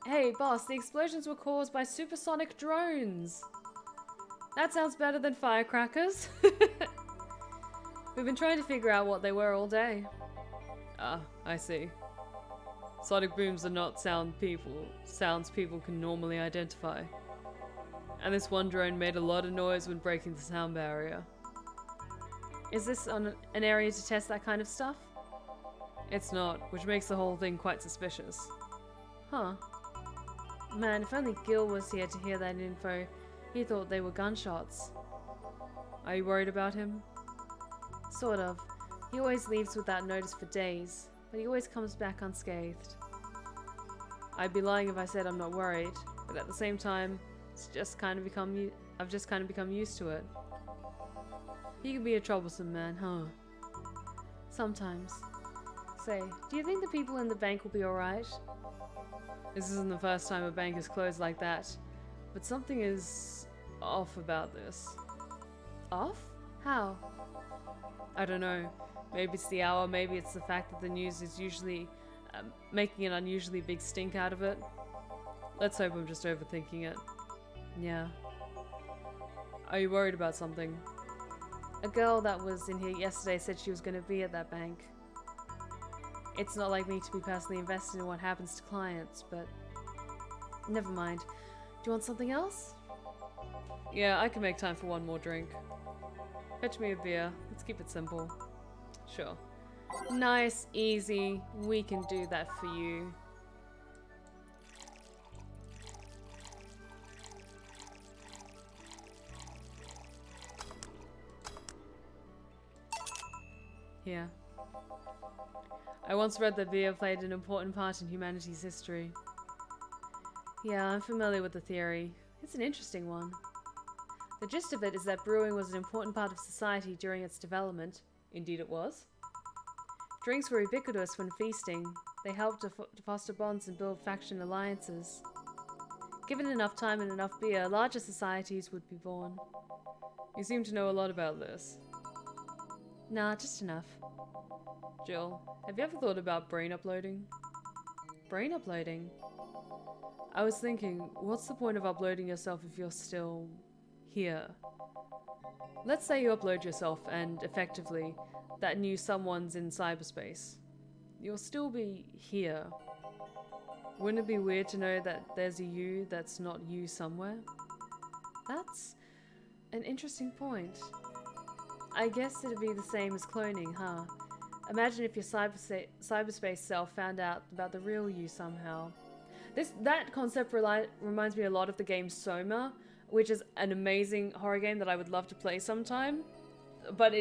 Hey, boss, the explosions were caused by supersonic drones. That sounds better than firecrackers. We've been trying to figure out what they were all day. Ah, I see. Sonic booms are not sounds people can normally identify. And this one drone made a lot of noise when breaking the sound barrier. Is this on an area to test that kind of stuff? It's not, which makes the whole thing quite suspicious. Huh. Man, if only Gil was here to hear that info, he thought they were gunshots. Are you worried about him? Sort of. He always leaves without notice for days, but he always comes back unscathed. I'd be lying if I said I'm not worried, but at the same time, I've just kind of become used to it. He can be a troublesome man, huh? Sometimes. Say, do you think the people in the bank will be alright? This isn't the first time a bank is closed like that, but something is off about this. Off? How? I don't know. Maybe it's the hour, maybe it's the fact that the news is usually making an unusually big stink out of it. Let's hope I'm just overthinking it. Yeah. Are you worried about something? A girl that was in here yesterday said she was going to be at that bank. It's not like me to be personally invested in what happens to clients, but never mind. Do you want something else? Yeah, I can make time for one more drink. Fetch me a beer. Let's keep it simple. Sure. Nice, easy. We can do that for you. Here. I once read that beer played an important part in humanity's history. Yeah, I'm familiar with the theory. It's an interesting one. The gist of it is that brewing was an important part of society during its development. Indeed it was. Drinks were ubiquitous when feasting. They helped to foster bonds and build faction alliances. Given enough time and enough beer, larger societies would be born. You seem to know a lot about this. Nah, just enough. Jill, have you ever thought about brain uploading? Brain uploading? I was thinking, what's the point of uploading yourself if you're still here? Let's say you upload yourself and, effectively, that new someone's in cyberspace. You'll still be here. Wouldn't it be weird to know that there's a you that's not you somewhere? That's an interesting point. I guess it'd be the same as cloning, huh? Imagine if your cyberspace self found out about the real you somehow. That concept reminds me a lot of the game Soma, which is an amazing horror game that I would love to play sometime. But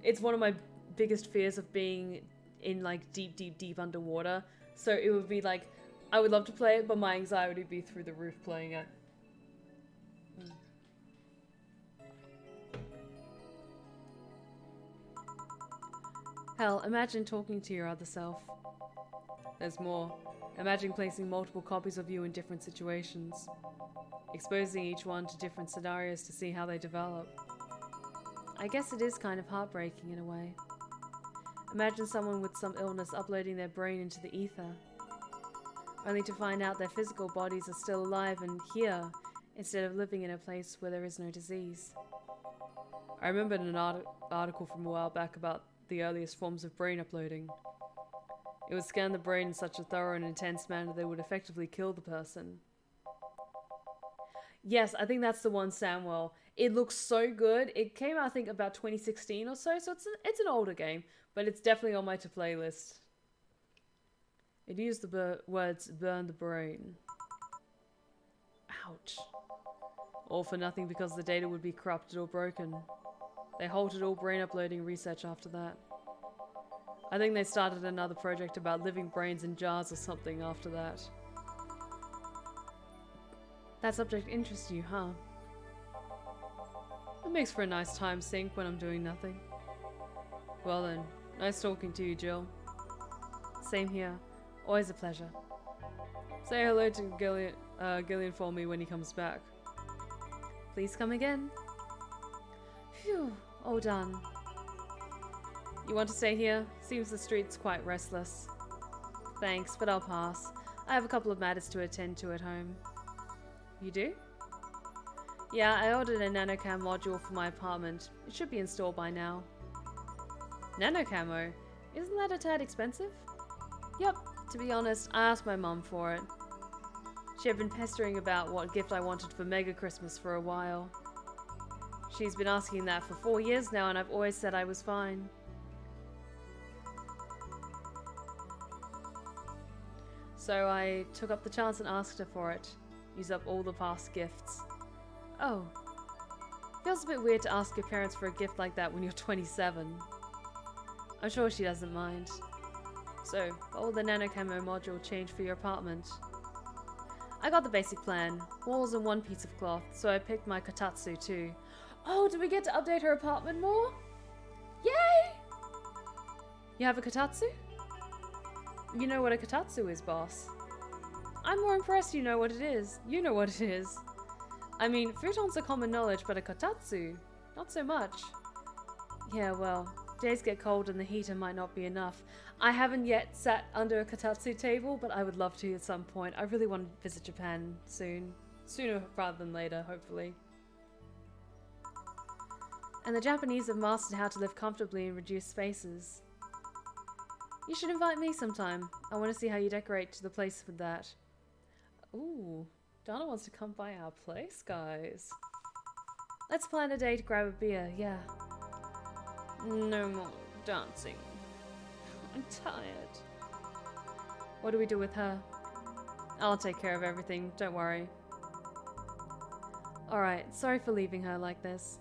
it's one of my biggest fears of being in like deep underwater. So it would be like, I would love to play it, but my anxiety would be through the roof playing it. Hell, imagine talking to your other self. There's more. Imagine placing multiple copies of you in different situations, exposing each one to different scenarios to see how they develop. I guess it is kind of heartbreaking in a way. Imagine someone with some illness uploading their brain into the ether, only to find out their physical bodies are still alive and here, instead of living in a place where there is no disease. I remembered an article from a while back about the earliest forms of brain uploading. It would scan the brain in such a thorough and intense manner that it would effectively kill the person. Yes, I think that's the one, Samuel. It looks so good. It came out, I think, about 2016 or so, so it's an older game, but it's definitely on my to-play list. It used the words, burn the brain. Ouch. All for nothing because the data would be corrupted or broken. They halted all brain uploading research after that. I think they started another project about living brains in jars or something after that. That subject interests you, huh? It makes for a nice time sink when I'm doing nothing. Well then, nice talking to you, Jill. Same here. Always a pleasure. Say hello to Gillian for me when he comes back. Please come again. Phew, all done. You want to stay here? Seems the street's quite restless. Thanks, but I'll pass. I have a couple of matters to attend to at home. You do? Yeah, I ordered a nanocam module for my apartment. It should be installed by now. Nanocamo? Isn't that a tad expensive? Yep, to be honest, I asked my mum for it. She had been pestering about what gift I wanted for Mega Christmas for a while. She's been asking that for 4 years now, and I've always said I was fine. So I took up the chance and asked her for it. Use up all the past gifts. Oh. Feels a bit weird to ask your parents for a gift like that when you're 27. I'm sure she doesn't mind. So, what will the nanocamo module change for your apartment? I got the basic plan. Walls and one piece of cloth, so I picked my kotatsu too. Oh, do we get to update her apartment more? Yay! You have a kotatsu? You know what a kotatsu is, boss. I'm more impressed you know what it is. You know what it is. I mean, futons are common knowledge, but a kotatsu, not so much. Yeah, well, days get cold and the heater might not be enough. I haven't yet sat under a kotatsu table, but I would love to at some point. I really want to visit Japan soon. Sooner rather than later, hopefully. And the Japanese have mastered how to live comfortably in reduced spaces. You should invite me sometime. I want to see how you decorate to the place with that. Ooh, Donna wants to come by our place, guys. Let's plan a day to grab a beer, yeah. No more dancing. I'm tired. What do we do with her? I'll take care of everything, don't worry. Alright, sorry for leaving her like this.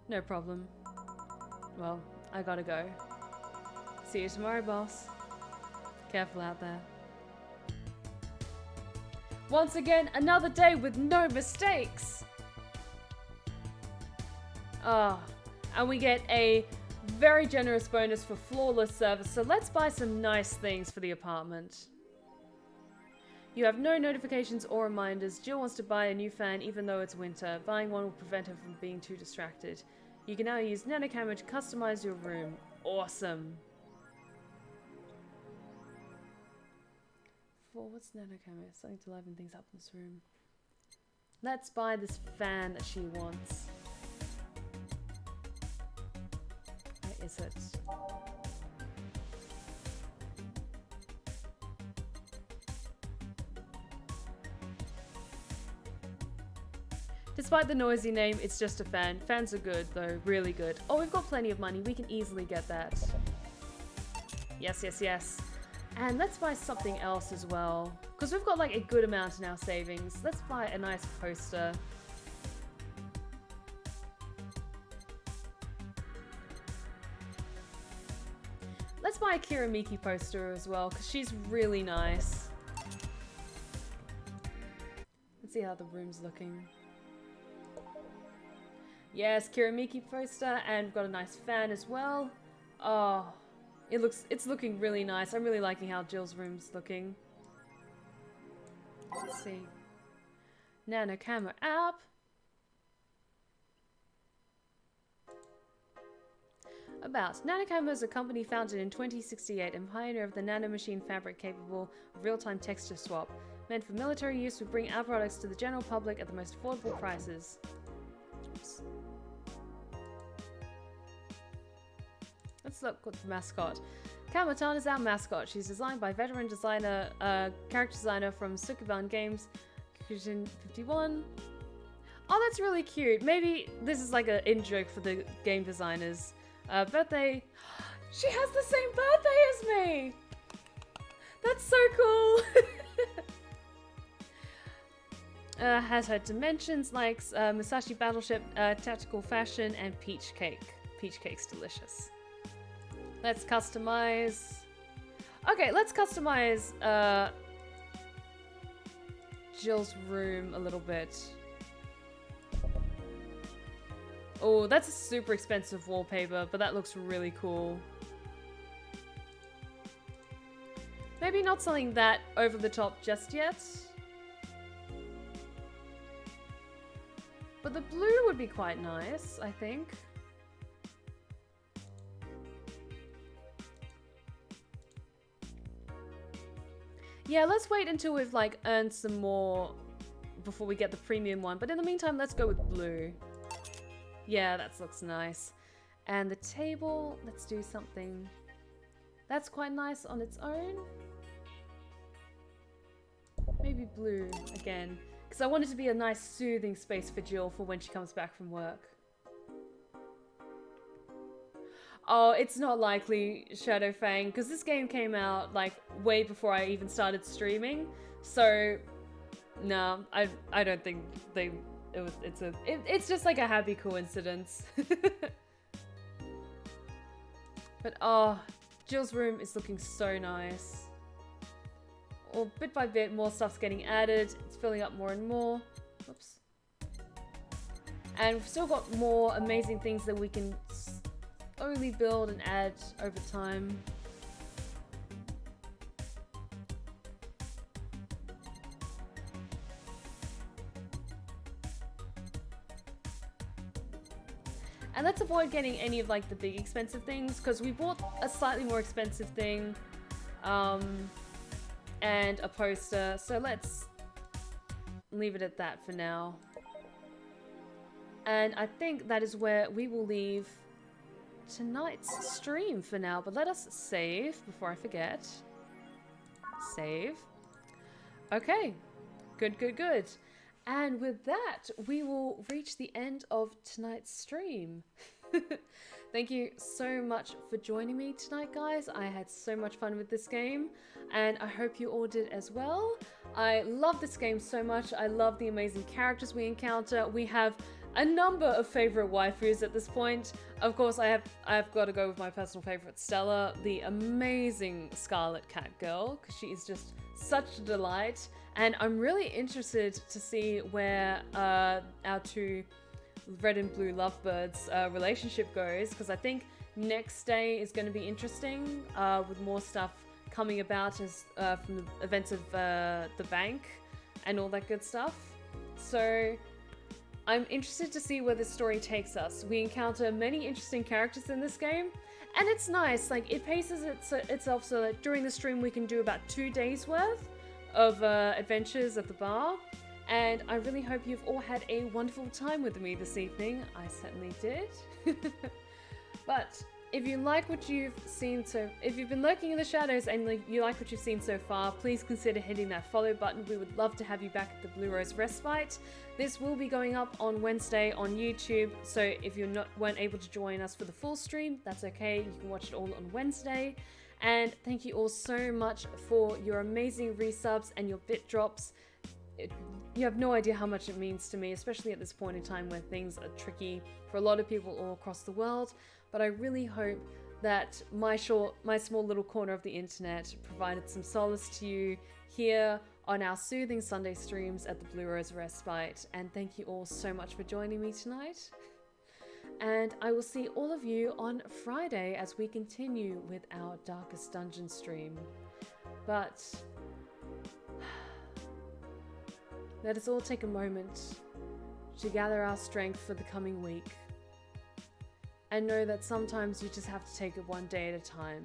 No problem. Well, I gotta go. See you tomorrow, boss. Careful out there. Once again, another day with no mistakes! Ah, and we get a very generous bonus for flawless service, so let's buy some nice things for the apartment. You have no notifications or reminders. Jill wants to buy a new fan even though it's winter. Buying one will prevent her from being too distracted. You can now use nanocamera to customize your room. Awesome. What's nanocamera? Something to liven things up in this room. Let's buy this fan that she wants. Where is it? Despite the noisy name, it's just a fan. Fans are good, though. Really good. Oh, we've got plenty of money. We can easily get that. Yes, yes, yes. And let's buy something else as well. Because we've got like a good amount in our savings. Let's buy a nice poster. Let's buy a Kiramiki poster as well, because she's really nice. Let's see how the room's looking. Yes, Kiramiki poster, and we've got a nice fan as well. Oh, it's looking really nice. I'm really liking how Jill's room's looking. Let's see. Nano camera app. About. Nanocamo is a company founded in 2068 and pioneer of the nanomachine fabric capable of real-time texture swap. Meant for military use, we bring our products to the general public at the most affordable prices. Oops. Let's look at the mascot. Kamatan is our mascot. She's designed by veteran designer, character designer from Sukuban Games, Fusion 51. Oh, that's really cute. Maybe this is like an in-joke for the game designers. Birthday. She has the same birthday as me! That's so cool! Has her dimensions, likes Musashi Battleship, tactical fashion, and peach cake. Peach cake's delicious. Let's customize. Okay, let's customize Jill's room a little bit. Oh, that's a super expensive wallpaper, but that looks really cool. Maybe not something that over the top just yet. But the blue would be quite nice, I think. Yeah, let's wait until we've like earned some more before we get the premium one. But in the meantime, let's go with blue. Yeah, that looks nice. And the table, let's do something that's quite nice on its own. Maybe blue again, because I want it to be a nice soothing space for Jill for when she comes back from work. Oh, it's not likely, Shadow Fang, because this game came out like way before I even started streaming. So, no, I don't think they. It's just like a happy coincidence. But oh, Jill's room is looking so nice. Or bit by bit, more stuff's getting added. It's filling up more and more. Oops. And we've still got more amazing things that we can slowly build and add over time. And let's avoid getting any of like the big expensive things, because we bought a slightly more expensive thing and a poster, so let's leave it at that for now. And I think that is where we will leave tonight's stream for now, but let us save before I forget. Save. Okay, good. And with that, we will reach the end of tonight's stream. Thank you so much for joining me tonight, guys. I had so much fun with this game, and I hope you all did as well. I love this game so much. I love the amazing characters we encounter. We have a number of favorite waifus at this point. Of course, I've got to go with my personal favorite, Stella, the amazing Scarlett cat girl, because she is just such a delight. And I'm really interested to see where our two red and blue lovebirds relationship goes, because I think next day is going to be interesting with more stuff coming about as from the events of the bank and all that good stuff. So I'm interested to see where this story takes us. We encounter many interesting characters in this game, and it's nice. Like, it paces itself so that during the stream we can do about 2 days worth of adventures at the bar, and I really hope you've all had a wonderful time with me this evening. I certainly did. But if you like what you've seen, if you've been lurking in the shadows and you like what you've seen so far, please consider hitting that follow button. We would love to have you back at the Blue Rose Respite. This will be going up on Wednesday on YouTube, so if you weren't able to join us for the full stream, that's okay. You can watch it all on Wednesday. And thank you all so much for your amazing resubs and your bit drops. You have no idea how much it means to me, especially at this point in time where things are tricky for a lot of people all across the world. But I really hope that my small little corner of the internet provided some solace to you here on our soothing Sunday streams at the Blue Rose Respite. And thank you all so much for joining me tonight. And I will see all of you on Friday as we continue with our Darkest Dungeon stream. But let us all take a moment to gather our strength for the coming week. And know that sometimes you just have to take it one day at a time.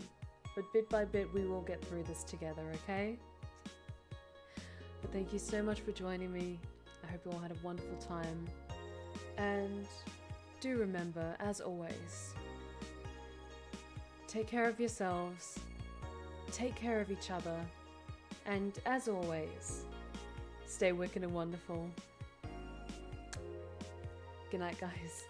But bit by bit, we will get through this together, okay? But thank you so much for joining me. I hope you all had a wonderful time. And do remember, as always, take care of yourselves take care of each other. And as always, stay wicked and wonderful. Good night, guys.